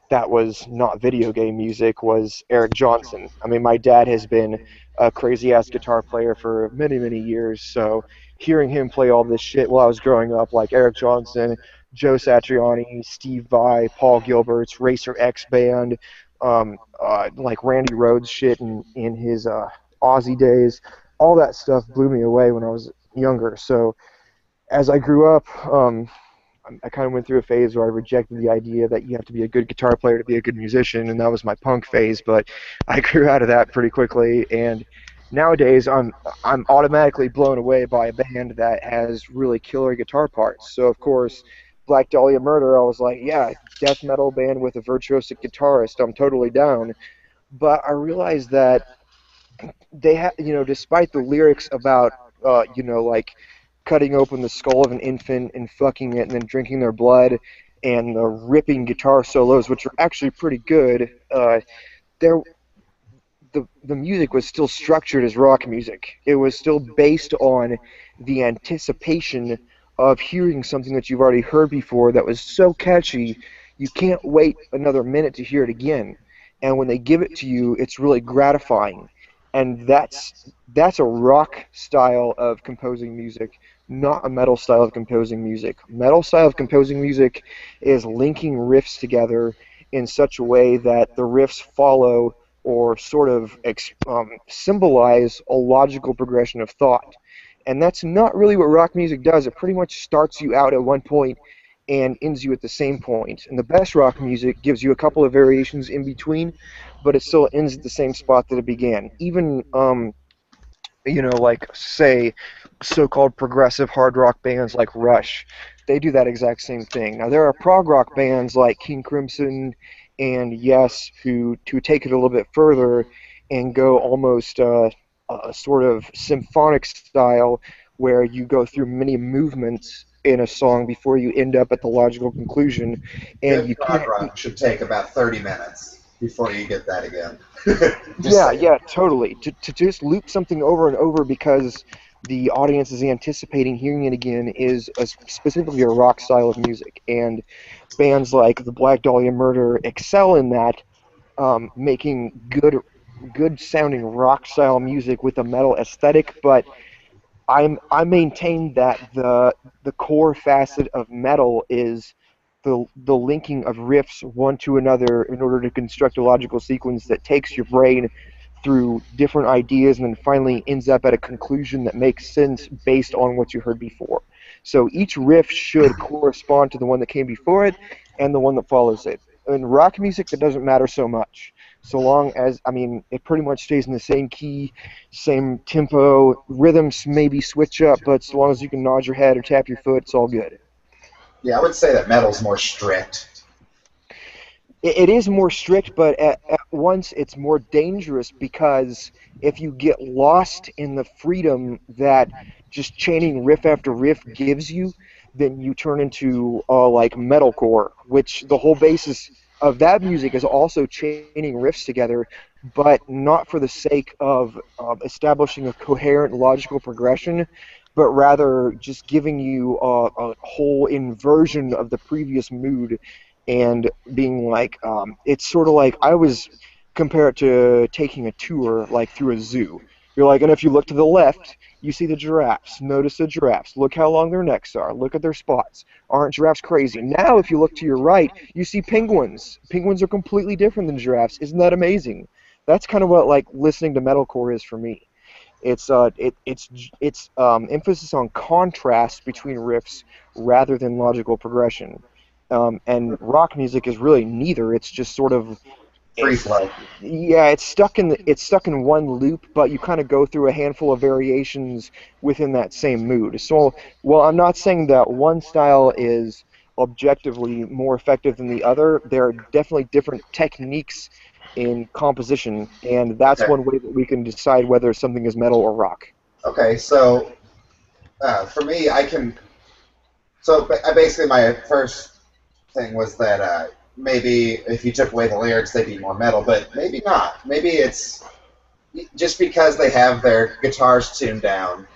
that was not video game music, was Eric Johnson. I mean, my dad has been a crazy ass guitar player for many, many years, so hearing him play all this shit while I was growing up, like Eric Johnson, Joe Satriani, Steve Vai, Paul Gilbert's Racer X band, like Randy Rhoads shit in his Aussie days, all that stuff blew me away when I was younger. So as I grew up, I kind of went through a phase where I rejected the idea that you have to be a good guitar player to be a good musician, and that was my punk phase. But I grew out of that pretty quickly, and nowadays I'm automatically blown away by a band that has really killer guitar parts. So of course, Black Dahlia Murder, I was like, yeah, death metal band with a virtuosic guitarist, I'm totally down. But I realized that they have, despite the lyrics about, like cutting open the skull of an infant and fucking it and then drinking their blood, and the ripping guitar solos, which are actually pretty good, there the music was still structured as rock music. It was still based on the anticipation of hearing something that you've already heard before that was so catchy, you can't wait another minute to hear it again. And when they give it to you, it's really gratifying. And that's a rock style of composing music, not a metal style of composing music. Metal style of composing music is linking riffs together in such a way that the riffs follow or sort of symbolize a logical progression of thought. And that's not really what rock music does. It pretty much starts you out at one point and ends you at the same point. And the best rock music gives you a couple of variations in between, but it still ends at the same spot that it began. Even like say so-called progressive hard rock bands like Rush, they do that exact same thing. Now there are prog rock bands like King Crimson and Yes who take it a little bit further and go almost a sort of symphonic style where you go through many movements in a song before you end up at the logical conclusion, and Good you prog can't. rock should take about 30 minutes before you get that again. Just Yeah, saying. yeah, totally. To just loop something over and over because the audience is anticipating hearing it again is specifically a rock style of music, and bands like the Black Dahlia Murder excel in that, making good sounding rock style music with a metal aesthetic. But I maintain that the core facet of metal is the linking of riffs one to another in order to construct a logical sequence that takes your brain through different ideas and then finally ends up at a conclusion that makes sense based on what you heard before. So each riff should correspond to the one that came before it and the one that follows it. In rock music, that doesn't matter so much. So long as, I mean, it pretty much stays in the same key, same tempo, rhythms maybe switch up, but so long as you can nod your head or tap your foot, it's all good. Yeah, I would say that metal's more strict. It is more strict, but at once it's more dangerous because if you get lost in the freedom that just chaining riff after riff gives you, then you turn into like metalcore, which the whole basis of that music is also chaining riffs together, but not for the sake of establishing a coherent logical progression, but rather just giving you a whole inversion of the previous mood and being like, it's sort of like I was compare it to taking a tour like through a zoo. You're like, and if you look to the left, you see the giraffes. Notice the giraffes. Look how long their necks are. Look at their spots. Aren't giraffes crazy? Now, if you look to your right, you see penguins. Penguins are completely different than giraffes. Isn't that amazing? That's kind of what like listening to metalcore is for me. It's emphasis on contrast between riffs rather than logical progression. And rock music is really neither. It's just sort of Free it's flow. yeah, it's stuck in one loop, but you kind of go through a handful of variations within that same mood. So, well, I'm not saying that one style is objectively more effective than the other. There are definitely different techniques in composition, and that's Okay. one way that we can decide whether something is metal or rock. Okay, so for me, I can So basically, my first thing was that maybe if you took away the lyrics, they'd be more metal, but maybe not. Maybe it's just because they have their guitars tuned down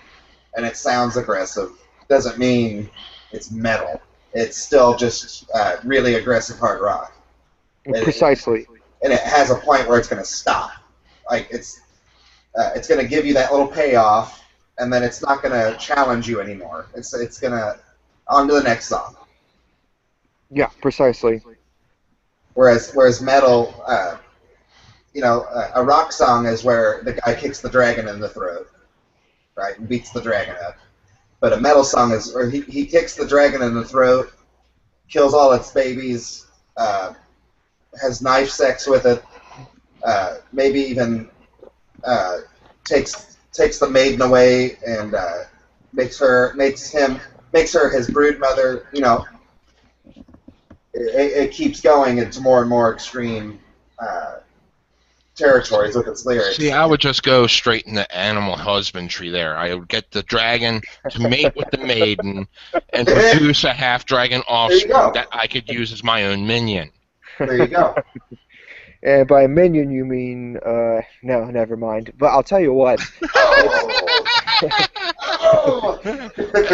and it sounds aggressive doesn't mean it's metal. It's still just really aggressive hard rock. Precisely. And it has a point where it's going to stop. Like it's going to give you that little payoff, and then it's not going to challenge you anymore. It's going to on to the next song. Yeah, precisely. Whereas metal, a rock song is where the guy kicks the dragon in the throat, right, and beats the dragon up. But a metal song is where he kicks the dragon in the throat, kills all its babies, has knife sex with it, maybe even takes the maiden away and makes her his brood mother. It keeps going into more and more extreme territories with its lyrics. See, I would just go straight into animal husbandry there. I would get the dragon to mate with the maiden and produce a half-dragon offspring that I could use as my own minion. There you go. And by minion, you mean, no, never mind. But I'll tell you what.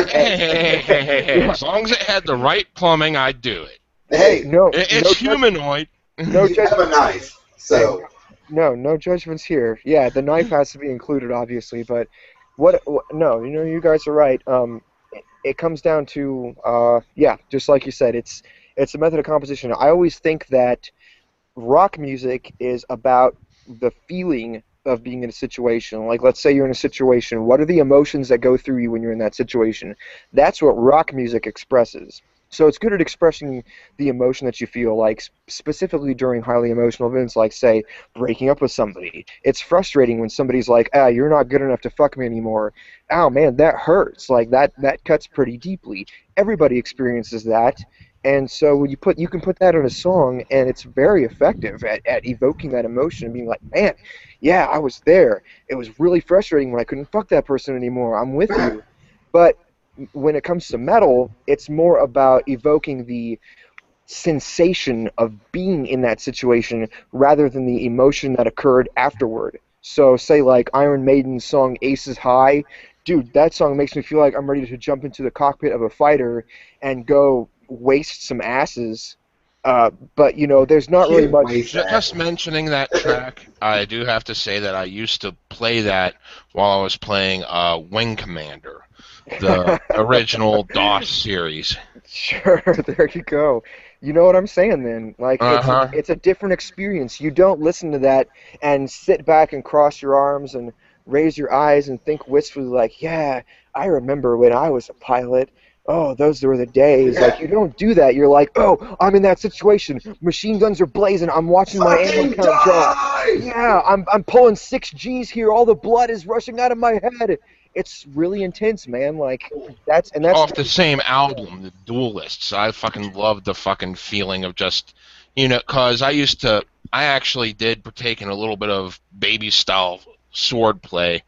Hey. As long as it had the right plumbing, I'd do it. Hey, It's humanoid. No you have a knife, so... No judgments here. Yeah, the knife has to be included, obviously, but no, you guys are right. It comes down to, just like you said, it's a method of composition. I always think that rock music is about the feeling of being in a situation. Like, let's say you're in a situation. What are the emotions that go through you when you're in that situation? That's what rock music expresses. So it's good at expressing the emotion that you feel, like specifically during highly emotional events, like, say, breaking up with somebody. It's frustrating when somebody's like, you're not good enough to fuck me anymore. Ow, man, that hurts. Like, that cuts pretty deeply. Everybody experiences that. And so when you can put that in a song, and it's very effective at evoking that emotion and being like, man, yeah, I was there. It was really frustrating when I couldn't fuck that person anymore. I'm with you. But when it comes to metal, it's more about evoking the sensation of being in that situation rather than the emotion that occurred afterward. So say like Iron Maiden's song Aces High, dude, that song makes me feel like I'm ready to jump into the cockpit of a fighter and go waste some asses. But there's not really much. Just mentioning that track, I do have to say that I used to play that while I was playing Wing Commander, the original DOS series. Sure, there you go. You know what I'm saying then? Like, it's a different experience. You don't listen to that and sit back and cross your arms and raise your eyes and think wistfully like, yeah, I remember when I was a pilot. Oh, those were the days. Yeah. Like, you don't do that. You're like, oh, I'm in that situation. Machine guns are blazing. I'm watching my ammo count drop. Yeah, I'm pulling 6 Gs here. All the blood is rushing out of my head. It's really intense, man. Like, that's off the same album, The Duelists. I fucking loved the fucking feeling of just, because I actually did partake in a little bit of baby style sword play.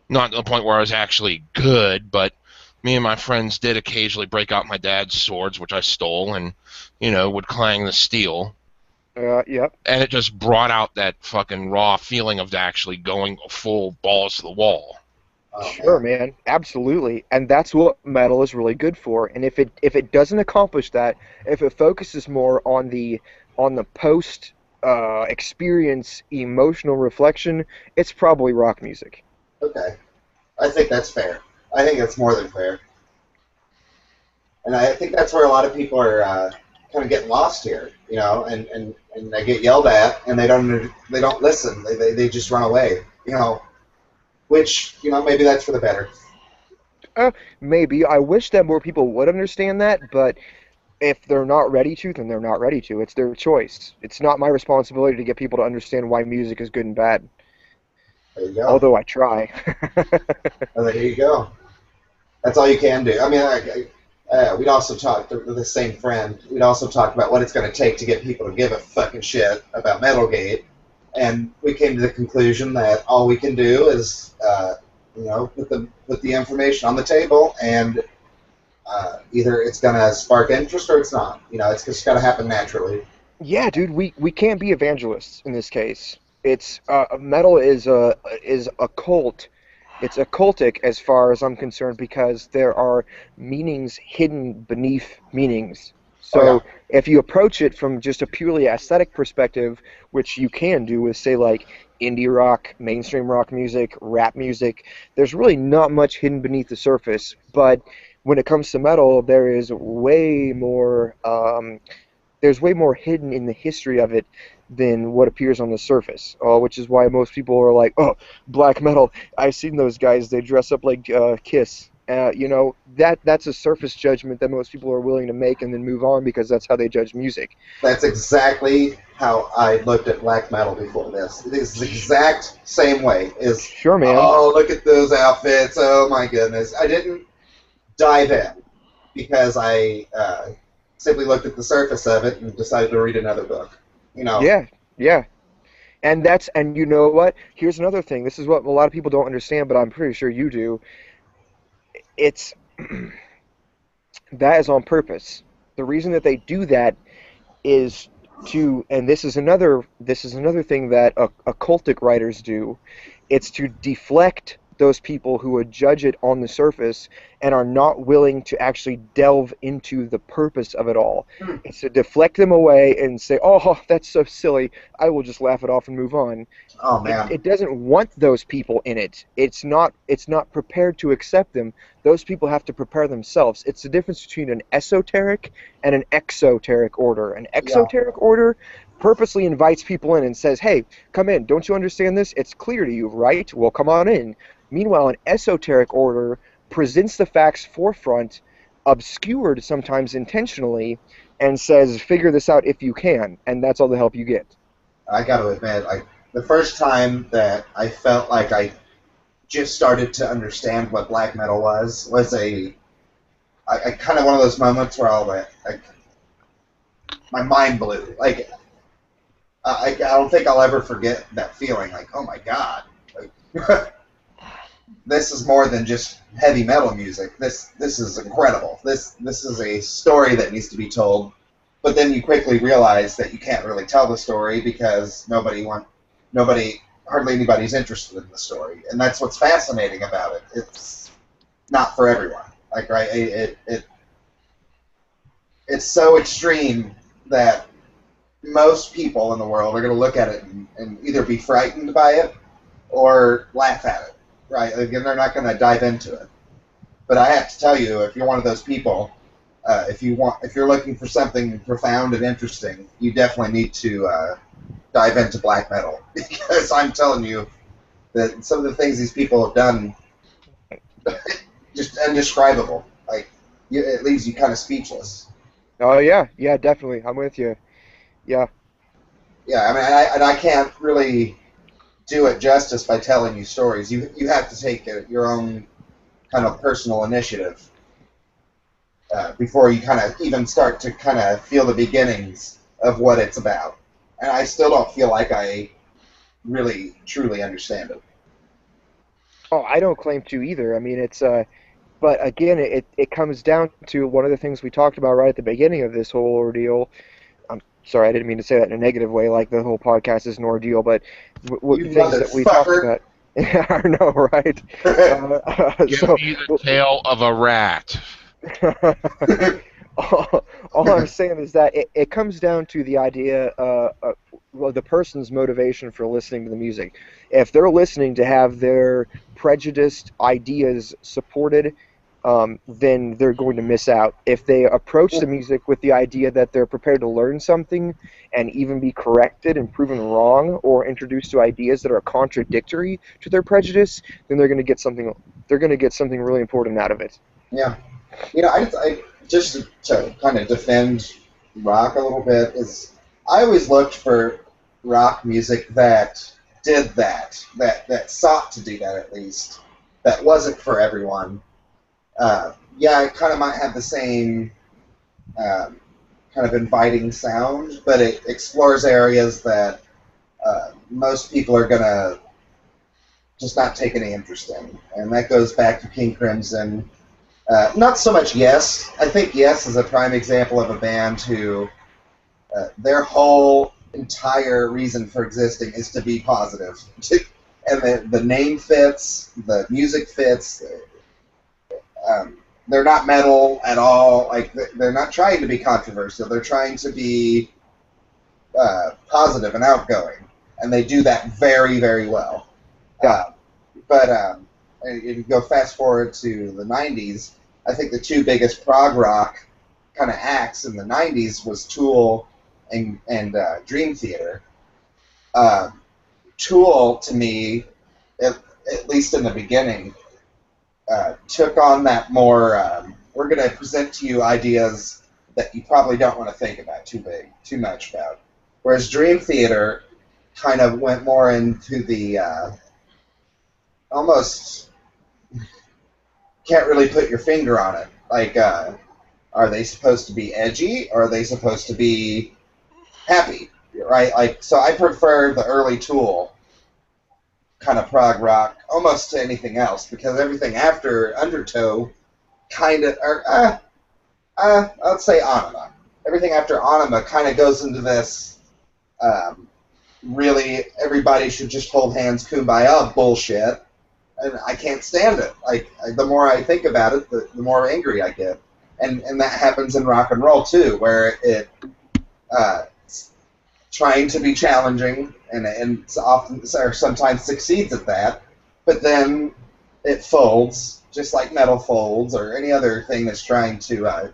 Not to the point where I was actually good, but me and my friends did occasionally break out my dad's swords, which I stole, and, would clang the steel. Yep. And it just brought out that fucking raw feeling of actually going full balls to the wall. Oh, sure, man. Absolutely. And that's what metal is really good for. And if it doesn't accomplish that, if it focuses more on the post experience emotional reflection, it's probably rock music. Okay. I think that's fair. I think that's more than fair. And I think that's where a lot of people are kind of getting lost here, and they get yelled at and they don't listen. They just run away, which, maybe that's for the better. Maybe. I wish that more people would understand that, but if they're not ready to, then they're not ready to. It's their choice. It's not my responsibility to get people to understand why music is good and bad. There you go. Although I try. Well, there you go. That's all you can do. I mean, we'd also talked with the same friend. We'd also talked about what it's going to take to get people to give a fucking shit about MetalGate, and we came to the conclusion that all we can do is, put the information on the table, and either it's gonna spark interest or it's not. It's just gotta happen naturally. Yeah, dude, we can't be evangelists in this case. It's metal is a cult. It's occultic as far as I'm concerned because there are meanings hidden beneath meanings. Oh yeah, So if you approach it from just a purely aesthetic perspective, which you can do with say like indie rock, mainstream rock music, rap music, there's really not much hidden beneath the surface. But when it comes to metal, there's way more hidden in the history of it than what appears on the surface, which is why most people are like, "Oh, black metal. I've seen those guys. They dress up like Kiss." That's a surface judgment that most people are willing to make and then move on because that's how they judge music. that's exactly how I looked at black metal before this. It is the exact same way. Sure, man. Oh, look at those outfits. Oh my goodness. I didn't dive in because I simply looked at the surface of it and decided to read another book. You know, Yeah, yeah. And you know what? Here's another thing. This is what a lot of people don't understand, but I'm pretty sure you do. It's that is on purpose. The reason that they do that is and this is another thing that occultic writers do. It's to deflect those people who would judge it on the surface and are not willing to actually delve into the purpose of it all. It's to deflect them away and say, "Oh, that's so silly. I will just laugh it off and move on." oh it, man, it doesn't want those people in it. It's not prepared to accept them. Those people have to prepare themselves. It's the difference between an esoteric and an exoteric order. An yeah, exoteric order purposely invites people in and says, "Hey, come in. Don't you understand this? It's clear to you, right? Well, come on in." Meanwhile, an esoteric order presents the facts forefront, obscured sometimes intentionally, and says, "Figure this out if you can," and that's all the help you get. I got to admit, the first time that I felt like I just started to understand what black metal was I kind of one of those moments where my mind blew. Like I don't think I'll ever forget that feeling. Like, oh my god, like, this is more than just heavy metal music. This is incredible. This is a story that needs to be told. But then you quickly realize that you can't really tell the story because hardly anybody's interested in the story, and that's what's fascinating about it. It's not for everyone. Like, right, it's so extreme that most people in the world are going to look at it and either be frightened by it or laugh at it. Right? Again, they're not going to dive into it. But I have to tell you, if you're one of those people, if you're looking for something profound and interesting, you definitely need to dive into black metal because I'm telling you that some of the things these people have done, just indescribable. Like, it leaves you kind of speechless. Oh yeah, yeah, definitely. I'm with you. Yeah. Yeah, I mean, I can't really do it justice by telling you stories. You have to take your own kind of personal initiative before you kind of even start to kind of feel the beginnings of what it's about. And I still don't feel like I really truly understand it. Oh, I don't claim to either. I mean, but again, it comes down to one of the things we talked about right at the beginning of this whole ordeal. I'm sorry, I didn't mean to say that in a negative way, like the whole podcast is an ordeal, but You things that we talked motherfucker! about. I know, right? Give So, me the tail of a rat. all I'm saying is that it comes down to the idea well, the person's motivation for listening to the music. If they're listening to have their prejudiced ideas supported, then they're going to miss out. If they approach the music with the idea that they're prepared to learn something and even be corrected and proven wrong or introduced to ideas that are contradictory to their prejudice, then they're going to get something. They're going to get something really important out of it. Yeah. I just to kind of defend rock a little bit is I always looked for rock music that did that sought to do that at least, that wasn't for everyone. Yeah, it kind of might have the same kind of inviting sound, but it explores areas that most people are gonna just not take any interest in, and that goes back to King Crimson. Not so much Yes. I think Yes is a prime example of a band who their whole entire reason for existing is to be positive. And the name fits, the music fits. Um, they're not metal at all. Like they're not trying to be controversial. They're trying to be positive and outgoing, and they do that very, very well. Yeah. But if you go fast forward to the '90s, I think the two biggest prog rock kind of acts in the '90s was Tool and Dream Theater. Uh, Tool, to me, at, at least in the beginning, took on that more. We're going to present to you ideas that you probably don't want to think about too much about. Whereas Dream Theater kind of went more into the almost can't really put your finger on it. Like, are they supposed to be edgy or are they supposed to be happy? Right? Like, so I prefer the early Tool kind of prog rock almost to anything else because everything after Undertow kind of, or I'd say Anima. Everything after Anima kind of goes into this really everybody should just hold hands, kumbaya bullshit, and I can't stand it. Like the more I think about it, the more angry I get, and that happens in rock and roll too, where it's trying to be challenging and it's often or sometimes succeeds at that, but then it folds just like metal folds or any other thing that's trying to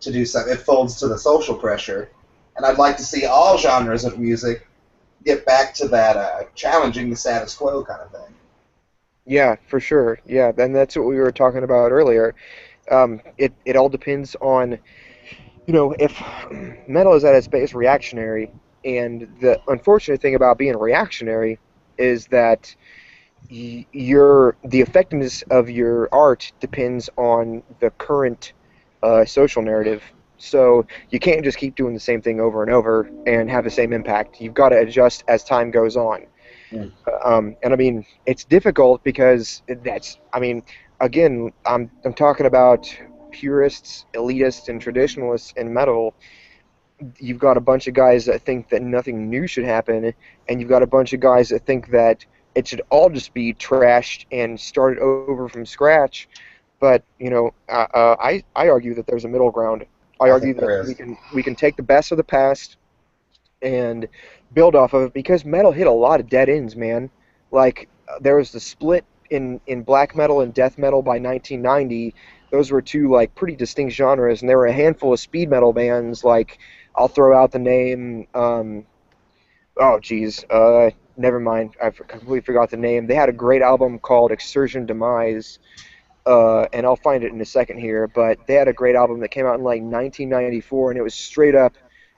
do something. It folds to the social pressure, and I'd like to see all genres of music get back to that challenging the status quo kind of thing. Yeah, for sure. Yeah, and that's what we were talking about earlier. It all depends on, if metal is at its base reactionary, and the unfortunate thing about being reactionary is that the effectiveness of your art depends on the current social narrative. So you can't just keep doing the same thing over and over and have the same impact. You've got to adjust as time goes on. Mm. And I mean, it's difficult because again, I'm talking about purists, elitists, and traditionalists in metal. You've got a bunch of guys that think that nothing new should happen, and you've got a bunch of guys that think that it should all just be trashed and started over from scratch. But I argue that there's a middle ground. I I argue think that there we is. can we can take the best of the past and build off of it because metal hit a lot of dead ends, man. Like there was the split in black metal and death metal by 1990. Those were two like pretty distinct genres, and there were a handful of speed metal bands. Like I'll throw out the name. Oh, geez. Never mind. I completely forgot the name. They had a great album called Exsurgent Demise, and I'll find it in a second here. But they had a great album that came out in like 1994, and it was straight up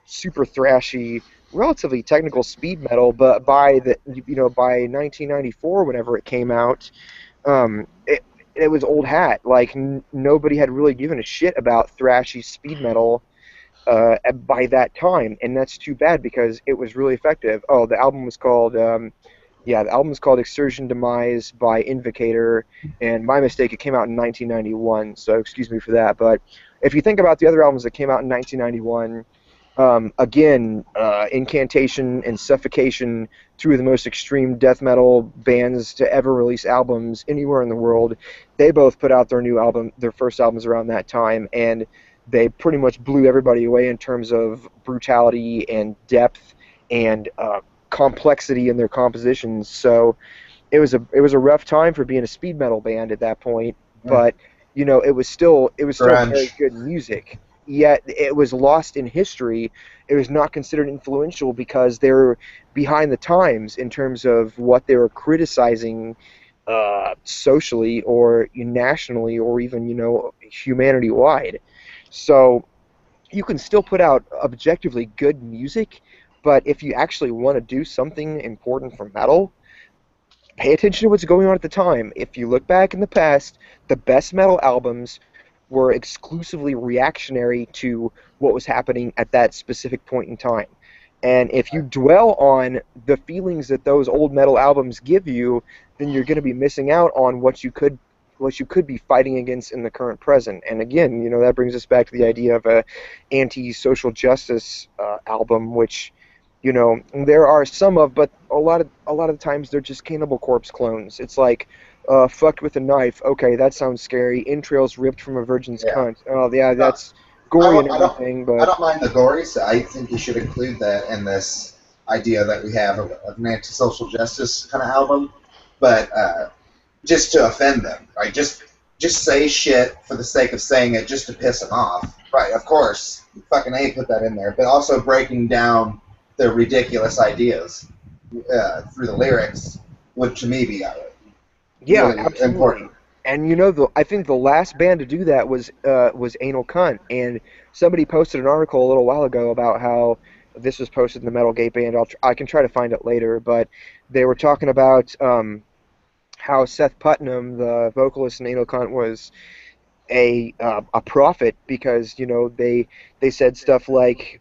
super thrashy, relatively technical speed metal. But by 1994, whenever it came out, it was old hat. Like nobody had really given a shit about thrashy speed metal by that time, and that's too bad because it was really effective. Oh, the album was called Exsurgent Demise by Invocator, and my mistake, it came out in 1991, so excuse me for that. But if you think about the other albums that came out in 1991, again, Incantation and Suffocation, two of the most extreme death metal bands to ever release albums anywhere in the world, they both put out their first albums around that time, and they pretty much blew everybody away in terms of brutality and depth and complexity in their compositions. So it was a rough time for being a speed metal band at that point, Mm. but it was still very Grunge. good music. Yet it was lost in history. It was not considered influential because they're behind the times in terms of what they were criticizing socially or nationally or even humanity wide. So you can still put out objectively good music, but if you actually want to do something important for metal, pay attention to what's going on at the time. If you look back in the past, the best metal albums were exclusively reactionary to what was happening at that specific point in time. And if you dwell on the feelings that those old metal albums give you, then you're going to be missing out on what you could what you could be fighting against in the current present. And again, that brings us back to the idea of a anti-social justice album, which there are some of, but a lot of times they're just Cannibal Corpse clones. It's like fucked with a knife. Okay, that sounds scary. Entrails ripped from a virgin's Yeah. cunt. Oh yeah, No, that's gory and everything, I but don't mind the gory, so I think you should include that in this idea that we have of an anti-social justice kind of album, but just to offend them, right? Just say shit for the sake of saying it, just to piss them off, right? Of course, fucking A, put that in there, but also breaking down the ridiculous ideas through the lyrics would, to me, be yeah, really absolutely. important. And I think the last band to do that was Anal Cunt, and somebody posted an article a little while ago about how this was posted in the MetalGate band. I can try to find it later, but they were talking about how Seth Putnam, the vocalist in Anal Cunt, was a prophet because they said stuff like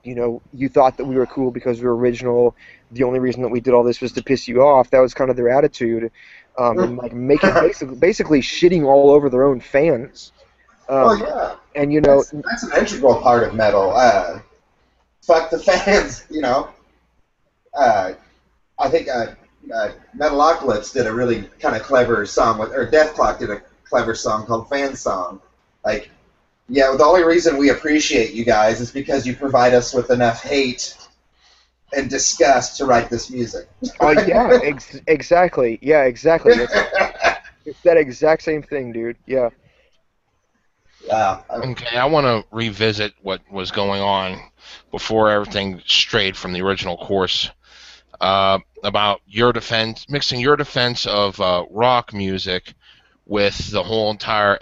you thought that we were cool because we were original. The only reason that we did all this was to piss you off. That was kind of their attitude, and like making basically shitting all over their own fans. Well, Um, yeah, and that's an integral part of metal. Fuck the fans, you know. Uh, I think Metalocalypse did a really kind of clever song or Death Clock did a clever song called Fan Song. Like, yeah, the only reason we appreciate you guys is because you provide us with enough hate and disgust to write this music. oh yeah, exactly. Yeah, exactly. It's that exact same thing, dude. Yeah. Yeah. Okay, I want to revisit what was going on before everything strayed from the original course. About your defense, mixing your defense of rock music with the whole entire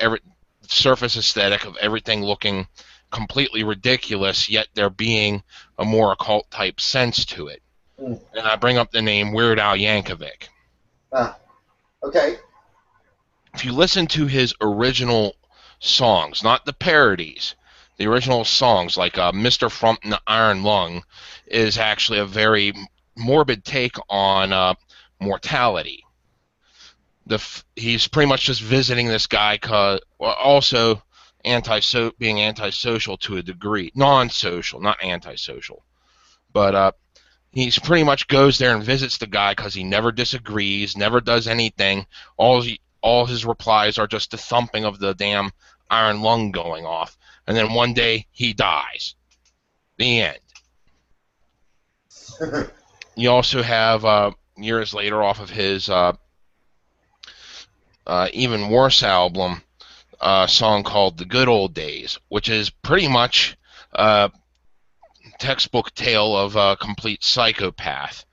surface aesthetic of everything looking completely ridiculous, yet there being a more occult type sense to it. Mm. And I bring up the name Weird Al Yankovic. Okay. If you listen to his original songs, not the parodies, the original songs like Mr. Frump and the Iron Lung is actually a very morbid take on mortality. He's pretty much just visiting this guy, also being antisocial to a degree, non-social, not antisocial, but he's pretty much goes there and visits the guy because he never disagrees, never does anything. All his replies are just the thumping of the damn iron lung going off, and then one day he dies. The end. You also have years later off of his even worse album, a song called "The Good Old Days," which is pretty much a textbook tale of a complete psychopath.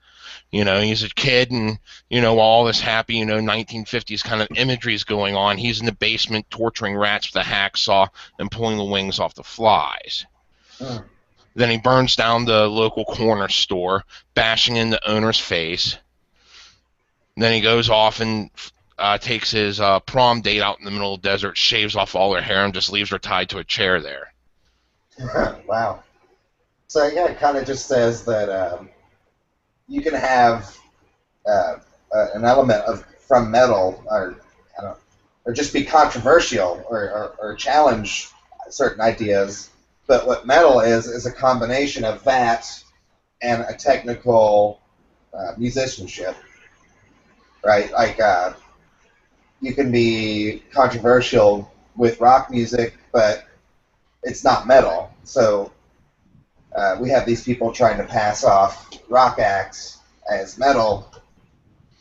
He's a kid, and all this happy 1950s kind of imagery is going on. He's in the basement torturing rats with a hacksaw and pulling the wings off the flies. Mm. Then he burns down the local corner store, bashing in the owner's face. Then he goes off and takes his prom date out in the middle of the desert, shaves off all her hair, and just leaves her tied to a chair there. Wow. So yeah, it kind of just says that you can have an element of from metal, or I don't, or just be controversial, or challenge certain ideas. But what metal is a combination of that and a technical musicianship, right? Like you can be controversial with rock music, but it's not metal. So we have these people trying to pass off rock acts as metal,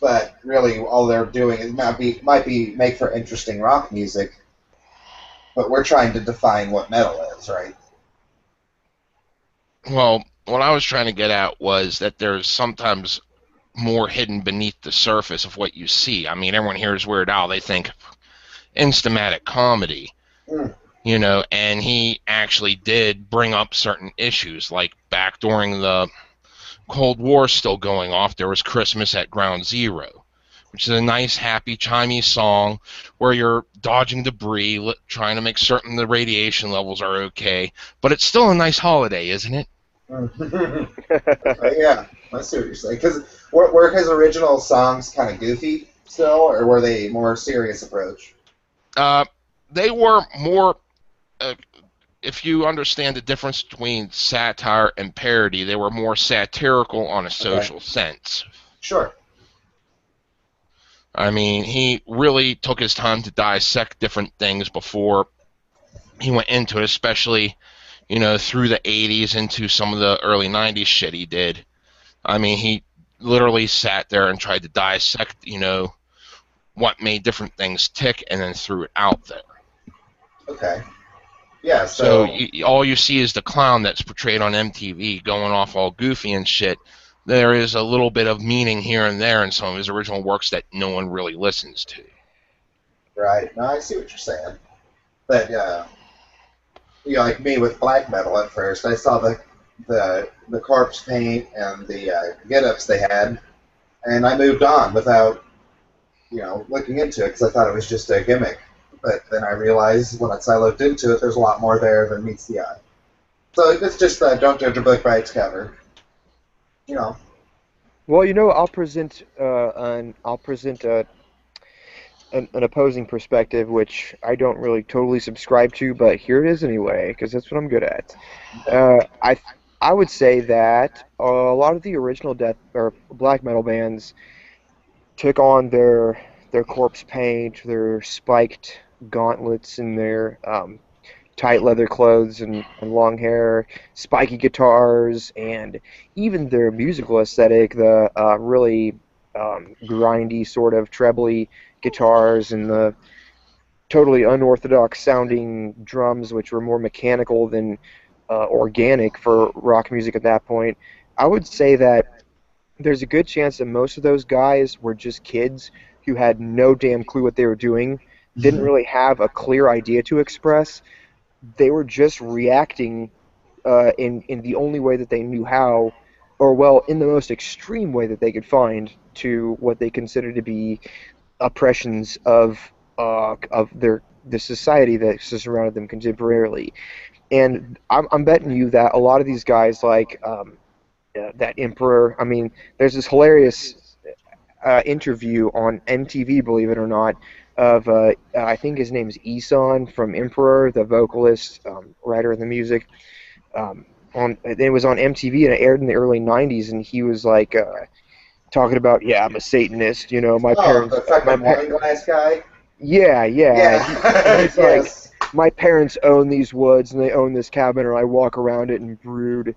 but really all they're doing is might be make for interesting rock music, but we're trying to define what metal is, right? Well, what I was trying to get at was that there's sometimes more hidden beneath the surface of what you see. I mean, everyone hears Weird Al, they think instamatic comedy, Mm. And he actually did bring up certain issues, like back during the Cold War still going off, there was Christmas at Ground Zero, which is a nice, happy, chimey song where you're dodging debris, trying to make certain the radiation levels are okay, but it's still a nice holiday, isn't it? Okay, yeah, I see what you're saying. Because were his original songs kind of goofy still, or were they more serious approach? Uh, they were more. Uh, if you understand the difference between satire and parody, they were more satirical on a Okay. social sense. Sure. I mean, he really took his time to dissect different things before he went into it, especially, through the 80s into some of the early 90s shit he did. I mean, he literally sat there and tried to dissect, what made different things tick and then threw it out there. Okay. Yeah. So So all you see is the clown that's portrayed on MTV going off all goofy and shit. There is a little bit of meaning here and there in some of his original works that no one really listens to. right. No, I see what you're saying. But like me with black metal at first, I saw the corpse paint and the get-ups they had, and I moved on without looking into it because I thought it was just a gimmick. But then I realized once I looked into it, there's a lot more there than meets the eye. So it's just don't judge a book by its cover. You know. Well, I'll present an opposing perspective, which I don't really totally subscribe to, but here it is anyway, because that's what I'm good at. Okay. I would say that a lot of the original death or black metal bands took on their corpse paint, their spiked gauntlets, and their tight leather clothes and long hair, spiky guitars, and even their musical aesthetic, the really grindy sort of trebly guitars and the totally unorthodox sounding drums, which were more mechanical than organic for rock music at that point. I would say that there's a good chance that most of those guys were just kids who had no damn clue what they were doing, didn't really have a clear idea to express. They were just reacting in the only way that they knew how, or well, in the most extreme way that they could find to what they considered to be oppressions of the society that surrounded them contemporarily. And I'm betting you that a lot of these guys, like that Emperor, I mean, there's this hilarious interview on MTV, believe it or not, of I think his name's Isan from Emperor, the vocalist, writer of the music. It was on MTV and it aired in the early '90s, and he was like talking about, yeah, I'm a Satanist, my Oh, parents, the fucking wine glass guy. yeah, yeah. Yeah. He's like, Yes. my parents own these woods and they own this cabin, and I walk around it and brood.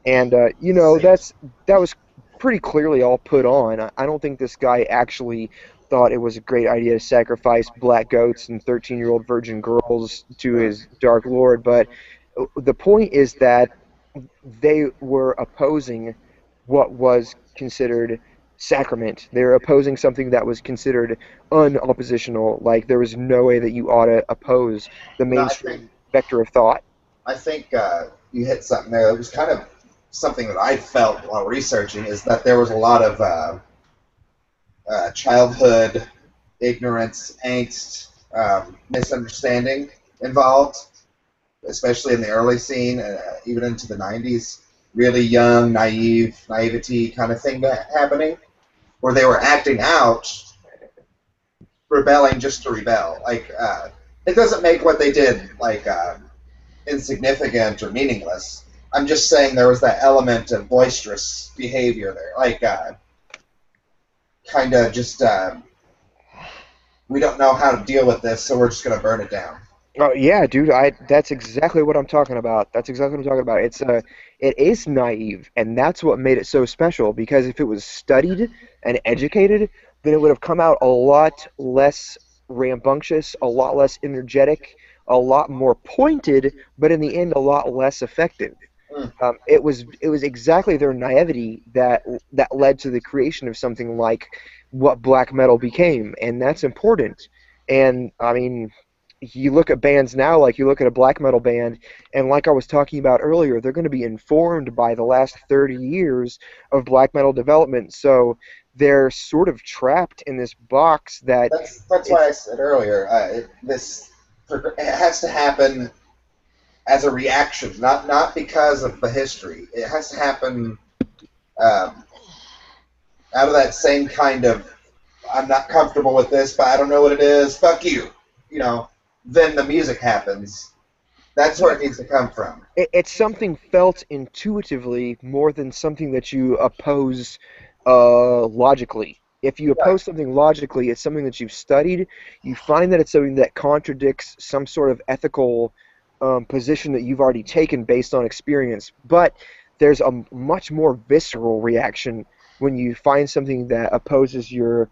And Saint. that was pretty clearly all put on. I don't think this guy actually thought it was a great idea to sacrifice black goats and 13-year-old virgin girls to Hmm. his dark lord. But the point is that they were opposing what was considered sacrament. They're opposing something that was considered unoppositional. Like there was no way that you ought to oppose the No, I think mainstream vector of thought. I think you hit something there. It was kind of something that I felt while researching is that there was a lot of childhood ignorance, angst, misunderstanding involved, especially in the early scene, even into the 90s. Really young, naivety kind of thing happening, where they were acting out, rebelling just to rebel. Like, it doesn't make what they did, like, insignificant or meaningless. I'm just saying there was that element of boisterous behavior there. Like, kind of just, we don't know how to deal with this, so we're just going to burn it down. Oh yeah, dude, I that's exactly what I'm talking about. That's exactly what I'm talking about. It is naive, and that's what made it so special because if it was studied and educated, then it would have come out a lot less rambunctious, a lot less energetic, a lot more pointed, but in the end a lot less effective. Mm. It was exactly their naivety that led to the creation of something like what black metal became, and that's important. And I mean, you look at bands now, like you look at a black metal band, and like I was talking about earlier, they're going to be informed by the last 30 years of black metal development. So they're sort of trapped in this box that That's why I it's said earlier, it has to happen as a reaction, not because of the history. It has to happen um, out of that same kind of I'm not comfortable with this, but I don't know what it is. Fuck you. you know, then the music happens. That's where it needs to come from. It's something felt intuitively more than something that you oppose logically. If you Right. oppose something logically, it's something that you've studied. You find that it's something that contradicts some sort of ethical position that you've already taken based on experience. But there's a much more visceral reaction when you find something that opposes your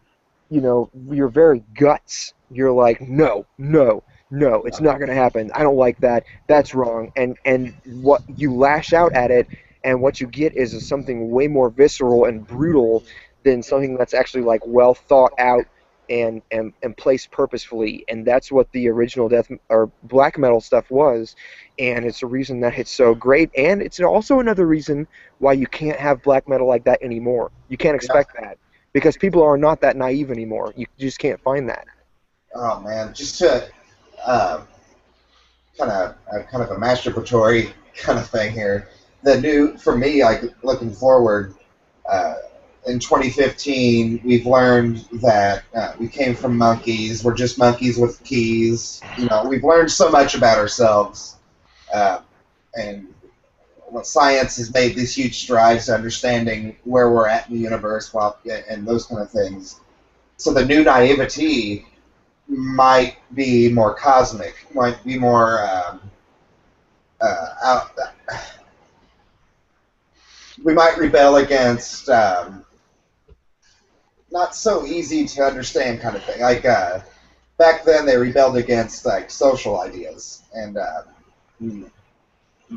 very guts. You're like, no, no, no, it's not going to happen. I don't like that. That's wrong. And what you lash out at it, and what you get is something way more visceral and brutal than something that's actually like well thought out and placed purposefully. And that's what the original death or black metal stuff was. And it's a reason that it's so great. And it's also another reason why you can't have black metal like that anymore. You can't Yeah. expect that because people are not that naive anymore. You just can't find that. Oh man, just to uh, kind of a masturbatory kind of thing here. The new for me, like looking forward, uh, in 2015, we've learned that we came from monkeys. We're just monkeys with keys. You know, we've learned so much about ourselves, uh, and science has made these huge strides to understanding where we're at in the universe, and those kind of things. So the new naivety might be more cosmic, might be more out. We might rebel against not so easy to understand kind of thing. Like back then, they rebelled against like social ideas and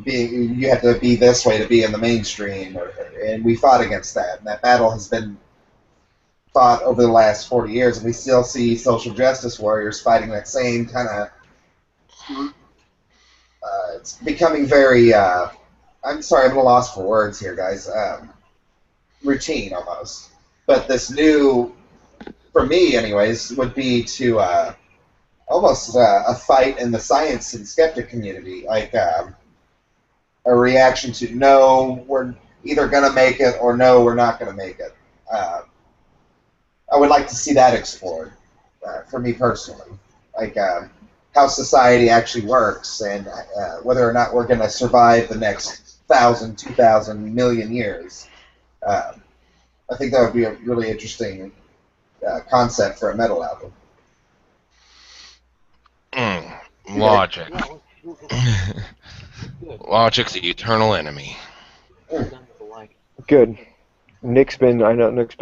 being you had to be this way to be in the mainstream, and we fought against that. And that battle has been fought over the last 40 years, and we still see social justice warriors fighting that same kind of. It's becoming very. I'm sorry, I'm at a loss for words here, guys. Routine almost. But this new, for me, anyways, would be to almost a fight in the science and skeptic community, like a reaction to no, we're either going to make it or no, we're not going to make it. I would like to see that explored for me personally, like how society actually works and whether or not we're going to survive the next 1,000, 2,000, million years. Uh, I think that would be a really interesting concept for a metal album. Logic. Logic, the eternal enemy. Good. I know Nick's been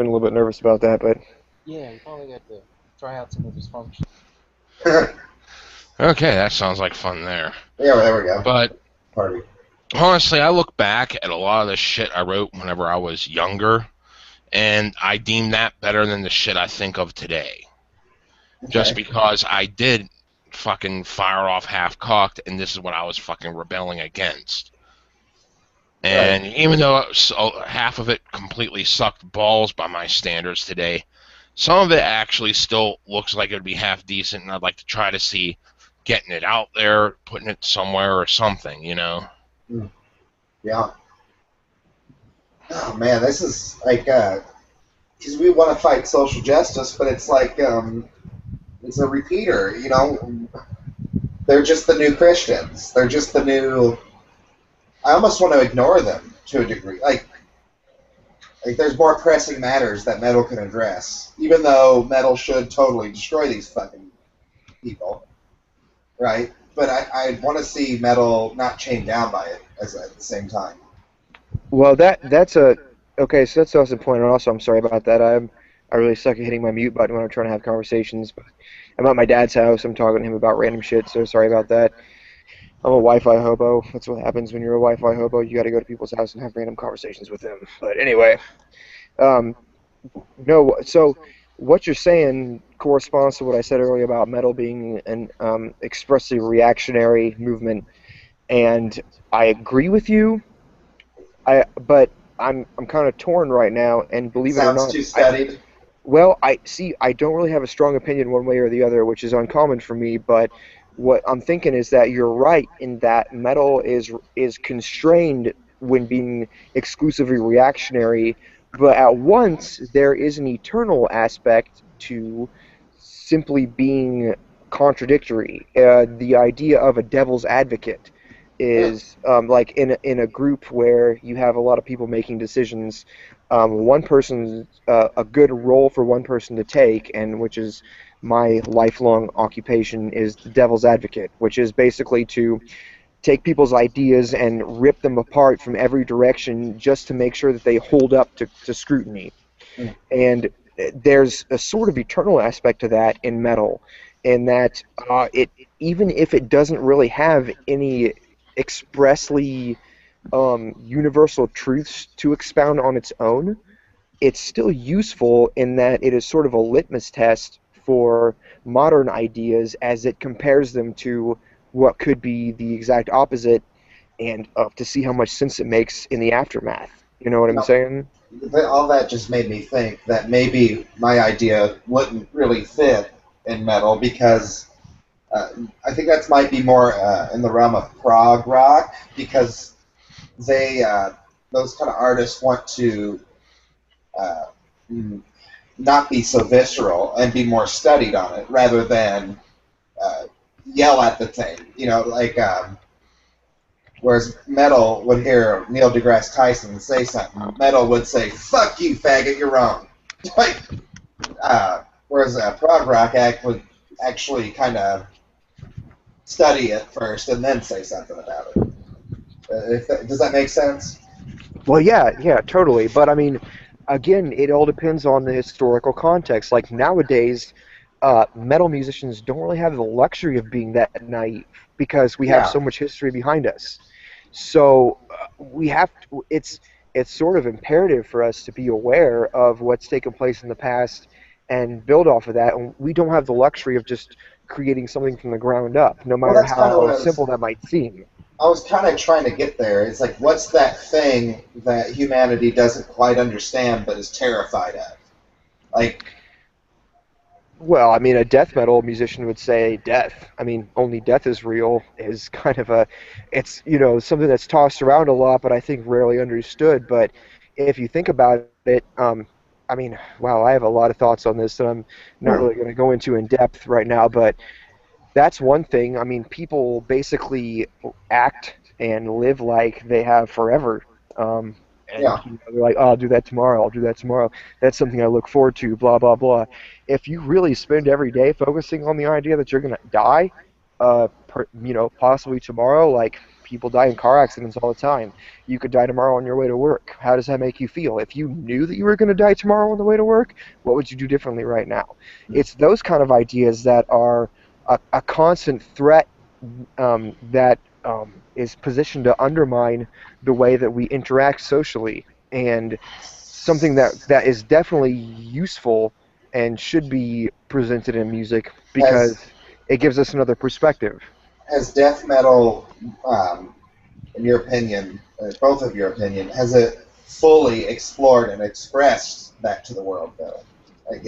a little bit nervous about that, but Yeah, you probably got to try out some of his functions. Yeah, Okay, that sounds like fun there. there we go. But Party. honestly, I look back at a lot of the shit I wrote whenever I was younger, and I deem that better than the shit I think of today. Just Okay. because I did fucking fire off half-cocked, and this is what I was fucking rebelling against. And even though half of it completely sucked balls by my standards today, some of it actually still looks like it would be half decent, and I'd like to try to see getting it out there, putting it somewhere or something, you know? Yeah. Oh man, this is like because we want to fight social justice, but it's like it's a repeater. You know, they're just the new Christians. They're just the new. I almost want to ignore them to a degree. Like there's more pressing matters that metal can address, even though metal should totally destroy these fucking people, right? But I want to see metal not chained down by it at the same time. well, that's a okay. So that's also a point. And also, I'm sorry about that. I really suck at hitting my mute button when I'm trying to have conversations. But I'm at my dad's house. I'm talking to him about random shit. So sorry about that. I'm a Wi-Fi hobo. That's what happens when you're a Wi-Fi hobo. You got to go to people's house and have random conversations with them. But anyway, um, no. So what you're saying corresponds to what I said earlier about metal being an expressly reactionary movement, and I agree with you. But I'm kind of torn right now, and believe it or Sounds not, too studied. well, I see. I don't really have a strong opinion one way or the other, which is uncommon for me. But what I'm thinking is that you're right in that metal is constrained when being exclusively reactionary, but at once there is an eternal aspect to simply being contradictory. The idea of a devil's advocate Hmm. is like in a group where you have a lot of people making decisions. One person's a good role for one person to take, and which is my lifelong occupation, is the devil's advocate, which is basically to take people's ideas and rip them apart from every direction just to make sure that they hold up to scrutiny. Hmm. And there's a sort of eternal aspect to that in metal, in that it, even if it doesn't really have any expressly universal truths to expound on its own, it's still useful in that it is sort of a litmus test for modern ideas as it compares them to what could be the exact opposite, and to see how much sense it makes in the aftermath. You know what I'm Now, saying? all that just made me think that maybe my idea wouldn't really fit in metal because uh, I think that might be more in the realm of prog rock because they those kind of artists want to uh, mm, not be so visceral and be more studied on it rather than uh, yell at the thing. You know, like whereas metal would hear Neil deGrasse Tyson say something, metal would say "fuck you, faggot, you're wrong." Like, whereas a prog rock act would actually kind of study it first and then say something about it. Does that make sense? Well, yeah, yeah, totally. But I mean, again, it all depends on the historical context. Like nowadays, metal musicians don't really have the luxury of being that naive because we have Yeah. so much history behind us. So we have to, it's sort of imperative for us to be aware of what's taken place in the past and build off of that. And we don't have the luxury of just creating something from the ground up, no Well, matter that's kind of what how simple that might seem. I was kind of trying to get there. It's like, what's that thing that humanity doesn't quite understand but is terrified of? Like, Well, I mean, a death metal musician would say death. I mean, only death is real is kind of a, it's, something that's tossed around a lot, but I think rarely understood. But if you think about it, I mean, wow, I have a lot of thoughts on this that I'm not hmm, really going to go into in depth right now, but that's one thing. I mean, people basically act and live like they have forever. And yeah, they're like, oh, I'll do that tomorrow. I'll do that tomorrow. That's something I look forward to. Blah blah blah. If you really spend every day focusing on the idea that you're gonna die, possibly tomorrow, like people die in car accidents all the time. You could die tomorrow on your way to work. How does that make you feel? If you knew that you were going to die tomorrow on the way to work, what would you do differently right now? It's those kind of ideas that are a constant threat that is positioned to undermine the way that we interact socially, and something that is definitely useful and should be presented in music because has it gives us another perspective. has death metal, in your opinion, both of your opinion, has it fully explored and expressed that to the world though? Like,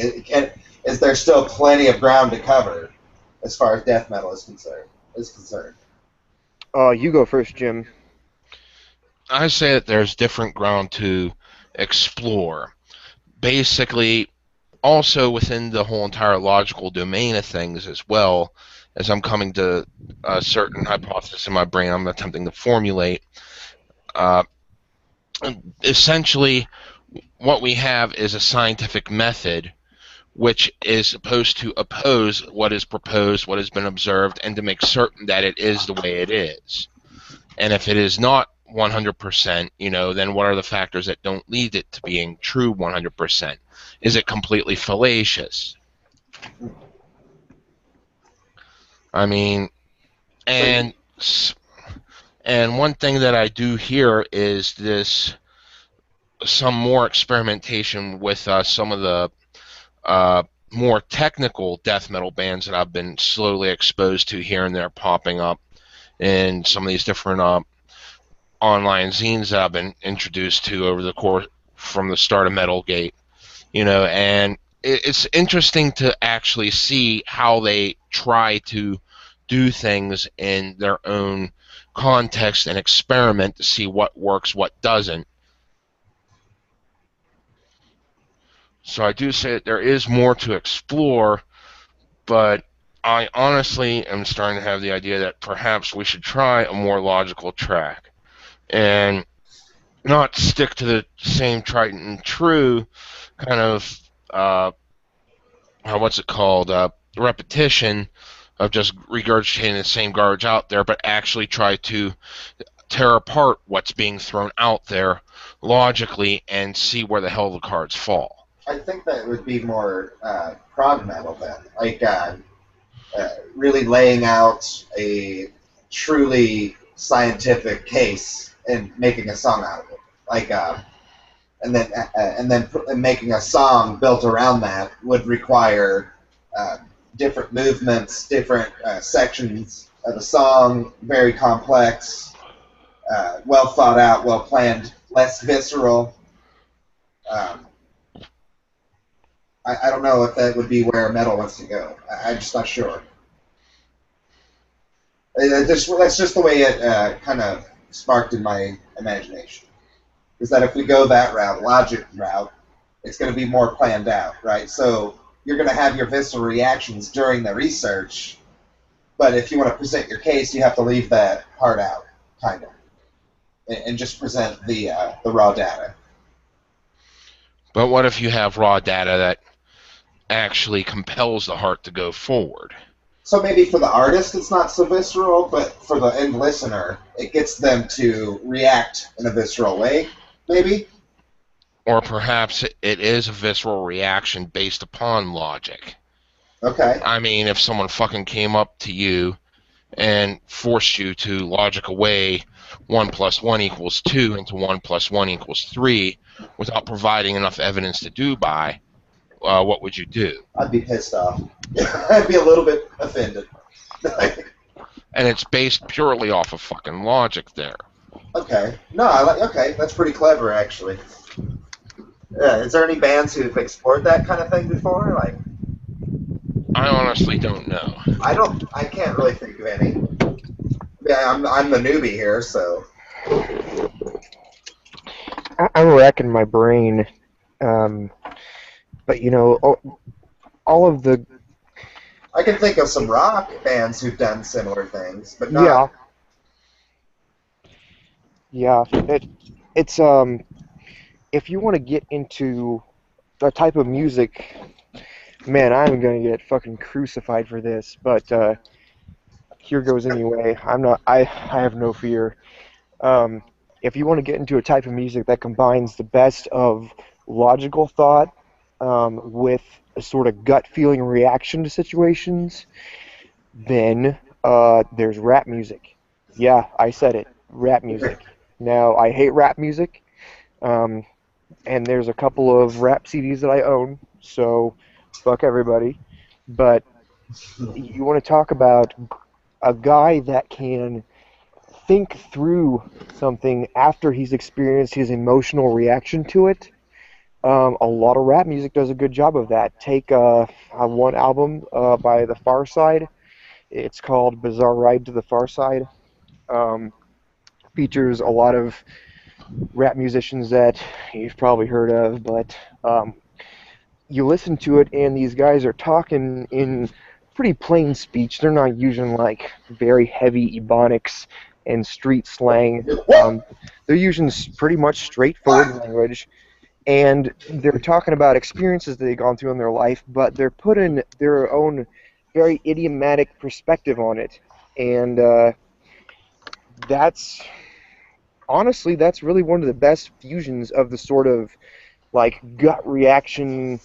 is there still plenty of ground to cover as far as death metal is concerned? Is concerned. You go first, Jim. I say that there's different ground to explore. Basically, also within the whole entire logical domain of things as well, as I'm coming to a certain hypothesis in my brain I'm attempting to formulate. Uh, Essentially, what we have is a scientific method which is supposed to oppose what is proposed, what has been observed, and to make certain that it is the way it is. And if it is not 100%, then what are the factors that don't lead it to being true 100%? Is it completely fallacious? I mean, So and and one thing that I do hear is this some more experimentation with some of the uh, more technical death metal bands that I've been slowly exposed to here and there popping up in some of these different online zines that I've been introduced to over the course from the start of MetalGate. And it's interesting to actually see how they try to do things in their own context and experiment to see what works, what doesn't. So I do say that there is more to explore, but I honestly am starting to have the idea that perhaps we should try a more logical track and not stick to the same tried and true kind of what's it called, repetition of just regurgitating the same garbage out there, but actually try to tear apart what's being thrown out there logically and see where the hell the cards fall. I think that would be more prog metal then, like really laying out a truly scientific case and making a song out of it, like making a song built around that would require different movements, different sections of the song, very complex, well thought out, well planned, less visceral. Um, I don't know if that would be where metal wants to go. I'm just not sure. That's just the way it kind of sparked in my imagination. Is that if we go that route, logic route, it's going to be more planned out, right? So you're going to have your visceral reactions during the research, but if you want to present your case, you have to leave that part out, kind of, and just present the raw data. But what if you have raw data that actually compels the heart to go forward? So maybe for the artist it's not so visceral, but for the end listener, it gets them to react in a visceral way, maybe? Or perhaps it is a visceral reaction based upon logic. Okay. I mean, if someone fucking came up to you and forced you to logic away 1 plus 1 equals 2 into 1 plus 1 equals 3 without providing enough evidence to do by, what would you do? I'd be pissed off. I'd be a little bit offended. And it's based purely off of fucking logic there. Okay. No, okay, that's pretty clever, actually. Is there any bands who've explored that kind of thing before? Like, I honestly don't know. I can't really think of any. Yeah, I'm the newbie here, so. I'm racking my brain, but all of the I can think of some rock bands who've done similar things, but yeah, not. yeah. It's if you want to get into a type of music, man, I'm gonna get fucking crucified for this, but here goes anyway. I have no fear. Um, if you want to get into a type of music that combines the best of logical thought with a sort of gut feeling reaction to situations, then there's rap music. Yeah, I said it. Rap music. Now, I hate rap music, um, and there's a couple of rap CDs that I own, so fuck everybody. But you want to talk about a guy that can think through something after he's experienced his emotional reaction to it. A lot of rap music does a good job of that. Take one album by The Far Side. It's called Bizarre Ride to the Far Side. Um, Features a lot of rap musicians that you've probably heard of, but you listen to it and these guys are talking in pretty plain speech. They're not using like very heavy ebonics and street slang. They're using pretty much straightforward language, and they're talking about experiences that they've gone through in their life, but they're putting their own very idiomatic perspective on it. And that's honestly, that's really one of the best fusions of the sort of like gut reaction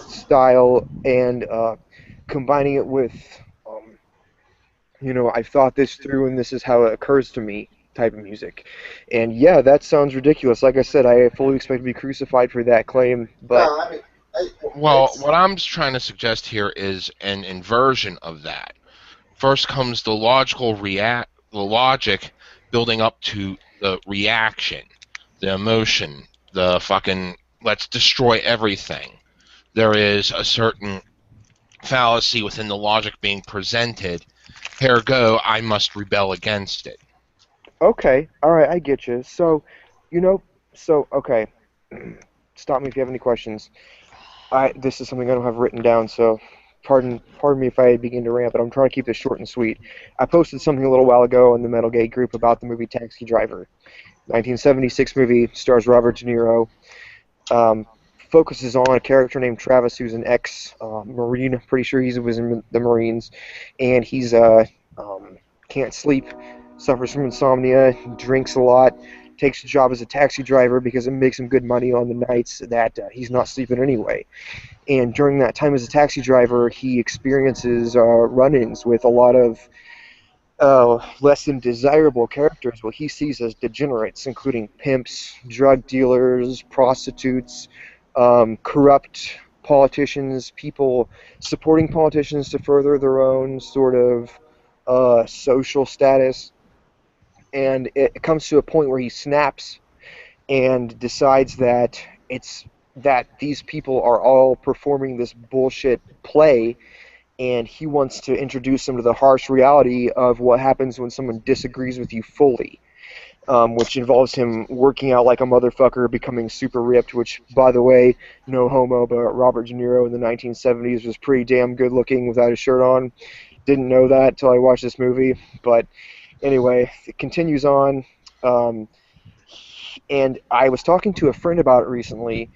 style and combining it with, um, I've thought this through and this is how it occurs to me type of music. And yeah, that sounds ridiculous. Like I said, I fully expect to be crucified for that claim, but No, I mean, Well, what I'm trying to suggest here is an inversion of that. First comes the logic building up to the reaction, the emotion, the fucking let's destroy everything. There is a certain fallacy within the logic being presented. Ergo, I must rebel against it. okay, all right, I get you. So, you know, okay, stop me if you have any questions. This is something I don't have written down, so pardon me if I begin to rant, but I'm trying to keep this short and sweet. I posted something a little while ago in the MetalGate group about the movie Taxi Driver. 1976 movie, stars Robert De Niro. Um, Focuses on a character named Travis, who's an ex-Marine. Pretty sure he was in the Marines, and he's um, can't sleep, suffers from insomnia, drinks a lot, takes a job as a taxi driver because it makes him good money on the nights that he's not sleeping anyway. And during that time as a taxi driver, he experiences run-ins with a lot of less than desirable characters, what he sees as degenerates, including pimps, drug dealers, prostitutes, corrupt politicians, people supporting politicians to further their own sort of social status. And it comes to a point where he snaps and decides that it's that these people are all performing this bullshit play, and he wants to introduce them to the harsh reality of what happens when someone disagrees with you fully, which involves him working out like a motherfucker, becoming super ripped, which, by the way, no homo, but Robert De Niro in the 1970s was pretty damn good looking without his shirt on. Didn't know that until I watched this movie, but anyway, it continues on. Um, and I was talking to a friend about it recently,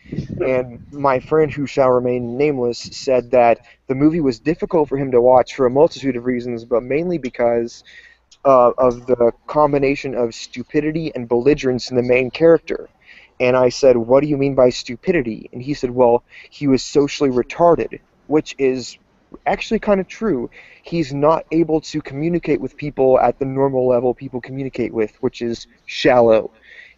and my friend, who shall remain nameless, said that the movie was difficult for him to watch for a multitude of reasons, but mainly because of the combination of stupidity and belligerence in the main character. And I said, "What do you mean by stupidity?" And he said, "Well, he was socially retarded," which is actually kind of true. He's not able to communicate with people at the normal level people communicate with, which is shallow.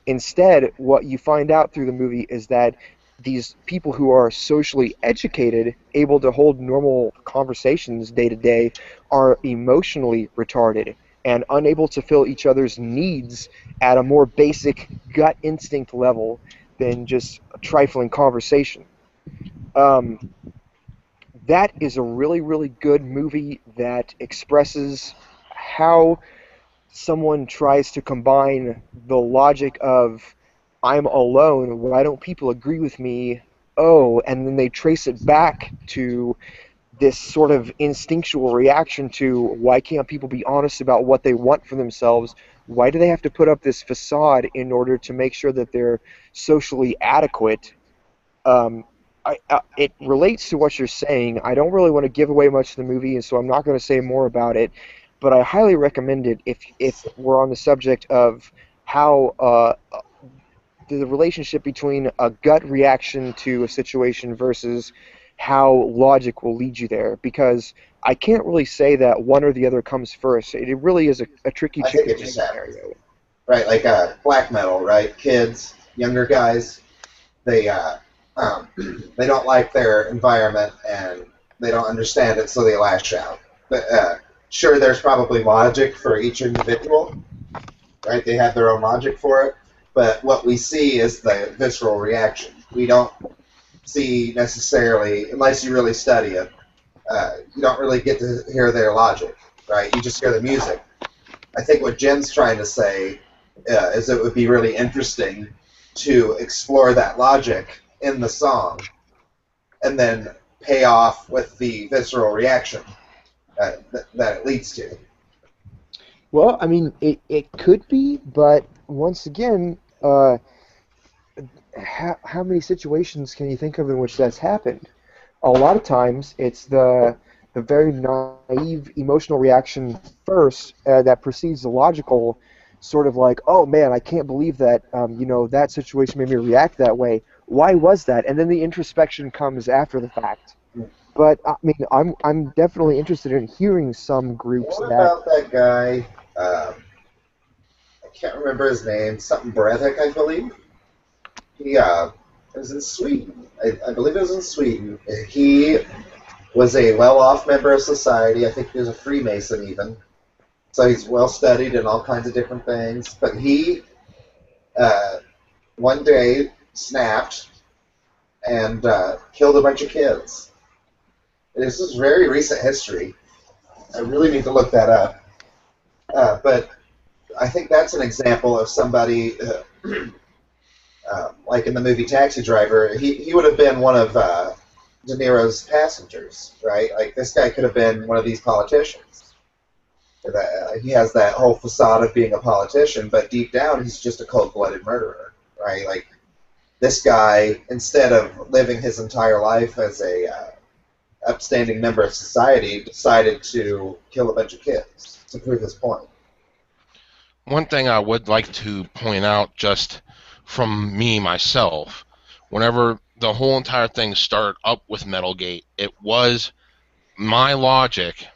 Instead, what you find out through the movie is that these people who are socially educated, able to hold normal conversations day to day, are emotionally retarded and unable to fill each other's needs at a more basic gut instinct level than just a trifling conversation. Um, that is a really, really good movie that expresses how someone tries to combine the logic of "I'm alone, why don't people agree with me?" Oh, and then they trace it back to this sort of instinctual reaction to why can't people be honest about what they want for themselves? Why do they have to put up this facade in order to make sure that they're socially adequate? Um, it relates to what you're saying. I don't really want to give away much of the movie, and so I'm not going to say more about it. But I highly recommend it if we're on the subject of how the relationship between a gut reaction to a situation versus how logic will lead you there. Because I can't really say that one or the other comes first. It really is a tricky I think chicken it and egg just happens. scenario. Right, like black metal, right? Kids, younger guys, they um, they don't like their environment and they don't understand it, so they lash out. But sure, there's probably logic for each individual, right? They have their own logic for it. But what we see is the visceral reaction. We don't see necessarily, unless you really study it, you don't really get to hear their logic, right? You just hear the music. I think what Jen's trying to say is it would be really interesting to explore that logic in the song and then pay off with the visceral reaction that it leads to. Well, I mean, it could be, but once again, how many situations can you think of in which that's happened? A lot of times, it's the very naive emotional reaction first that precedes the logical, sort of like, oh man, I can't believe that that situation made me react that way. Why was that? And then the introspection comes after the fact. But I mean, I'm definitely interested in hearing some groups What that. about that guy? I can't remember his name. Something Breivik, I believe. He was in Sweden. I believe it was in Sweden. He was a well-off member of society. I think he was a Freemason even. So he's well studied in all kinds of different things. But he uh, one day snapped and killed a bunch of kids. This is very recent history. I really need to look that up. But I think that's an example of somebody, like in the movie Taxi Driver, he would have been one of De Niro's passengers, right? Like this guy could have been one of these politicians. He has that whole facade of being a politician, but deep down he's just a cold-blooded murderer, right? Like this guy, instead of living his entire life as a upstanding member of society, decided to kill a bunch of kids to prove his point. One thing I would like to point out, just from me myself, whenever the whole entire thing started up with MetalGate, it was my logic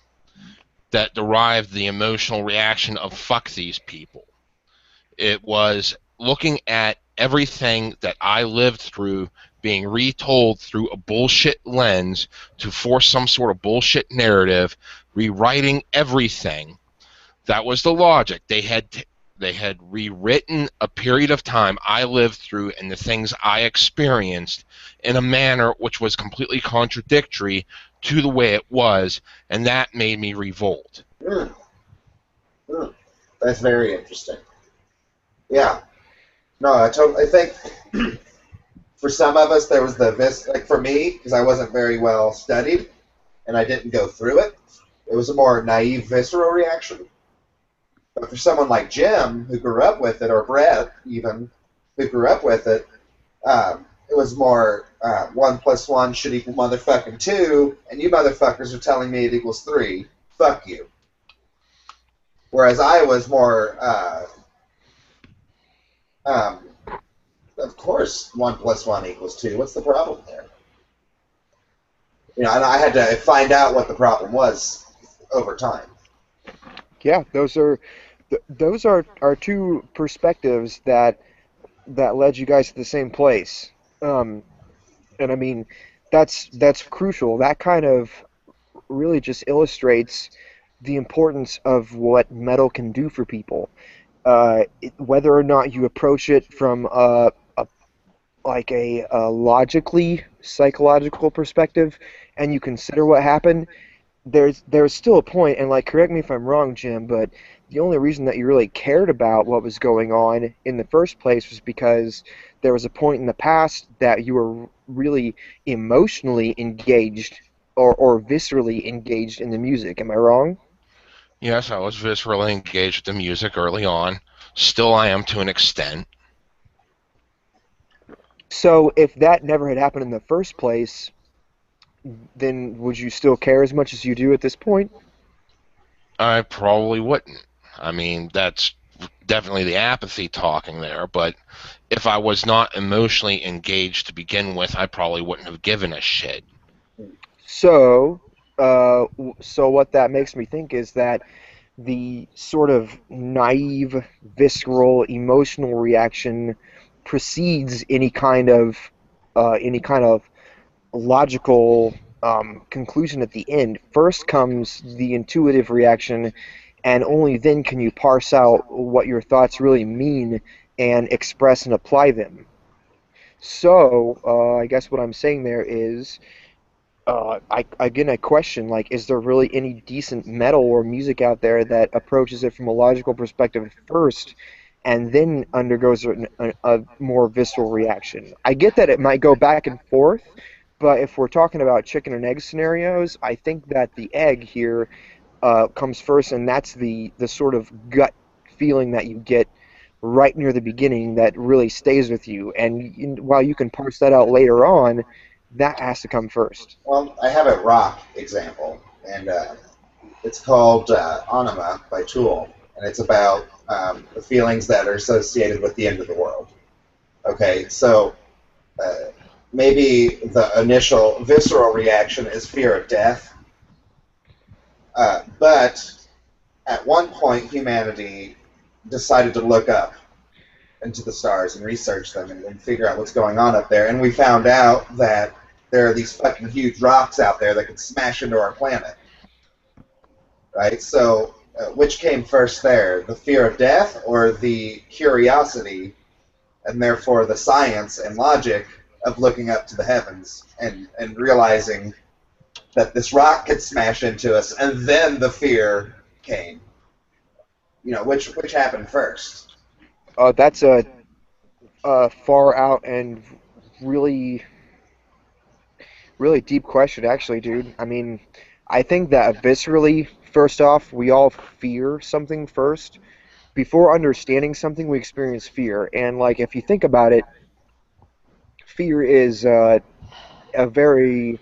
that derived the emotional reaction of fuck these people. It was looking at everything that I lived through being retold through a bullshit lens to force some sort of bullshit narrative, rewriting everything. That was the logic. They had rewritten a period of time I lived through and the things I experienced in a manner which was completely contradictory to the way it was, and that made me revolt. Mm. Mm. That's very interesting. Yeah. No, I think for some of us there was like for me, because I wasn't very well studied and I didn't go through it, it was a more naive, visceral reaction. But for someone like Jim, who grew up with it, or Brett, even, who grew up with it, it was more 1 + 1 should equal motherfucking 2, and you motherfuckers are telling me it equals 3. Fuck you. Whereas I was more, um, of course, 1 + 1 = 2. What's the problem there? You know, and I had to find out what the problem was over time. Yeah, those are two perspectives that led you guys to the same place. Um, and I mean, that's crucial. That kind of really just illustrates the importance of what metal can do for people. Whether or not you approach it from a logically psychological perspective, and you consider what happened, there's still a point, and like correct me if I'm wrong, Jim, but the only reason that you really cared about what was going on in the first place was because there was a point in the past that you were really emotionally engaged or viscerally engaged in the music. Am I wrong? Yes, I was viscerally engaged with the music early on. Still I am to an extent. So if that never had happened in the first place, then would you still care as much as you do at this point? I probably wouldn't. I mean, that's definitely the apathy talking there, but if I was not emotionally engaged to begin with, I probably wouldn't have given a shit. So, so what that makes me think is that the sort of naive, visceral, emotional reaction precedes any kind of logical conclusion at the end. First comes the intuitive reaction, and only then can you parse out what your thoughts really mean and express and apply them. So, I guess what I'm saying there is again, I question, like, is there really any decent metal or music out there that approaches it from a logical perspective first and then undergoes a more visceral reaction? I get that it might go back and forth, but if we're talking about chicken and egg scenarios, I think that the egg here comes first, and that's the sort of gut feeling that you get right near the beginning that really stays with you. And while you can parse that out later on, that has to come first. Well, I have a rock example, and it's called Anima by Tool, and it's about the feelings that are associated with the end of the world. Okay, so uh, maybe the initial visceral reaction is fear of death, but at one point humanity decided to look up into the stars and research them and figure out what's going on up there, and we found out that there are these fucking huge rocks out there that could smash into our planet. Right? So, which came first there, the fear of death or the curiosity, and therefore the science and logic of looking up to the heavens and realizing that this rock could smash into us, and then the fear came. You know, which happened first? That's a far out and really Really deep question, actually, dude. I mean, I think that viscerally, first off, we all fear something first. Before understanding something, we experience fear. And, like, if you think about it, fear is a very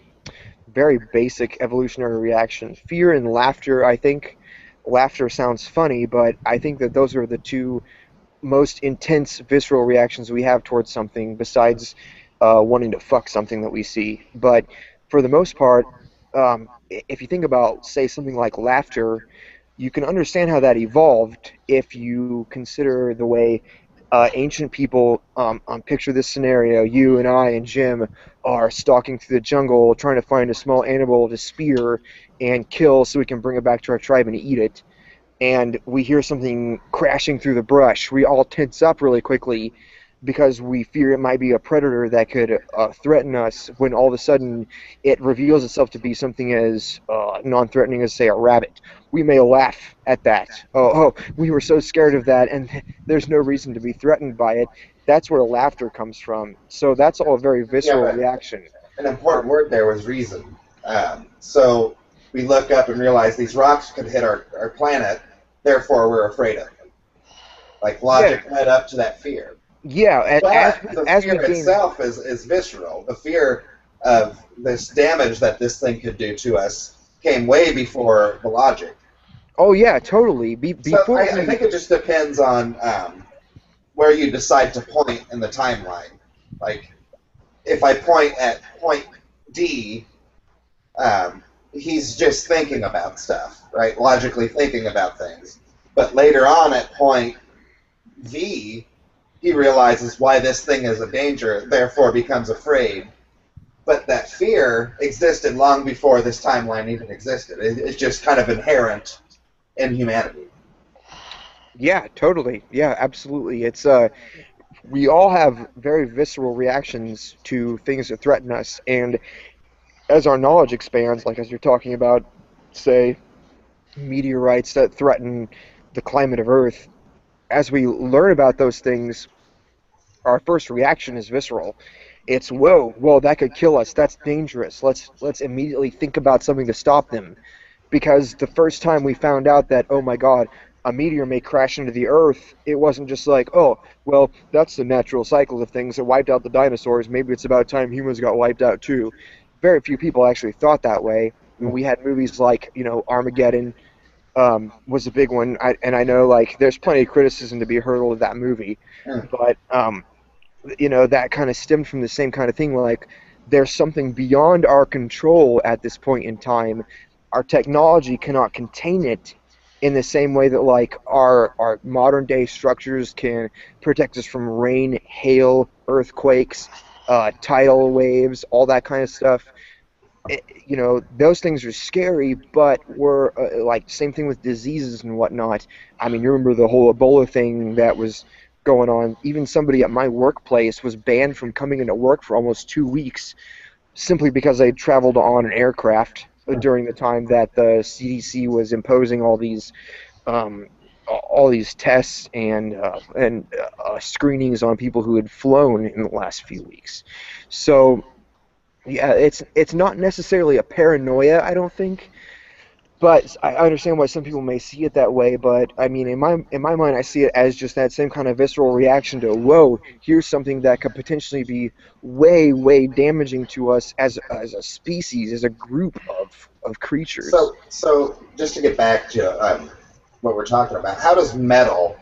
basic evolutionary reaction. Fear and laughter, I think, laughter sounds funny, but I think that those are the two most intense visceral reactions we have towards something besides wanting to fuck something that we see. But for the most part, if you think about, say, something like laughter, you can understand how that evolved if you consider the way ancient people picture this scenario. You and I and Jim are stalking through the jungle trying to find a small animal to spear and kill so we can bring it back to our tribe and eat it, and we hear something crashing through the brush. We all tense up really quickly because we fear it might be a predator that could threaten us, when all of a sudden it reveals itself to be something as non-threatening as, say, a rabbit. We may laugh at that. We were so scared of that, and there's no reason to be threatened by it. That's where laughter comes from. So that's all a very Yeah, visceral but reaction. an important word there was reason. So we look up and realize these rocks could hit our planet, therefore we're afraid of them. Like Yeah, logic led up to that fear. yeah. But the As fear we gain. itself is visceral. The fear of this damage that this thing could do to us came way before the logic. Oh yeah, totally. So Before I we. think it just depends on where you decide to point in the timeline. Like, if I point at point D, he's just thinking about stuff, right? Logically thinking about things. But later on at point V, he realizes why this thing is a danger, therefore becomes afraid. But that fear existed long before this timeline even existed. It's just kind of inherent in humanity. Yeah, totally. Yeah, absolutely. It's we all have very visceral reactions to things that threaten us, and as our knowledge expands, like as you're talking about, say, meteorites that threaten the climate of Earth, as we learn about those things, our first reaction is visceral. It's whoa, that could kill us. That's dangerous. Let's immediately think about something to stop them. Because the first time we found out that, oh my god, a meteor may crash into the Earth, it wasn't just like, oh, well, that's the natural cycle of things that wiped out the dinosaurs. Maybe it's about time humans got wiped out too. Very few people actually thought that way. And we had movies like, Armageddon was a big one. And I know, like, there's plenty of criticism to be hurled at that movie. But that kind of stemmed from the same kind of thing. Like, there's something beyond our control at this point in time. Our technology cannot contain it in the same way that, like, our modern day structures can protect us from rain, hail, earthquakes, tidal waves, all that kind of stuff. Those things are scary, but we're like, same thing with diseases and whatnot. I mean, you remember the whole Ebola thing that was going on. Even somebody at my workplace was banned from coming into work for almost 2 weeks simply because they traveled on an aircraft during the time that the CDC was imposing um, all these tests and screenings on people who had flown in the last few weeks. So yeah, it's not necessarily a paranoia, I don't think, but I understand why some people may see it that way. But I mean, in my mind, I see it as just that same kind of visceral reaction to, whoa, here's something that could potentially be way damaging to us as a species, as a group of creatures. So just to get back to what we're talking about, how does metal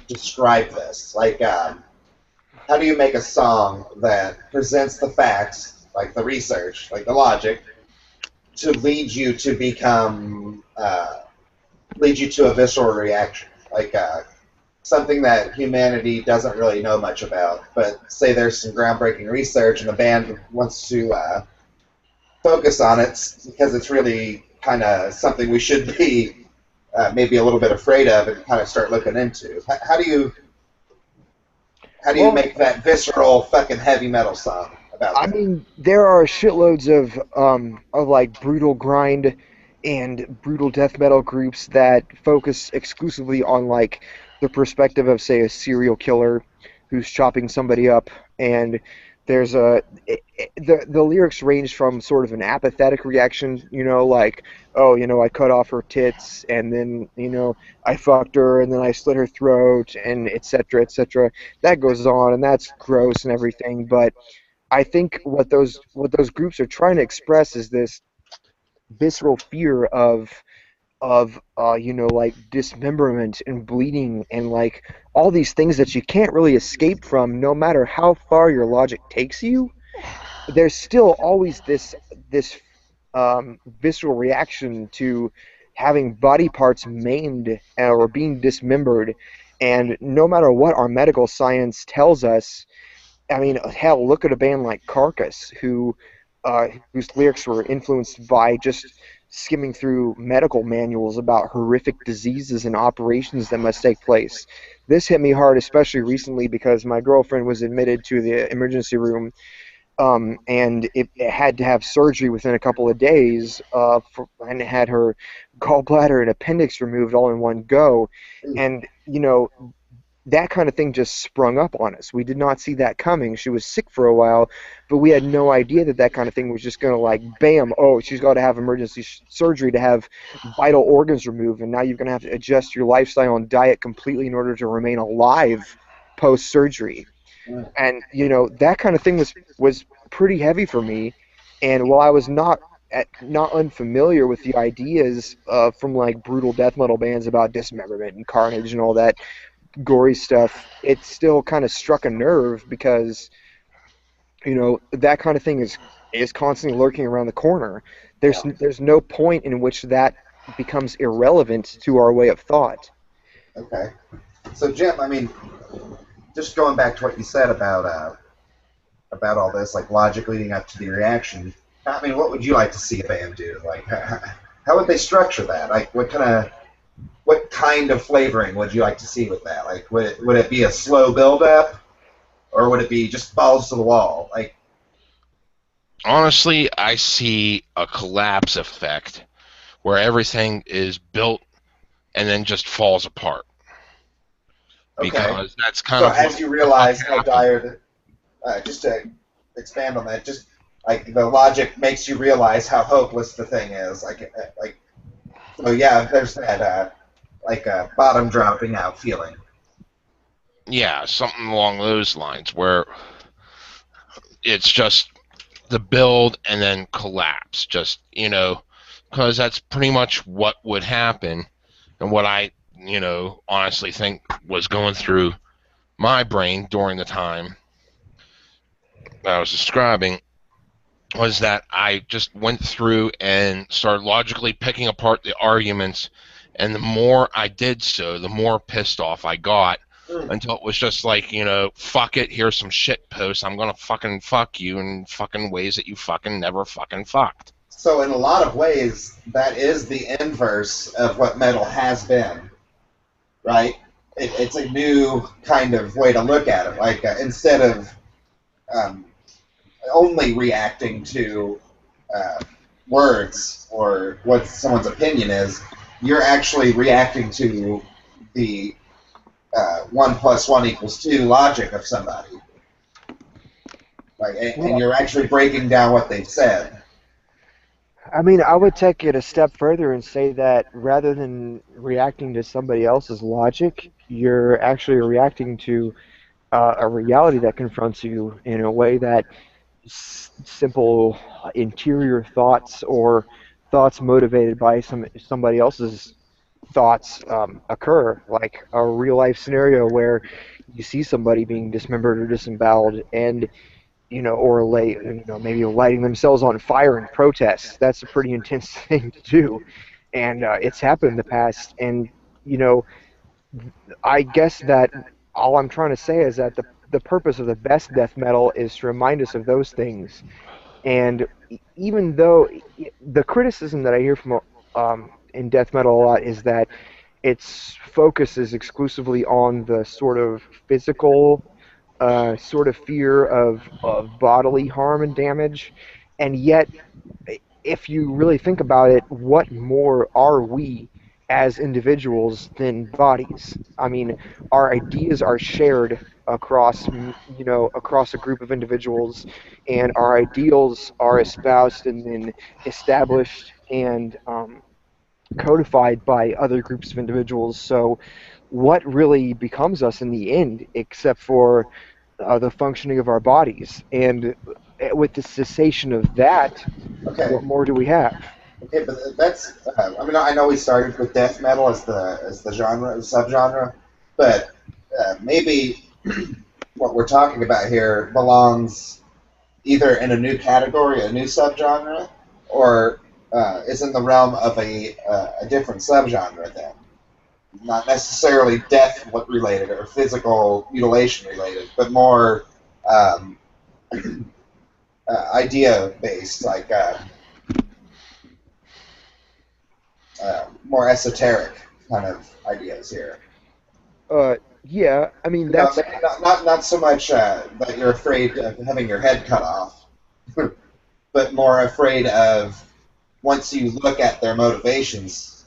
describe this? Like, how do you make a song that presents the facts, like the research, like the logic, to lead you to a visceral reaction, like something that humanity doesn't really know much about, but say there's some groundbreaking research and the band wants to focus on it because it's really kind of something we should be maybe a little bit afraid of and kind of start looking into. How do you Well, make that visceral fucking heavy metal song about I that? mean, there are shitloads of like brutal grind and brutal death metal groups that focus exclusively on, like, the perspective of, say, a serial killer who's chopping somebody up, and There's a the lyrics range from sort of an apathetic reaction, like, oh, I cut off her tits, and then I fucked her, and then I slit her throat, and etc. etc. That goes on, and that's gross and everything. But I think what those groups are trying to express is this visceral fear of like dismemberment and bleeding and like all these things that you can't really escape from no matter how far your logic takes you. There's still always this visceral reaction to having body parts maimed or being dismembered, and no matter what our medical science tells us, I mean, hell, look at a band like Carcass, whose lyrics were influenced by just skimming through medical manuals about horrific diseases and operations that must take place. This hit me hard, especially recently, because my girlfriend was admitted to the emergency room, and it had to have surgery within a couple of days, and had her gallbladder and appendix removed all in one go. And that kind of thing just sprung up on us. We did not see that coming. She was sick for a while, but we had no idea that that kind of thing was just going to, like, bam, oh, she's got to have emergency surgery to have vital organs removed, and now you're going to have to adjust your lifestyle and diet completely in order to remain alive post surgery. And that kind of thing was pretty heavy for me. And while I was not unfamiliar with the ideas from like brutal death metal bands about dismemberment and carnage and all that gory stuff, it still kind of struck a nerve because that kind of thing is constantly lurking around the corner. Yeah. There's no point in which that becomes irrelevant to our way of thought. Okay. So Jim, I mean, just going back to what you said about all this, like logic leading up to the reaction. I mean, what would you like to see a band do? Like, how would they structure that? Like, what kind of flavoring would you like to see with that? Like, would it be a slow build up, or would it be just balls to the wall? Like, Honestly, I see a collapse effect where everything is built and then just falls apart. okay. Because that's kind So of as what you the fuck realize how happened. dire, just to expand on that, just like the logic makes you realize how hopeless the thing is. Like, so yeah, there's that like a bottom dropping out feeling. Yeah, something along those lines where it's just the build and then collapse. Just, because that's pretty much what would happen and what I, honestly think was going through my brain during the time that I was describing was that I just went through and started logically picking apart the arguments, and the more I did so, the more pissed off I got until it was just like, fuck it, here's some shit posts, I'm gonna fucking fuck you in fucking ways that you fucking never fucking fucked. So in a lot of ways, that is the inverse of what metal has been, right? It's a new kind of way to look at it. Like instead of um, only reacting to uh, words or what someone's opinion is, you're actually reacting to the 1 + 1 = 2 logic of somebody. Like, and Well, you're actually breaking down what they've said. I mean, I would take it a step further and say that rather than reacting to somebody else's logic, you're actually reacting to a reality that confronts you in a way that simple interior thoughts or thoughts motivated by somebody else's thoughts occur, like a real life scenario where you see somebody being dismembered or disemboweled, and or maybe lighting themselves on fire in protest. That's a pretty intense thing to do, and it's happened in the past. And you know, I guess that all I'm trying to say is that the purpose of the best death metal is to remind us of those things. And even though the criticism that I hear from in death metal a lot is that its focus is exclusively on the sort of physical sort of fear of bodily harm and damage, and yet if you really think about it, what more are we as individuals than bodies. I mean, our ideas are shared across, across a group of individuals, and our ideals are espoused and then established and codified by other groups of individuals. So, what really becomes us in the end, except for the functioning of our bodies? And with the cessation of that, Okay, what more do we have? okay, but that's. I mean, I know we started with death metal as the genre, the subgenre, but maybe what we're talking about here belongs either in a new category, a new subgenre, or is in the realm of a different subgenre. Then, not necessarily death related or physical mutilation related, but more um, idea based, like more esoteric kind of ideas here. Yeah, I mean, You know, that's maybe not so much that you're afraid of having your head cut off, but more afraid of once you look at their motivations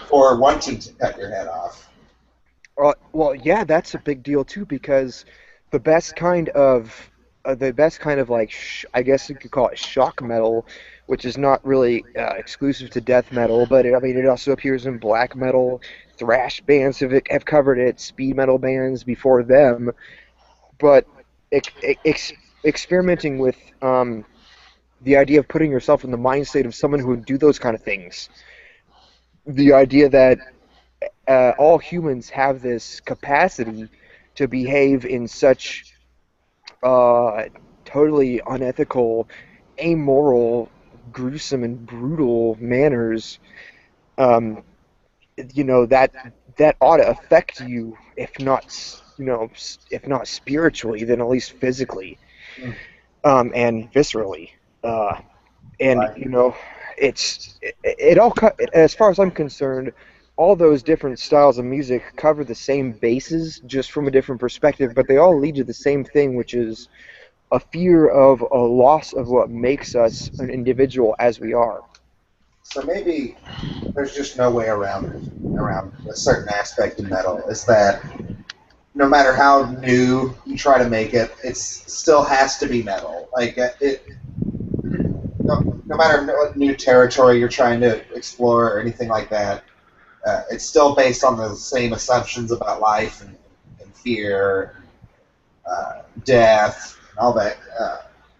for wanting to cut your head off. well, yeah, that's a big deal too because the best kind of like I guess you could call it shock metal, which is not really exclusive to death metal, but I mean it also appears in black metal. Thrash bands have covered it, speed metal bands before them, but experimenting with the idea of putting yourself in the mind state of someone who would do those kind of things, the idea that all humans have this capacity to behave in such uh, totally unethical, amoral, gruesome, and brutal manners. Um, that ought to affect you, if not, if not spiritually, then at least physically, Mm, and viscerally. Uh, and right. it all as far as I'm concerned, all those different styles of music cover the same bases just from a different perspective, but they all lead to the same thing, which is a fear of a loss of what makes us an individual as we are. So maybe there's just no way around it, around a certain aspect of metal, is that no matter how new you try to make it, it still has to be metal. Like no matter what new territory you're trying to explore or anything like that, it's still based on the same assumptions about life and fear, death, and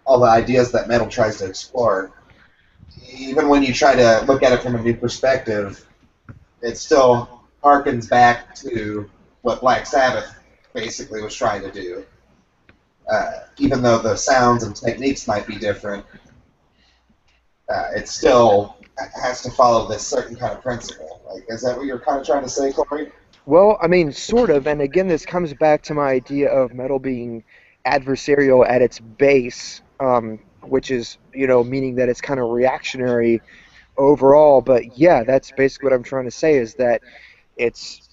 all the ideas that metal tries to explore. Even when you try to look at it from a new perspective, it still harkens back to what Black Sabbath basically was trying to do. Even though the sounds and techniques might be different, it still has to follow this certain kind of principle. Like, is that what you're kind of trying to say, Corey? Well, I mean, sort of, and again, this comes back to my idea of metal being adversarial at its base, which is, meaning that it's kind of reactionary overall. But yeah, that's basically what I'm trying to say is that it's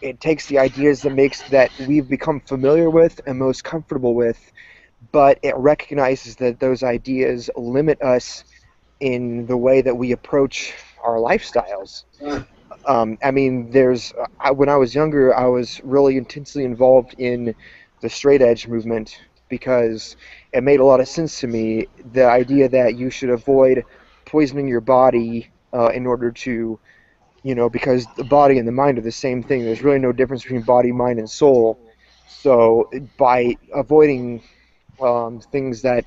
it takes the ideas that we've become familiar with and most comfortable with, but it recognizes that those ideas limit us in the way that we approach our lifestyles. Mm, I mean, when I was younger, I was really intensely involved in the straight edge movement because it made a lot of sense to me. The idea that you should avoid poisoning your body in order to, because the body and the mind are the same thing. There's really no difference between body, mind, and soul. So by avoiding things that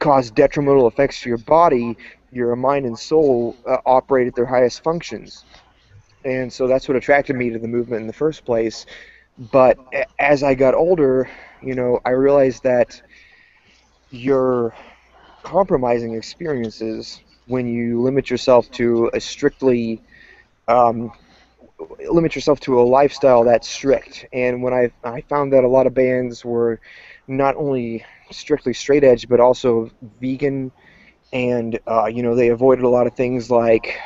cause detrimental effects to your body, your mind and soul operate at their highest functions. And so that's what attracted me to the movement in the first place. But as I got older, I realized that you're compromising experiences when you um, limit yourself to a lifestyle that's strict. And when I found that a lot of bands were not only strictly straight edge, but also vegan, and they avoided a lot of things like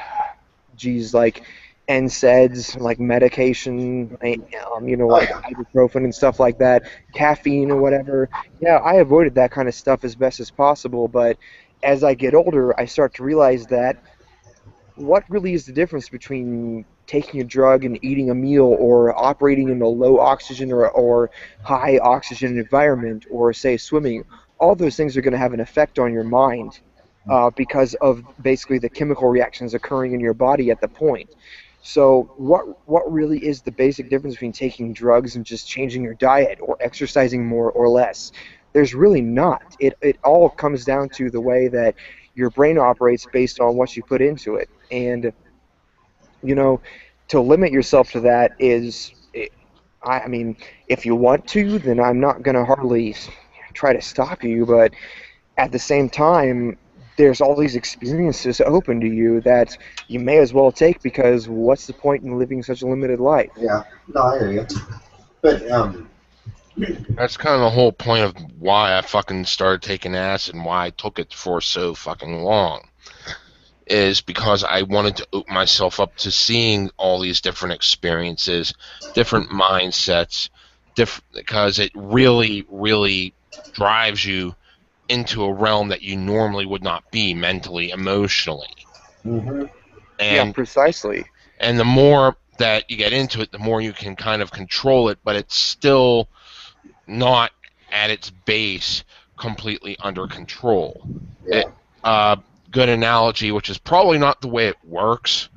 like NSAIDs, like medication, oh like yeah. ibuprofen and stuff like that, caffeine or whatever. Yeah, I avoided that kind of stuff as best as possible. But as I get older, I start to realize that what really is the difference between taking a drug and eating a meal, or operating in a low oxygen or high oxygen environment, or say swimming? All those things are going to have an effect on your mind, because of basically the chemical reactions occurring in your body at the point. So what really is the basic difference between taking drugs and just changing your diet or exercising more or less? There's really not. It all comes down to the way that your brain operates based on what you put into it. And you know, to limit yourself to that is, I mean, if you want to, then I'm not going to hardly try to stop you, but at the same time, there's all these experiences open to you that you may as well take, because what's the point in living such a limited life? Yeah, no, I hear you. But That's kind of the whole point of why I fucking started taking acid and why I took it for so fucking long. Is because I wanted to open myself up to seeing all these different experiences, different mindsets, because it really, really drives you into a realm that you normally would not be mentally, emotionally. mhm, Yeah, And precisely. and the more that you get into it, the more you can kind of control it, but it's still not at its base completely under control. It yeah, uh, Good analogy, which is probably not the way it works,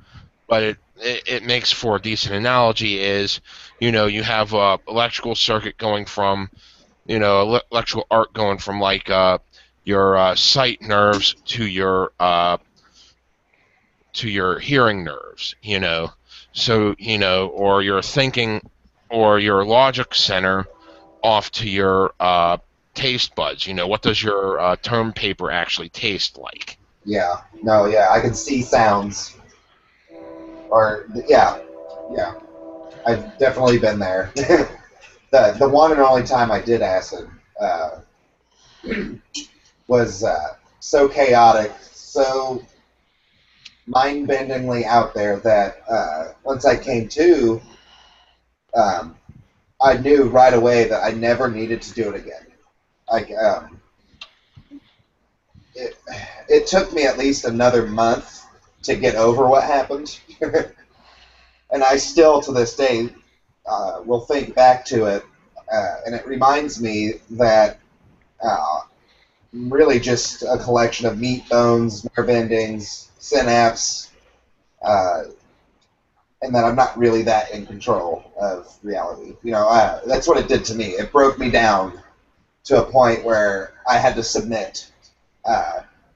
but it makes for a decent analogy. Is you have a electrical circuit going from electrical arc going from like your sight nerves to your hearing nerves, so or your thinking or your logic center off to your taste buds. What does your term paper actually taste like? yeah. No, yeah, I can see sounds, or yeah, yeah. I've definitely been there. The one and only time I did acid uh, was so chaotic, so mind-bendingly out there that once I came to, um, I knew right away that I never needed to do it again. Like it, it took me at least another month to get over what happened, and I still to this day will think back to it, and it reminds me that I'm really just a collection of meat, bones, nerve endings, synapse, uh, and that I'm not really that in control of reality. That's what it did to me. It broke me down to a point where I had to submit.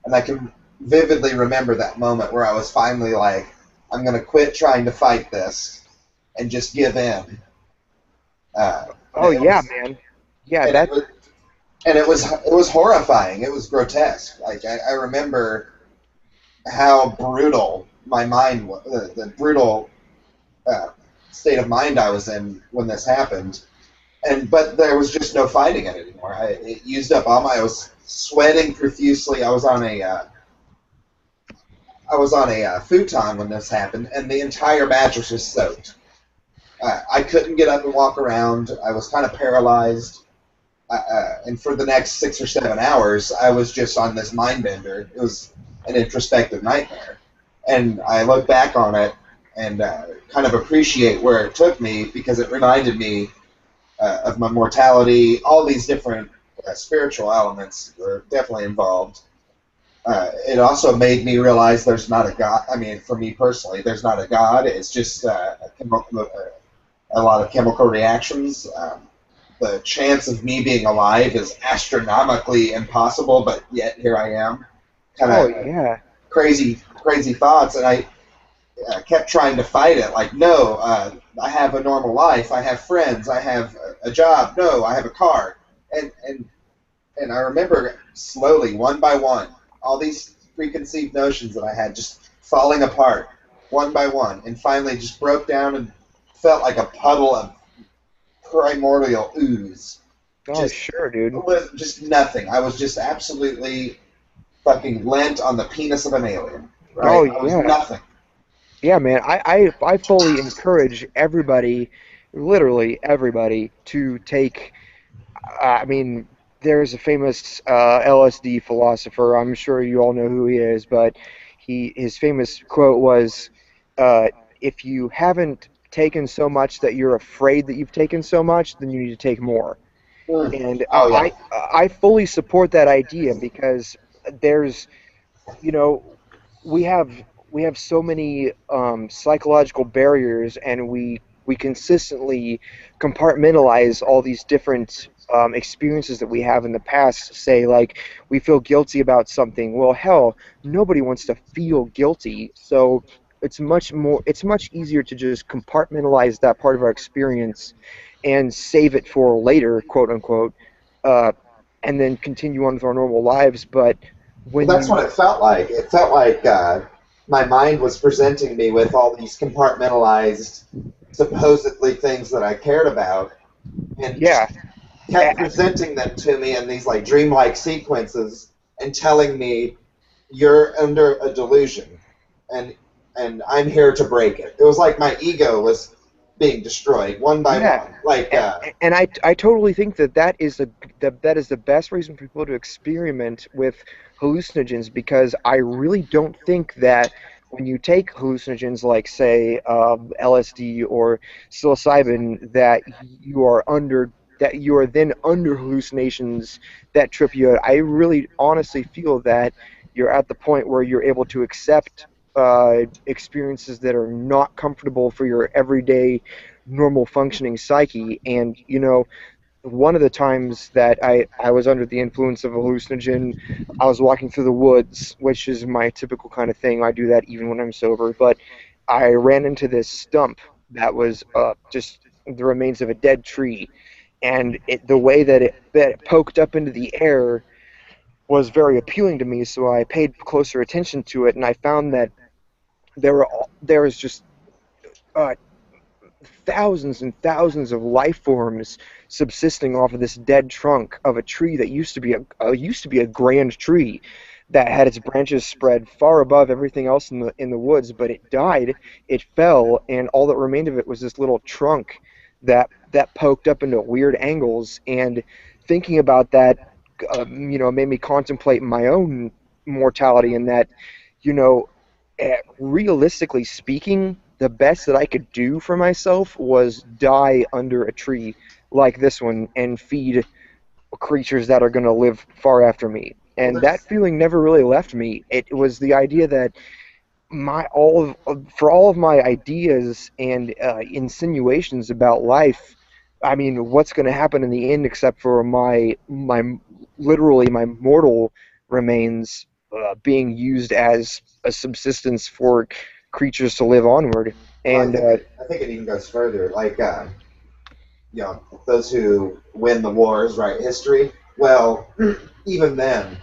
And I can vividly remember that moment where I was finally like, I'm going to quit trying to fight this and just give in. And Oh it yeah, was, man. Yeah, and it that. was, and it was horrifying. It was grotesque. Like I remember how brutal my mind was, the brutal uh, state of mind I was in when this happened. But there was just no fighting it anymore. It used up all my. I was sweating profusely. I was on a futon when this happened, and the entire mattress was soaked. I couldn't get up and walk around. I was kind of paralyzed. And for the next 6 or 7 hours, I was just on this mind bender. It was an introspective nightmare. And I look back on it and kind of appreciate where it took me, because it reminded me of my mortality. All these different spiritual elements were definitely involved. It also made me realize there's not a God. I mean, for me personally, there's not a God. It's just a lot of chemical reactions. The chance of me being alive is astronomically impossible, but yet here I am. Kind Oh of yeah. crazy, crazy thoughts, and I kept trying to fight it. Like, no, I have a normal life. I have friends. I have a job. No, I have a car. And I remember slowly, one by one, all these preconceived notions that I had just falling apart, one by one, and finally just broke down and felt like a puddle of primordial ooze. Oh Just, sure, dude. just nothing. I was just absolutely fucking lent on the penis of an alien. Oh Right? I was yeah. nothing. Yeah, man. I fully encourage everybody, literally everybody, to take. I mean, there's a famous LSD philosopher. I'm sure you all know who he is, but his famous quote was, uh, "If you haven't taken so much that you're afraid that you've taken so much, then you need to take more." Mm. And Oh yeah. I fully support that idea because there's, you know, we have we have so many psychological barriers, and we consistently compartmentalize all these different experiences that we have in the past. Say, like, we feel guilty about something. Well, hell, nobody wants to feel guilty, so it's much easier to just compartmentalize that part of our experience and save it for later, quote unquote, uh, and then continue on with our normal lives. But Well, when that's you what it felt like. It felt like my mind was presenting me with all these compartmentalized, supposedly things that I cared about, and Yeah, just kept presenting them to me in these like dreamlike sequences and telling me you're under a delusion, and I'm here to break it. It was like my ego was being destroyed one by yeah, one. Like and I totally think that that is the best reason for people to experiment with hallucinogens, because I really don't think that when you take hallucinogens like, say, LSD or psilocybin, that you are then under hallucinations that trip you out. I really honestly feel that you're at the point where you're able to accept experiences that are not comfortable for your everyday normal functioning psyche. And one of the times that I was under the influence of a hallucinogen, I was walking through the woods, which is my typical kind of thing. I do that even when I'm sober. But I ran into this stump that was just the remains of a dead tree, and the way that it poked up into the air was very appealing to me. So I paid closer attention to it, and I found that there was just uh, thousands and thousands of life forms subsisting off of this dead trunk of a tree that used to be a grand tree that had its branches spread far above everything else in the woods. But it died, it fell, and all that remained of it was this little trunk that poked up into weird angles. And thinking about that, made me contemplate my own mortality, and that, you know, realistically speaking, the best that I could do for myself was die under a tree like this one and feed creatures that are going to live far after me. well, And that there's feeling never really left me. It was the idea that for all of my ideas and insinuations about life, I mean, what's going to happen in the end except for my literally my mortal remains being used as a subsistence for creatures to live onward. well, And I think it even goes further. Like those who win the wars write history. Well, even then,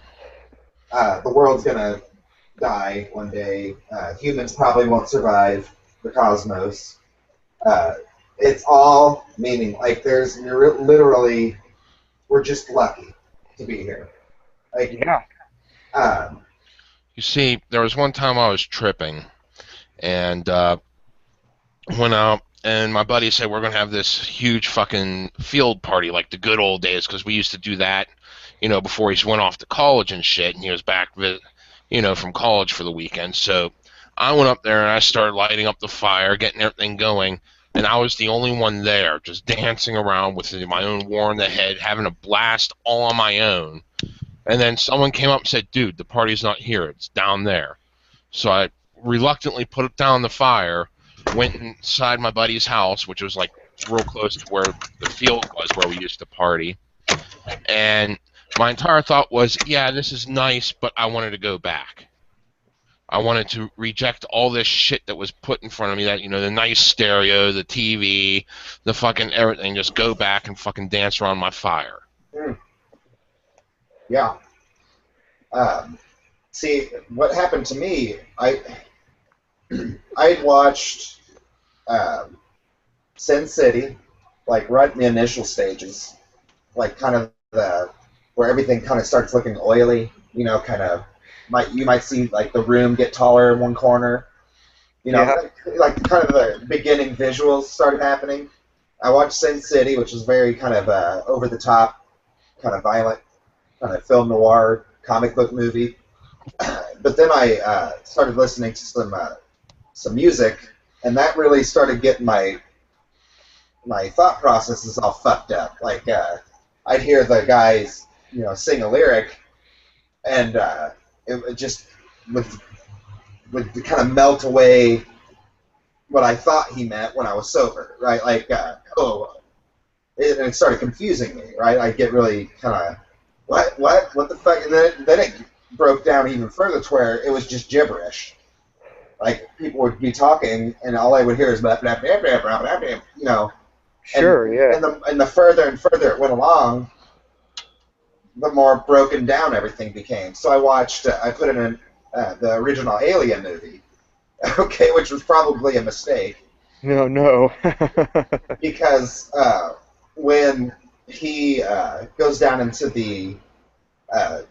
the world's gonna die one day. Humans probably won't survive the cosmos. Uh, it's all meaning. Like literally, we're just lucky to be here. Like, yeah, um, You see, there was one time I was tripping, and went out, and my buddy said we're gonna have this huge fucking field party like the good old days, because we used to do that, before he went off to college and shit, and he was back with, from college for the weekend. So I went up there and I started lighting up the fire, getting everything going, and I was the only one there, just dancing around with my own war in the head, having a blast all on my own. And then someone came up and said, "Dude, the party's not here; it's down there." So I reluctantly put down the fire, went inside my buddy's house, which was like real close to where the field was where we used to party. And my entire thought was, yeah, this is nice, but I wanted to go back. I wanted to reject all this shit that was put in front of me, that, the nice stereo, the TV, the fucking everything, just go back and fucking dance around my fire. yeah. See, what happened to me? I'd watched Sin City, like right in the initial stages, like kind of the where everything kind of starts looking oily. Kind of you might see like the room get taller in one corner. yeah, Like kind of the beginning visuals started happening. I watched Sin City, which is very kind of over the top, kind of violent, kind of film noir comic book movie. But then I started listening to some music, and that really started getting my thought processes all fucked up. Like I'd hear the guys, sing a lyric, and it just would would kind of melt away what I thought he meant when I was sober, right? Like, and it started confusing me, right? I get really kind of, what the fuck? And then it broke down even further to where it was just gibberish. Like people would be talking, and all I would hear is blah blah blah blah blah blah, and Sure, yeah. the further and further it went along, the more broken down everything became. So I put in the original Alien movie, okay, which was probably a mistake No, no. because when he goes down into uh,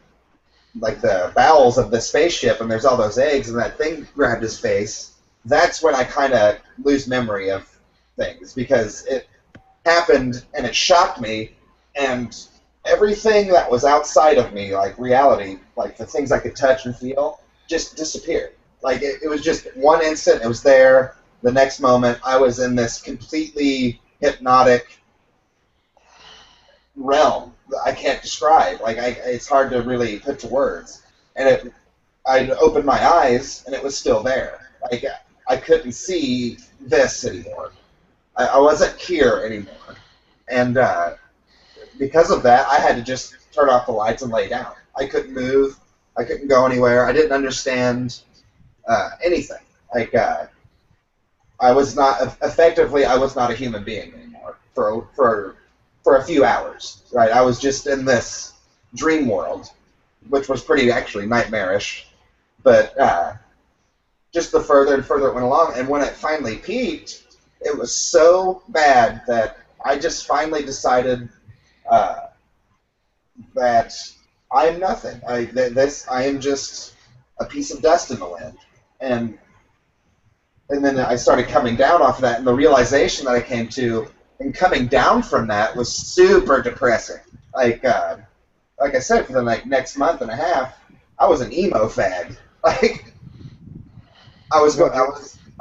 the bowels of the spaceship and there's all those eggs and that thing grabbed his face, that's when I kind of lose memory of things because it happened and it shocked me and everything that was outside of me, like reality, like the things I could touch and feel, just disappeared. Like it was just one instant, it was there. The next moment, I was in this completely hypnotic realm that I can't describe. Like it's hard to really put to words. And I'd opened my eyes, and it was still there. Like I couldn't see this anymore. I wasn't here anymore, and because of that, I had to just turn off the lights and lay down. I couldn't move. I couldn't go anywhere. I didn't understand anything. Like I was not effectively. I was not a human being anymore for a few hours. Right. I was just in this dream world, which was pretty actually nightmarish. But just the further and further it went along, and when it finally peaked, it was so bad that I just finally decided uh, that I am nothing. I am just a piece of dust in the wind, and then I started coming down off of that, and the realization that I came to, and coming down from that was super depressing. Like I said, for the next month and a half, I was an emo fag. Like No,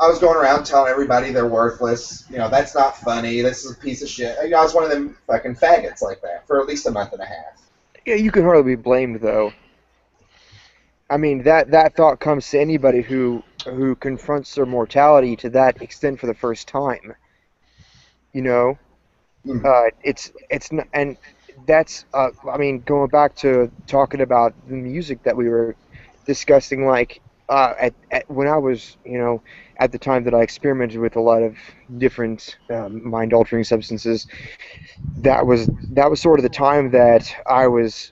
I was going around telling everybody they're worthless. That's not funny. This is a piece of shit. I was one of them fucking faggots like that for at least a month and a half. yeah, you can hardly be blamed though. I mean, that thought comes to anybody who confronts their mortality to that extent for the first time. You know, Mm. it's not, and that's I mean, going back to talking about the music that we were discussing, like at when I was, at the time that I experimented with a lot of different mind altering substances, that was sort of the time that I was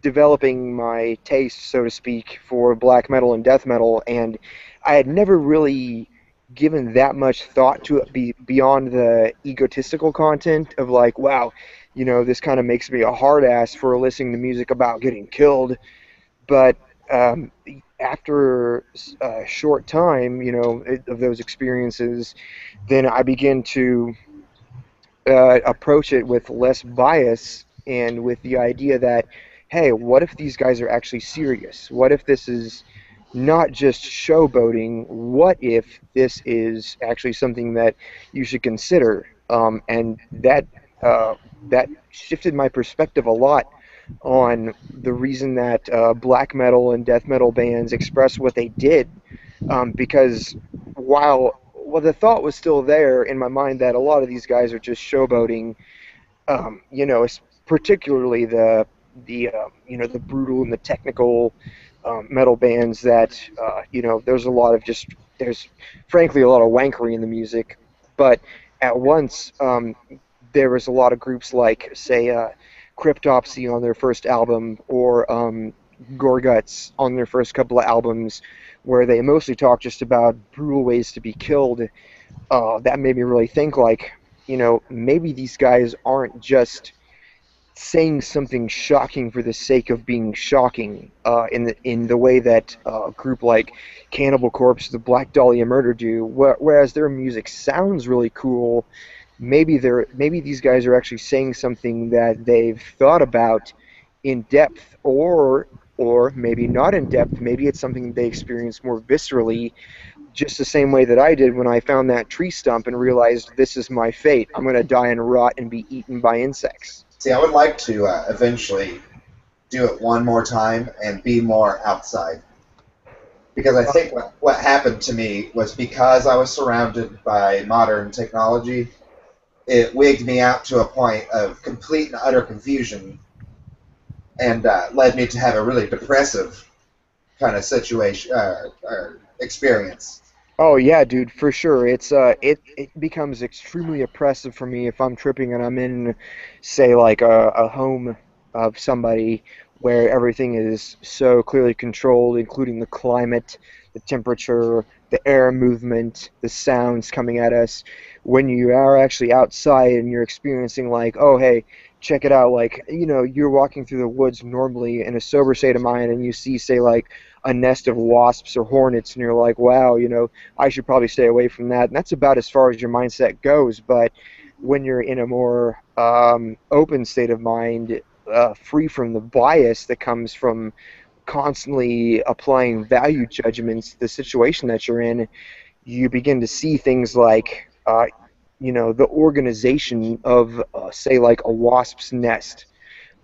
developing my taste, so to speak, for black metal and death metal, and I had never really given that much thought to it beyond the egotistical content of like, wow, this kind of makes me a hard ass for listening to music about getting killed. But um, after a short time, of those experiences, then I began to approach it with less bias and with the idea that, hey, what if these guys are actually serious? What if this is not just showboating? What if this is actually something that you should consider? And that shifted my perspective a lot on the reason that black metal and death metal bands express what they did, because while the thought was still there in my mind that a lot of these guys are just showboating, particularly the brutal and the technical metal bands that there's frankly a lot of wankery in the music, but at once there was a lot of groups like say Cryptopsy on their first album or Gorguts on their first couple of albums where they mostly talk just about brutal ways to be killed. That made me really think like, maybe these guys aren't just saying something shocking for the sake of being shocking, in the way that a group like Cannibal Corpse, the Black Dahlia Murder do. Whereas their music sounds really cool, maybe these guys are actually saying something that they've thought about in depth, or or maybe not in depth. Maybe it's something they experience more viscerally, just the same way that I did when I found that tree stump and realized this is my fate. I'm going to die and rot and be eaten by insects. See, I would like to eventually do it one more time and be more outside. Because I think what happened to me was because I was surrounded by modern technology, it wigged me out to a point of complete and utter confusion and led me to have a really depressive kind of situation experience. Oh yeah, dude, for sure. It becomes extremely oppressive for me if I'm tripping and I'm in, say, like a home of somebody where everything is so clearly controlled, including the climate, the temperature, the air movement, the sounds coming at us. When you are actually outside and you're experiencing like, oh hey, check it out, like, you're walking through the woods normally in a sober state of mind and you see, say, like a nest of wasps or hornets and you're like, wow, I should probably stay away from that. And that's about as far as your mindset goes. But when you're in a more open state of mind, free from the bias that comes from constantly applying value judgments to the situation that you're in, you begin to see things like, the organization of, say, like a wasp's nest,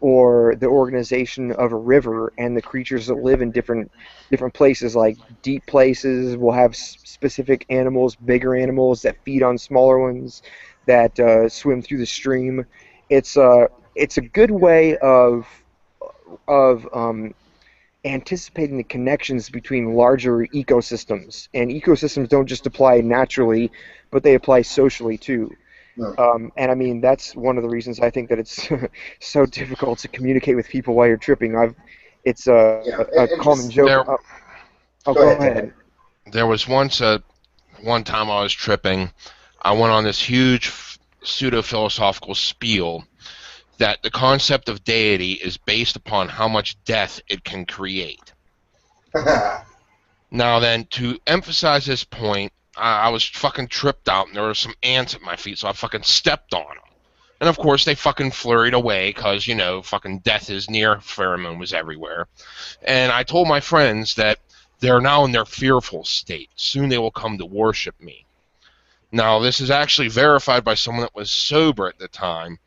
or the organization of a river and the creatures that live in different places. Like deep places will have specific animals, bigger animals that feed on smaller ones that swim through the stream. It's a good way of anticipating the connections between larger ecosystems. And ecosystems don't just apply naturally, but they apply socially too. No. And I mean, that's one of the reasons I think that it's so difficult to communicate with people while you're tripping. It's Yeah, a it common just joke. There, Oh, go go ahead, ahead. Ted. there was one time I was tripping. I went on this huge pseudo philosophical spiel that the concept of deity is based upon how much death it can create. Now then, to emphasize this point, I was fucking tripped out and there were some ants at my feet, so I fucking stepped on them. And of course, they fucking flurried away because, fucking death is near, pheromone was everywhere. And I told my friends that they're now in their fearful state. Soon they will come to worship me. Now, this is actually verified by someone that was sober at the time,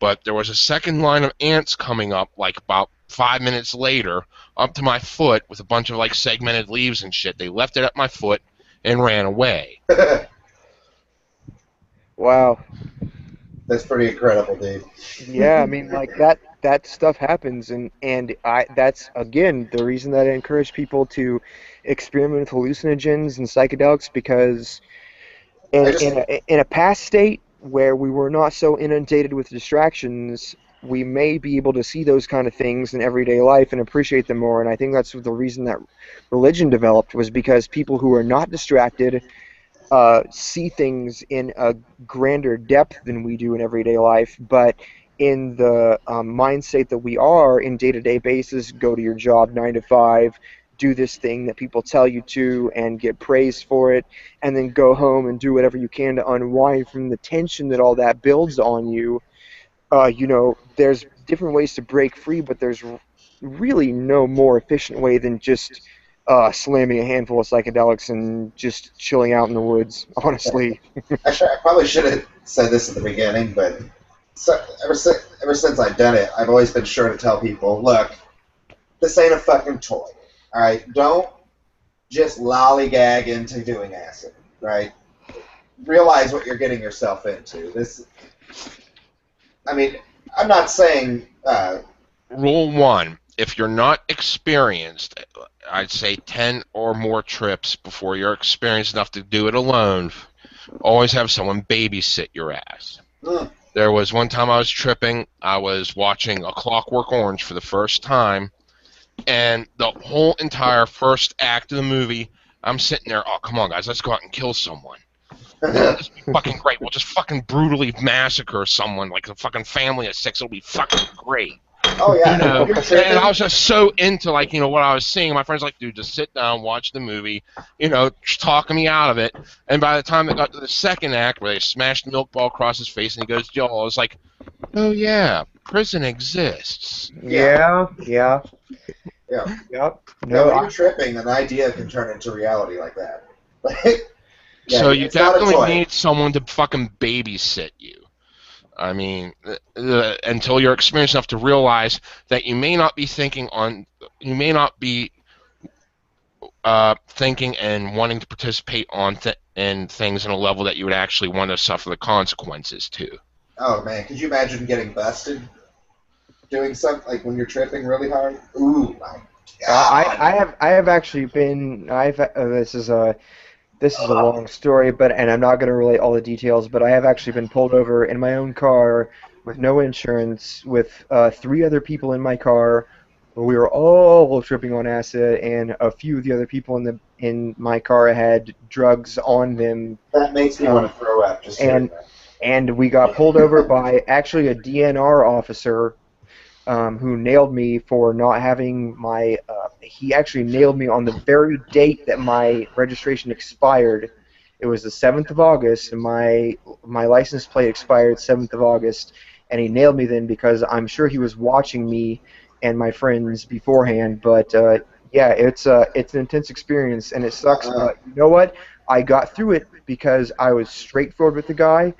but there was a second line of ants coming up, like about 5 minutes later, up to my foot with a bunch of like segmented leaves and shit. They left it at my foot and ran away. Wow. That's pretty incredible, dude. Yeah, I mean, like that stuff happens, and I that's again the reason that I encourage people to experiment with hallucinogens and psychedelics, because I in just in a past state where we were not so inundated with distractions, we may be able to see those kind of things in everyday life and appreciate them more. And I think that's the reason that religion developed, was because people who are not distracted see things in a grander depth than we do in everyday life. But in the mind state that we are in day-to-day basis, go to your job 9 to 5, do this thing that people tell you to and get praised for it, and then go home and do whatever you can to unwind from the tension that all that builds on you. There's different ways to break free, but there's really no more efficient way than just slamming a handful of psychedelics and just chilling out in the woods, honestly. I probably should have said this at the beginning, but ever since I've done it, I've always been sure to tell people, look, this ain't a fucking toy. All right, don't just lollygag into doing acid. Right? Realize what you're getting yourself into. I mean, I'm not saying. Rule one: if you're not experienced, I'd say 10 or more trips before you're experienced enough to do it alone. Always have someone babysit your ass. mm, There was one time I was tripping. I was watching A Clockwork Orange for the first time, and the whole entire first act of the movie, I'm sitting there, oh, come on, guys, let's go out and kill someone. This will be fucking great. We'll just fucking brutally massacre someone, like a fucking family of 6. It'll be fucking great. oh yeah, you're And I tripping. was just so into, like, what I was seeing. My friends were like, dude, just sit down, watch the movie, talking me out of it. And by the time it got to the second act, where they smashed the milk ball across his face and he goes, Joel, I was like, oh yeah, prison exists. Yeah, Yeah, yeah. Yeah. Yep. Yeah, No, when you're tripping, an idea can turn into reality like that. Like, yeah, So you it's not a definitely toy. need someone to fucking babysit you. I mean, until you're experienced enough to realize that you may not be thinking and wanting to participate in things in a level that you would actually want to suffer the consequences to. Oh man, could you imagine getting busted doing something like when you're tripping really hard? Ooh my god. I have actually been this is a long story, but and I'm not going to relate all the details, but I have actually been pulled over in my own car with no insurance, with three other people in my car. We were all tripping on acid, and a few of the other people in my car had drugs on them, That makes me want um, to throw up just hearing and that. and we got pulled over by actually a DNR officer who nailed me for not having my. He actually nailed me on the very date that my registration expired. It was the 7th of August, and my license plate expired 7th of August, and he nailed me then because I'm sure he was watching me and my friends beforehand. But yeah, it's an intense experience, and it sucks. Uh, But you know what? I got through it because I was straightforward with the guy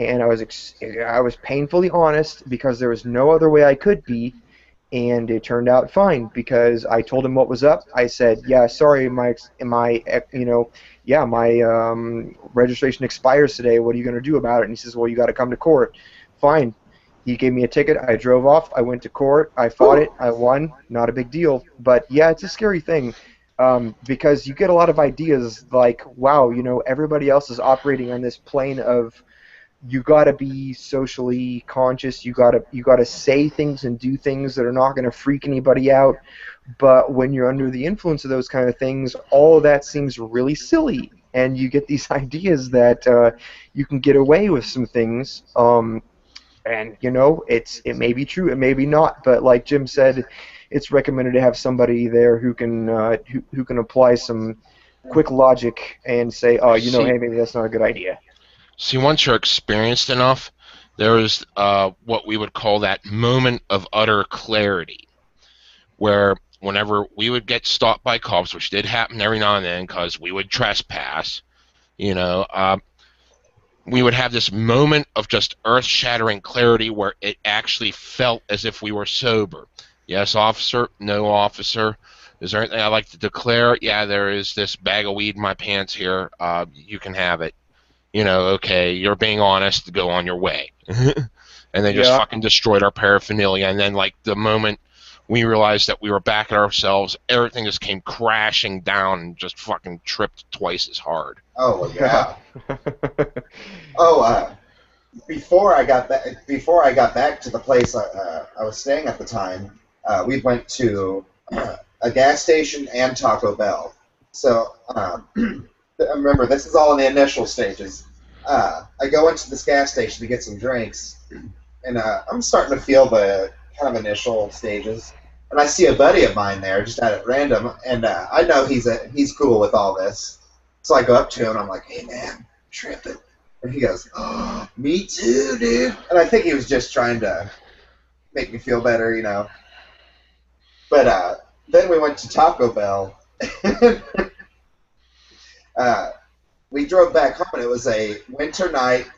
and I was painfully honest because there was no other way I could be, and it turned out fine because I told him what was up. I said, "Yeah, sorry, my registration expires today. What are you going to do about it?" And he says, "Well, you got to come to court." Fine. He gave me a ticket. I drove off. I went to court. I fought it. I won. Not a big deal. But yeah, it's a scary thing. Because you get a lot of ideas like, wow, everybody else is operating on this plane of you got to be socially conscious. You got to say things and do things that are not going to freak anybody out. But when you're under the influence of those kind of things, all of that seems really silly, and you get these ideas that you can get away with some things. And it may be true, it may be not. But like Jim said, it's recommended to have somebody there who can apply some quick logic and say, oh, See, hey, maybe that's not a good idea. once you're experienced enough, there is what we would call that moment of utter clarity, where whenever we would get stopped by cops, which did happen every now and then because we would trespass, you know, we would have this moment of just earth-shattering clarity where it actually felt as if we were sober. Yes, officer. No, officer. Is there anything I'd like to declare? Yeah, there is this bag of weed in my pants here. You can have it. Okay, you're being honest. Go on your way. And they just Yeah. fucking destroyed our paraphernalia. And then, like, the moment we realized that we were back at ourselves, everything just came crashing down and just fucking tripped twice as hard. oh Yeah. yeah. Oh, before I got back to the place I was staying at the time, we went to a gas station and Taco Bell. So remember, this is all in the initial stages. I go into this gas station to get some drinks, and I'm starting to feel the kind of initial stages. And I see a buddy of mine there, just at random, and I know he's cool with all this. So I go up to him, and I'm like, "Hey man, I'm tripping." And he goes, "Oh, me too, dude." And I think he was just trying to make me feel better. But then we went to Taco Bell. uh, we drove back home, and it was a winter night,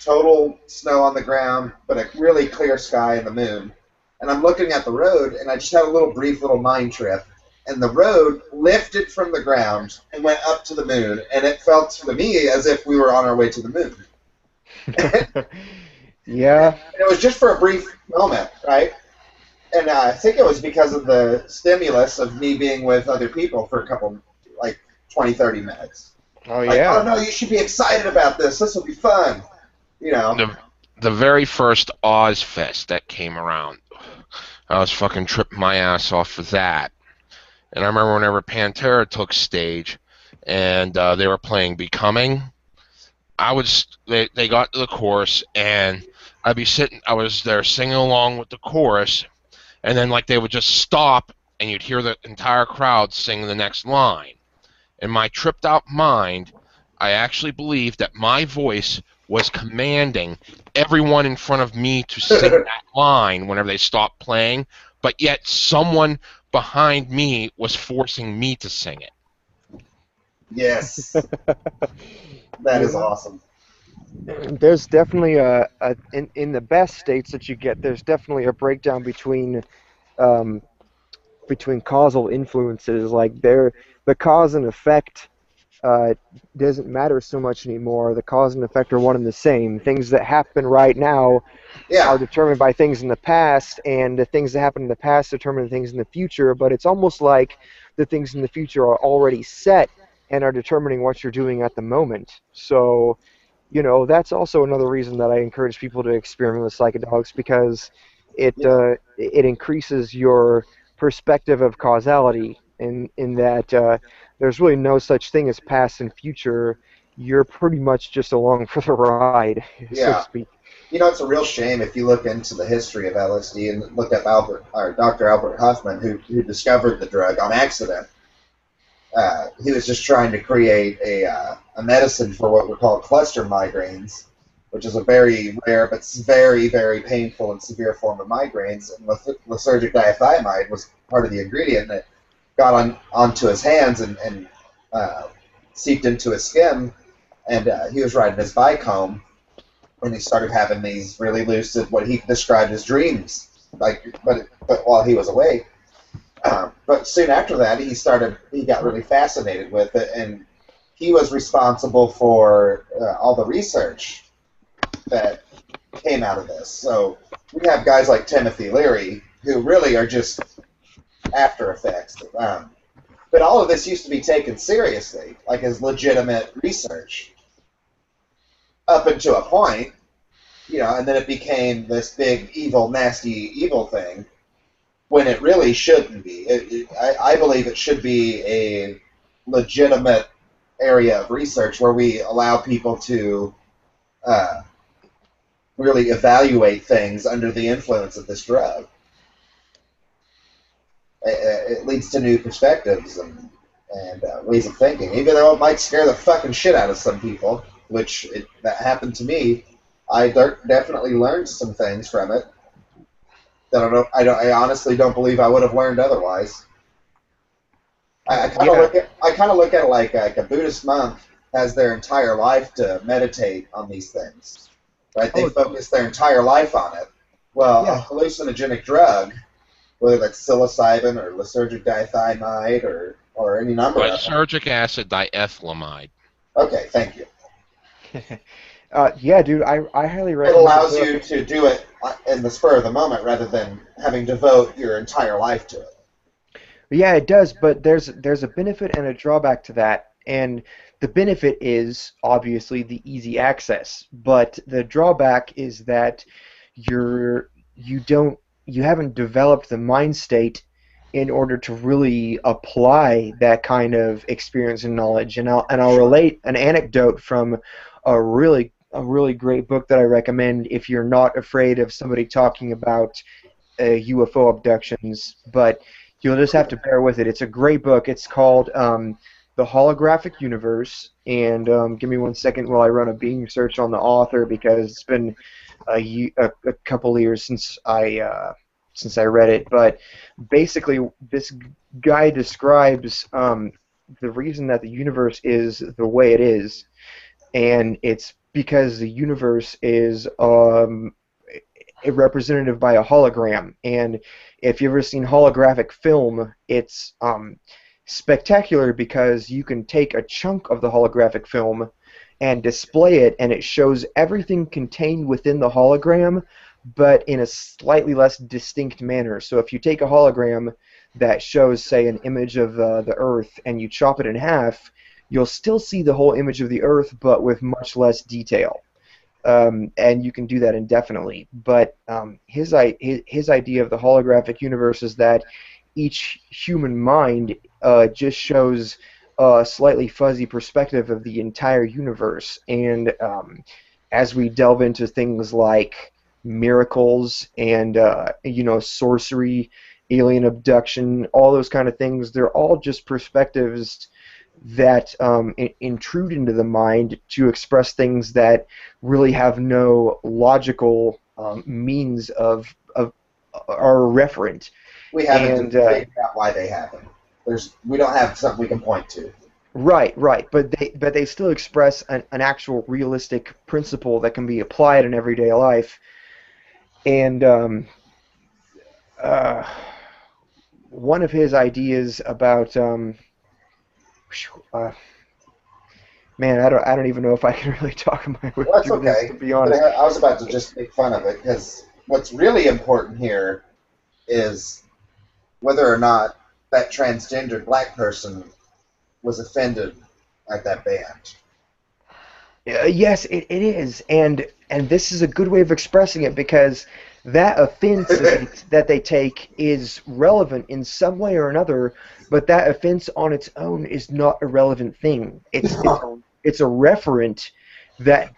total snow on the ground, but a really clear sky and the moon. And I'm looking at the road, and I just had a brief little mind trip. And the road lifted from the ground and went up to the moon, and it felt to me as if we were on our way to the moon. Yeah. It was just for a brief moment, right? And I think it was because of the stimulus of me being with other people for a couple, like 20, 30 minutes. Oh Like, oh yeah. no, you should be excited about this. This will be fun. You know. The very first Ozfest that came around, I was fucking tripping my ass off for that. And I remember whenever Pantera took stage, and they were playing "Becoming," they got to the chorus, and I was there singing along with the chorus, and then like they would just stop, and you'd hear the entire crowd sing the next line. In my tripped out mind, I actually believed that my voice was commanding everyone in front of me to sing that line whenever they stopped playing, but yet someone behind me was forcing me to sing it. Yes, that is awesome. There's definitely in the best states that you get, there's definitely a breakdown um, between causal influences. Like the cause and effect uh, doesn't matter so much anymore. The cause and effect are one and the same. Things that happen right now are Yeah, determined by things in the past, and the things that happen in the past determine things in the future. But it's almost like the things in the future are already set and are determining what you're doing at the moment. So, that's also another reason that I encourage people to experiment with psychedelics, because yeah, it increases your perspective of causality in that there's really no such thing as past and future. You're pretty much just along for the ride, so to yeah. speak. It's a real shame if you look into the history of LSD and look up Dr. Albert Hoffman, who discovered the drug on accident. He was just trying to create a medicine for what were called cluster migraines, which is a very rare but very, very painful and severe form of migraines. And lysergic diethylamide was part of the ingredient that got onto his hands and uh, seeped into his skin. And he was riding his bike home, and he started having these really lucid, what he described as dreams, but while he was awake. But soon after that, he got really fascinated with it, and he was responsible for all the research that came out of this. So we have guys like Timothy Leary who really are just after effects. But all of this used to be taken seriously, like as legitimate research, up until a point, and then it became this big, evil, nasty, evil thing when it really shouldn't be. I believe it should be a legitimate area of research where we allow people to uh, really evaluate things under the influence of this drug. It leads to new perspectives and ways of thinking, even though it might scare the fucking shit out of some people, which that happened to me. I definitely learned some things from it that I honestly don't believe I would have learned otherwise. I kind of Yeah. look at it like a Buddhist monk has their entire life to meditate on these things, right? They Oh, focus their entire life on it. Well, a yeah. hallucinogenic drug, whether that's psilocybin or lysergic diethylamide or any number of them. Lysergic acid diethylamide. Okay, thank you. Yeah, dude, I highly It recommend the allows book. you to do it in the spur of the moment rather than having to devote your entire life to it. Yeah, it does, but there's a benefit and a drawback to that. And the benefit is obviously the easy access, but the drawback is that you haven't developed the mind state in order to really apply that kind of experience and knowledge. And I'll Sure. relate an anecdote from a really great book that I recommend if you're not afraid of somebody talking about UFO abductions, but you'll just have to bear with it. It's a great book. It's called The Holographic Universe. And give me one second while I run a Bing search on the author, because it's been a couple of years since I read it. But basically, this guy describes the reason that the universe is the way it is, and it's because the universe is a representative by a hologram. And if you've ever seen holographic film, it's spectacular because you can take a chunk of the holographic film and display it, and it shows everything contained within the hologram, but in a slightly less distinct manner. So if you take a hologram that shows, say, an image of the Earth, and you chop it in half, you'll still see the whole image of the Earth, but with much less detail. And you can do that indefinitely. But his idea of the holographic universe is that each human mind just shows a slightly fuzzy perspective of the entire universe. And as we delve into things like miracles and sorcery, alien abduction, all those kind of things, they're all just perspectives that intrude into the mind to express things that really have no logical means of are referent. We haven't And figured out why they happen. We don't have something we can point to. right, right, but they still express an actual realistic principle that can be applied in everyday life. And uh, one of his ideas about uh, man, I don't even know if I can really talk my way Well, that's through this, to okay. be But honest. I was about to just make fun of it because what's really important here is whether or not that transgendered black person was offended at that band. Yes, it is, and this is a good way of expressing it because that offense that they take is relevant in some way or another, but that offense on its own is not a relevant thing. It's a referent that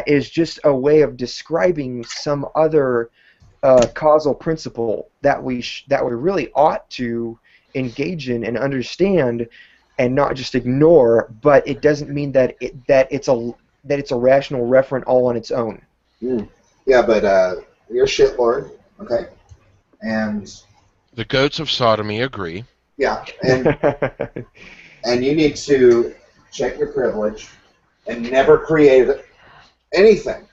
is just a way of describing some other causal principle that we really ought to engage in and understand and not just ignore, but it doesn't mean that it's a rational referent all on its own. Mm. Yeah, but you're a shitlord, okay? And The goats of sodomy agree. yeah, and you need to check your privilege and never create anything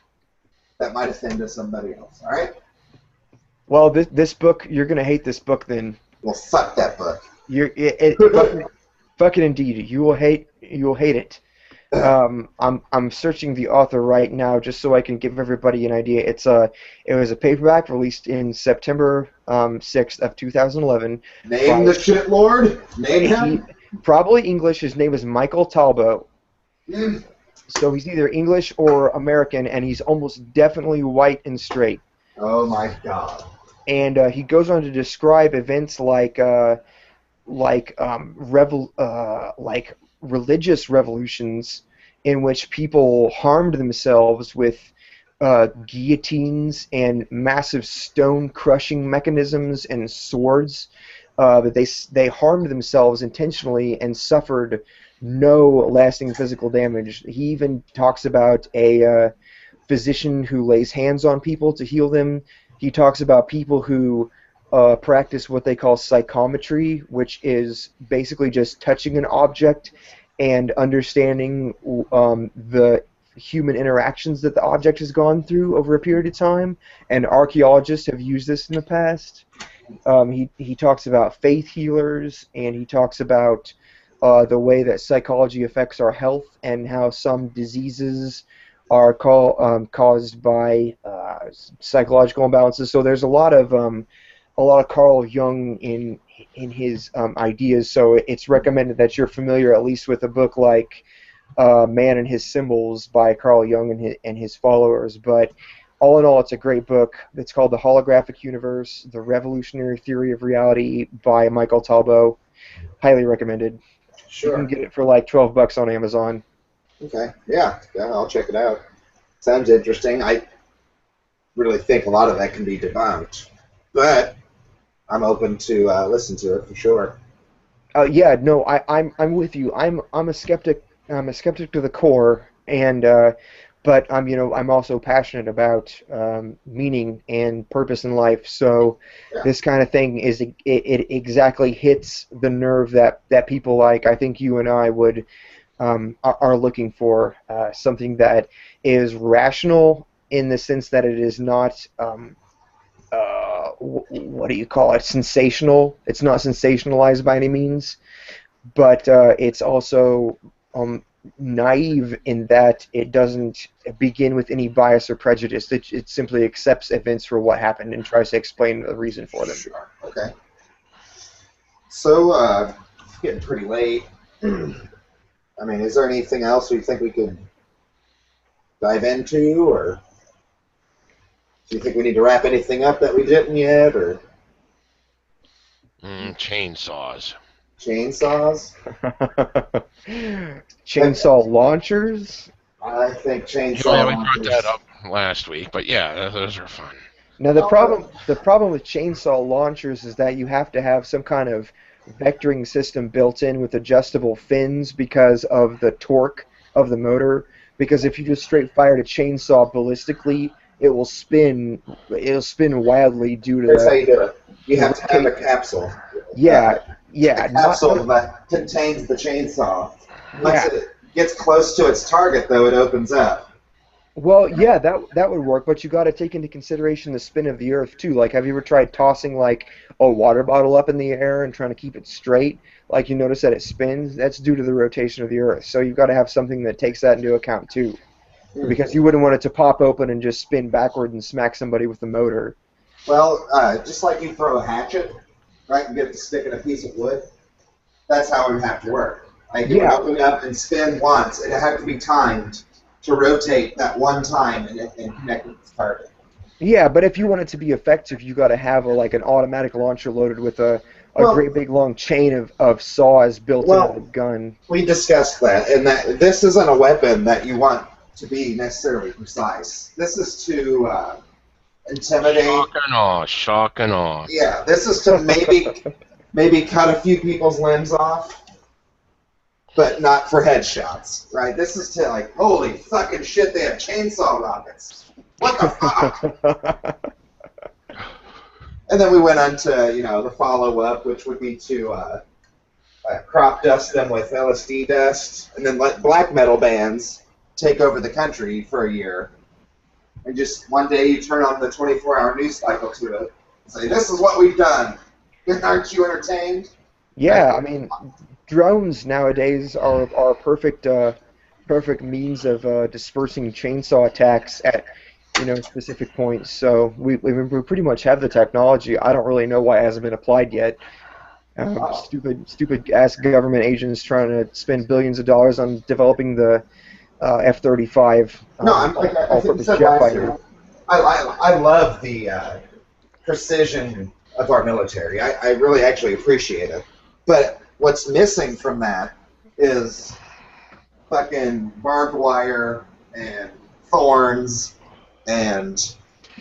that might offend somebody else. All right? Well, this book, you're gonna hate this book. Then Well, fuck that book. fucking indeed, you will hate it. I'm searching the author right now just so I can give everybody an idea. It was a paperback released in September 6th of 2011. Name the shitlord. Name him. Probably English. His name is Michael Talbot. Mm. So he's either English or American, and he's almost definitely white and straight. Oh my god. And he goes on to describe events like like religious revolutions in which people harmed themselves with guillotines and massive stone crushing mechanisms and swords. But they harmed themselves intentionally and suffered no lasting physical damage. He even talks about a physician who lays hands on people to heal them. He talks about people who practice what they call psychometry, which is basically just touching an object and understanding the human interactions that the object has gone through over a period of time. And archaeologists have used this in the past. He talks about faith healers, and he talks about the way that psychology affects our health and how some diseases are caused by psychological imbalances. So there's a lot of Carl Jung in his ideas. So it's recommended that you're familiar at least with a book like Man and His Symbols by Carl Jung and his followers. But all in all, it's a great book. It's called The Holographic Universe: The Revolutionary Theory of Reality by Michael Talbot. Highly recommended. You can Sure. get it for like $12 on Amazon. Okay. Yeah. Yeah. I'll check it out. Sounds interesting. I really think a lot of that can be debunked, but I'm open to listen to it for sure. Yeah, no, I'm with you. I'm a skeptic. I'm a skeptic to the core, and but I'm also passionate about meaning and purpose in life. So Yeah. this kind of thing it exactly hits the nerve that people like. I think you and I would are looking for something that is rational in the sense that it is not. What do you call it? Sensational. It's not sensationalized by any means, but it's also naive in that it doesn't begin with any bias or prejudice. It simply accepts events for what happened and tries to explain the reason for them. Sure. Okay. So, it's getting pretty late. I mean, is there anything else you think we could dive into, or do you think we need to wrap anything up that we didn't yet, or Chainsaws. chainsaws? Chainsaw launchers. I think Yeah, chainsaw we brought launchers. that up last week, but yeah, those are fun. Now the problem with chainsaw launchers is that you have to have some kind of vectoring system built in with adjustable fins because of the torque of the motor. Because if you just straight fired a chainsaw ballistically, it will spin. It'll spin wildly due to Here's how you do it. You the have to have a rotation. capsule. Yeah, A yeah, capsule that contains the chainsaw. Once yeah. it gets close to its target, though, it opens up. Well, yeah, that would work, but you got to take into consideration the spin of the Earth too. Like, have you ever tried tossing like a water bottle up in the air and trying to keep it straight? Like, you notice that it spins. That's due to the rotation of the Earth. So you've got to have something that takes that into account too, Hmm. because you wouldn't want it to pop open and just spin backward and smack somebody with the motor. Well, just like you throw a hatchet, right, and get it to stick in a piece of wood, that's how it would have to work. Like it would Yeah, open up and spin once. It had to be timed to rotate that one time and connect with its target. yeah, but if you want it to be effective, you got to have like an automatic launcher loaded with a great Well, big long chain of saws built into the well, gun. we discussed that, and that this isn't a weapon that you want to be necessarily precise. This is to intimidate. Shock and awe, shock and awe. Yeah, this is to maybe cut a few people's limbs off, but not for headshots, right? This is to like, holy fucking shit, they have chainsaw rockets. What the fuck? And then we went on to, the follow-up, which would be to crop dust them with LSD dust, and then let black metal bands take over the country for a year. And just one day you turn on the 24-hour news cycle to it and say, this is what we've done. Aren't you entertained? Yeah, I mean, drones nowadays are perfect means of dispersing chainsaw attacks at specific points. So we pretty much have the technology. I don't really know why it hasn't been applied yet. Oh. Stupid ass government agents trying to spend billions of dollars on developing the F-35 No, I'm like I think you all-purpose said jet last year. fighter. I love the precision of our military. I really actually appreciate it. But what's missing from that is fucking barbed wire and thorns and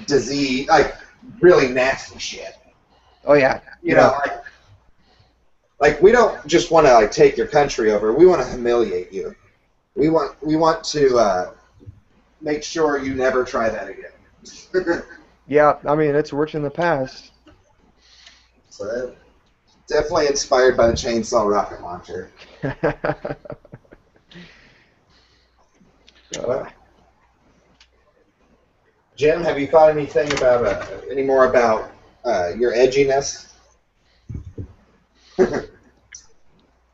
disease, like really nasty shit. Oh yeah, You know, like we don't just want to like take your country over. We want to humiliate you. We want to make sure you never try that again. yeah. I mean, it's worked in the past. So definitely inspired by the chainsaw rocket launcher. Uh, Well, Jim, have you thought anything about any more about your edginess?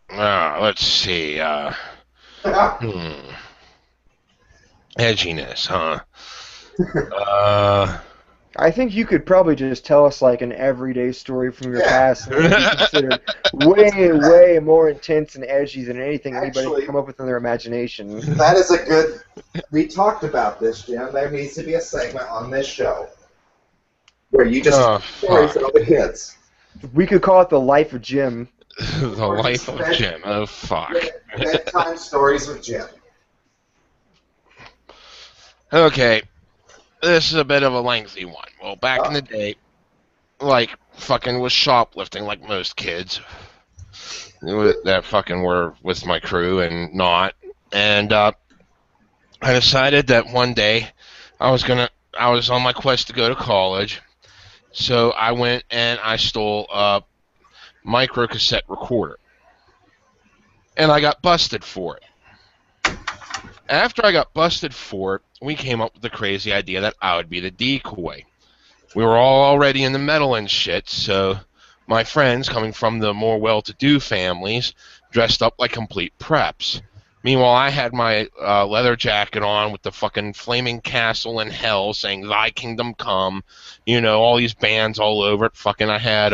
Let's see. Edginess, huh? Uh, I think you could probably just tell us like an everyday story from your Yeah. past, and it would be considered way more intense and edgy than anything anybody Actually, can come up with in their imagination. that is a good. We talked about this, Jim. There needs to be a segment on this show where you just oh, stories fuck. of the kids. We could call it the life of Jim. The life of Jim. Oh, fuck. Bedtime stories with Jim. Okay, this is a bit of a lengthy one. Well, back in the day, like, fucking was shoplifting like most kids. That fucking were with my crew and not. And, I decided that one day I was on my quest to go to college. So I went and I stole a micro cassette recorder. And I got busted for it. After I got busted for it, we came up with the crazy idea that I would be the decoy. We were all already in the metal and shit, so my friends, coming from the more well-to-do families, dressed up like complete preps. Meanwhile, I had my leather jacket on with the fucking flaming castle in hell saying, "Thy kingdom come," all these bands all over it. Fucking, I had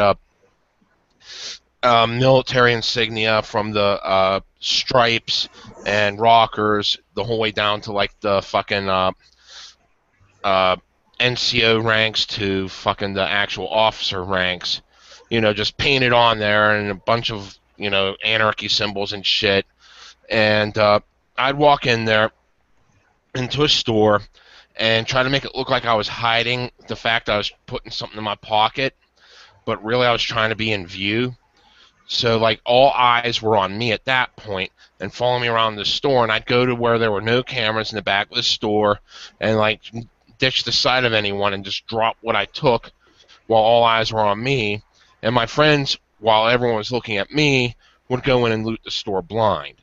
military insignia from the stripes and rockers the whole way down to like the fucking NCO ranks to fucking the actual officer ranks, just painted on there and a bunch of, anarchy symbols and shit. And I'd walk in there into a store and try to make it look like I was hiding the fact I was putting something in my pocket, but really I was trying to be in view. So, like, all eyes were on me at that point and following me around the store, and I'd go to where there were no cameras in the back of the store and, like, ditch the sight of anyone and just drop what I took while all eyes were on me. And my friends, while everyone was looking at me, would go in and loot the store blind.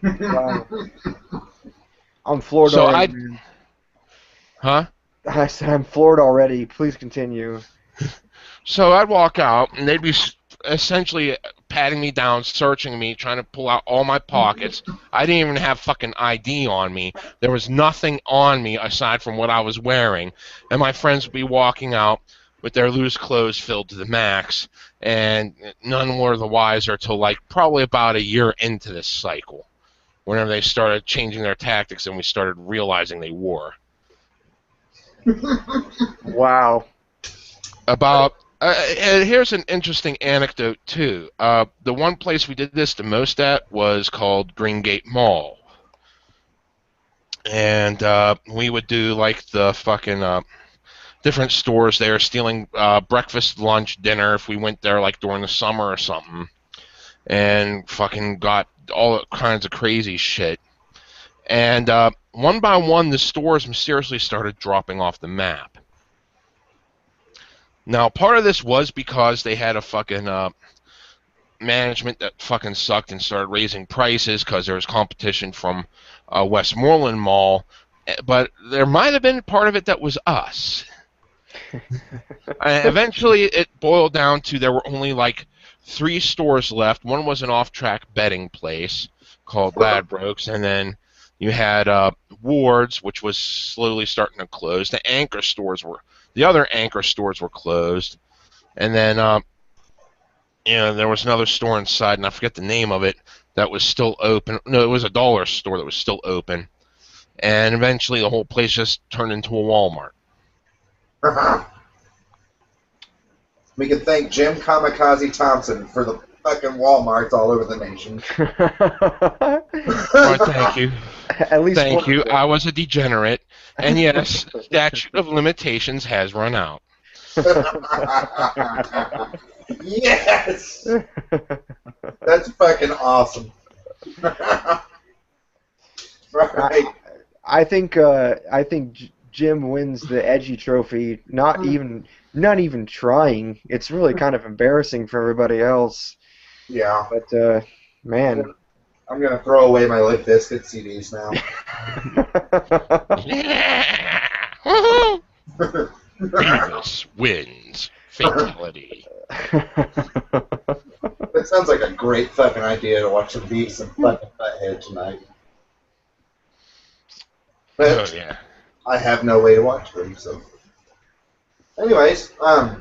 Wow. I'm floored So already, man. Huh? I said I'm floored already. Please continue. So I'd walk out, and they'd be essentially patting me down, searching me, trying to pull out all my pockets. I didn't even have fucking ID on me. There was nothing on me aside from what I was wearing. And my friends would be walking out with their loose clothes filled to the max, and none were the wiser till like probably about a year into this cycle, whenever they started changing their tactics and we started realizing they were. Wow. And here's an interesting anecdote too. The one place we did this the most at was called Green Gate Mall, and we would do like the fucking different stores there, stealing breakfast, lunch, dinner if we went there like during the summer or something, and fucking got all kinds of crazy shit. And one by one, the stores mysteriously started dropping off the map. Now, part of this was because they had a fucking management that fucking sucked and started raising prices because there was competition from Westmoreland Mall. But there might have been part of it that was us. Eventually, it boiled down to there were only like 3 stores left. One was an off-track betting place called Ladbrokes, and then you had Ward's, which was slowly starting to close. The other anchor stores were closed, and then there was another store inside, and I forget the name of it, that was still open. No, it was a dollar store that was still open, and eventually the whole place just turned into a Walmart. We can thank Jim Kamikaze Thompson for the fucking Walmarts all over the nation. Well, thank you. At least Thank one you. of them. I was a degenerate, and yes, statute of limitations has run out. Yes! That's fucking awesome. Right. I think Jim wins the edgy trophy. Not even trying. It's really kind of embarrassing for everybody else. Yeah. But man. I'm gonna throw away my Limp Bizkit CDs now. Yeah! Woohoo! Beavis wins. Fatality. That sounds like a great fucking idea to watch some Beavis and fucking Butthead tonight. But Oh yeah. I have no way to watch them, so. Anyways, I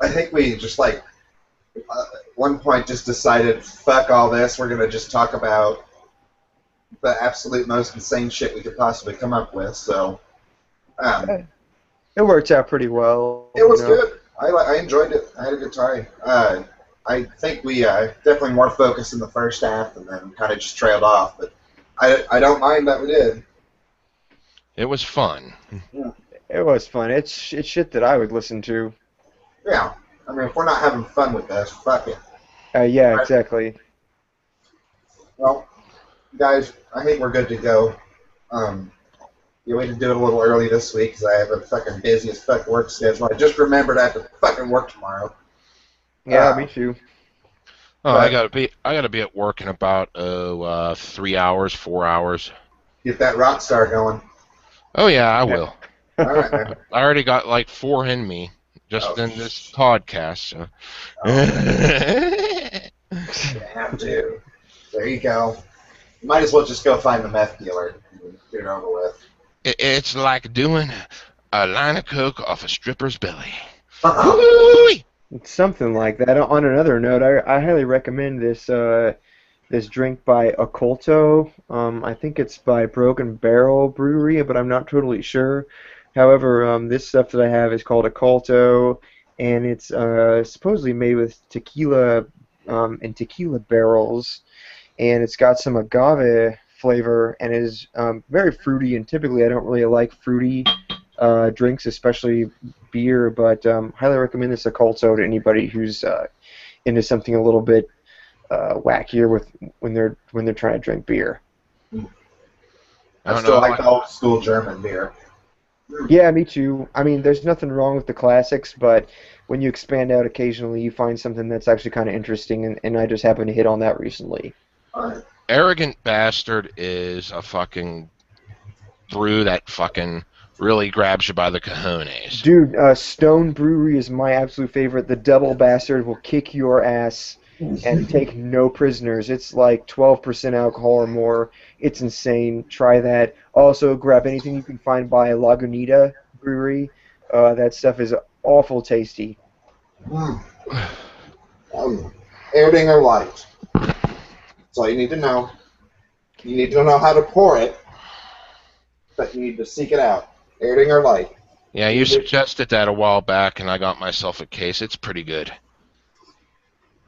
think we just like at one point just decided, fuck all this, we're gonna just talk about the absolute most insane shit we could possibly come up with. So, it worked out pretty well. it was good. I enjoyed it. I had a good time. I think we definitely more focused in the first half and then kind of just trailed off, but I don't mind that we did. It was fun. It was fun. It's shit that I would listen to. Yeah. I mean, if we're not having fun with this, fuck it. Yeah, Right. exactly. Well, guys, I think we're good to go. We had to do it a little early this week because I have a fucking busy as fuck work schedule. I just remembered I have to fucking work tomorrow. Yeah, me too. Oh, Right. I gotta be at work in about 3 hours, 4 hours. Get that rock star going. Oh yeah, I will. All right, man. I already got like 4 in me just Oh, in this podcast. So. You have to. There you go. You might as well just go find the meth dealer and get it over with. It's like doing a line of coke off a stripper's belly. Woo-wee! It's something like that. On another note, I highly recommend this this drink by Occulto. I think it's by Broken Barrel Brewery, but I'm not totally sure. However, this stuff that I have is called Occulto, and it's supposedly made with tequila and tequila barrels, and it's got some agave flavor and is very fruity. And typically, I don't really like fruity drinks, especially beer, but highly recommend this Occulto to anybody who's into something a little bit wackier when they're trying to drink beer. I I don't still know. like the old school German beer. Yeah, me too. I mean, there's nothing wrong with the classics, but when you expand out occasionally, you find something that's actually kind of interesting, and I just happened to hit on that recently. All right. Arrogant Bastard is a fucking brew that fucking really grabs you by the cojones. Dude, Stone Brewery is my absolute favorite. The Double Bastard will kick your ass and take no prisoners. It's like 12% alcohol or more. It's insane. Try that. Also, grab anything you can find by Lagunita Brewery. That stuff is awful tasty. Mm. Erdinger Light. That's all you need to know. You need to know how to pour it, but you need to seek it out. Erdinger Light. Yeah, you suggested that a while back, and I got myself a case. It's pretty good.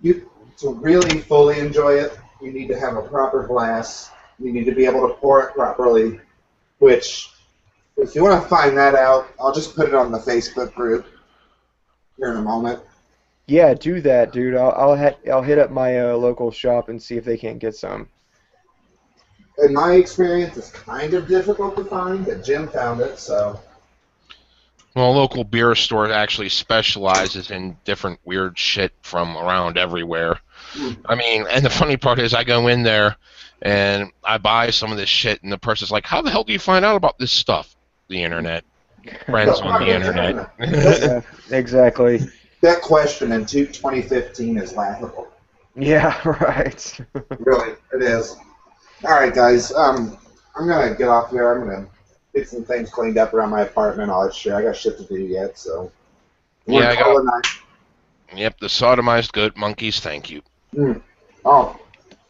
To really fully enjoy it, you need to have a proper glass. You need to be able to pour it properly, which, if you want to find that out, I'll just put it on the Facebook group here in a moment. Yeah, do that, dude. I'll hit up my local shop and see if they can't get some. In my experience, it's kind of difficult to find, but Jim found it, so... Well, a local beer store actually specializes in different weird shit from around everywhere. I mean, and the funny part is I go in there and I buy some of this shit, and the person's like, how the hell do you find out about this stuff? The internet. Friends on the internet. Yeah, exactly. That question in 2015 is laughable. Yeah, right. Really, it is. All right, guys. I'm gonna get off here. I'm gonna get some things cleaned up around my apartment. All that shit. I got shit to do yet, so. Yeah, I got. A night. Yep, the sodomized goat monkeys. Thank you. Oh,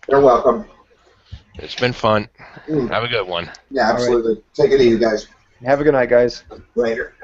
you're welcome. It's been fun. Have a good one. Yeah, absolutely. Take it easy, guys. Have a good night, guys. Later.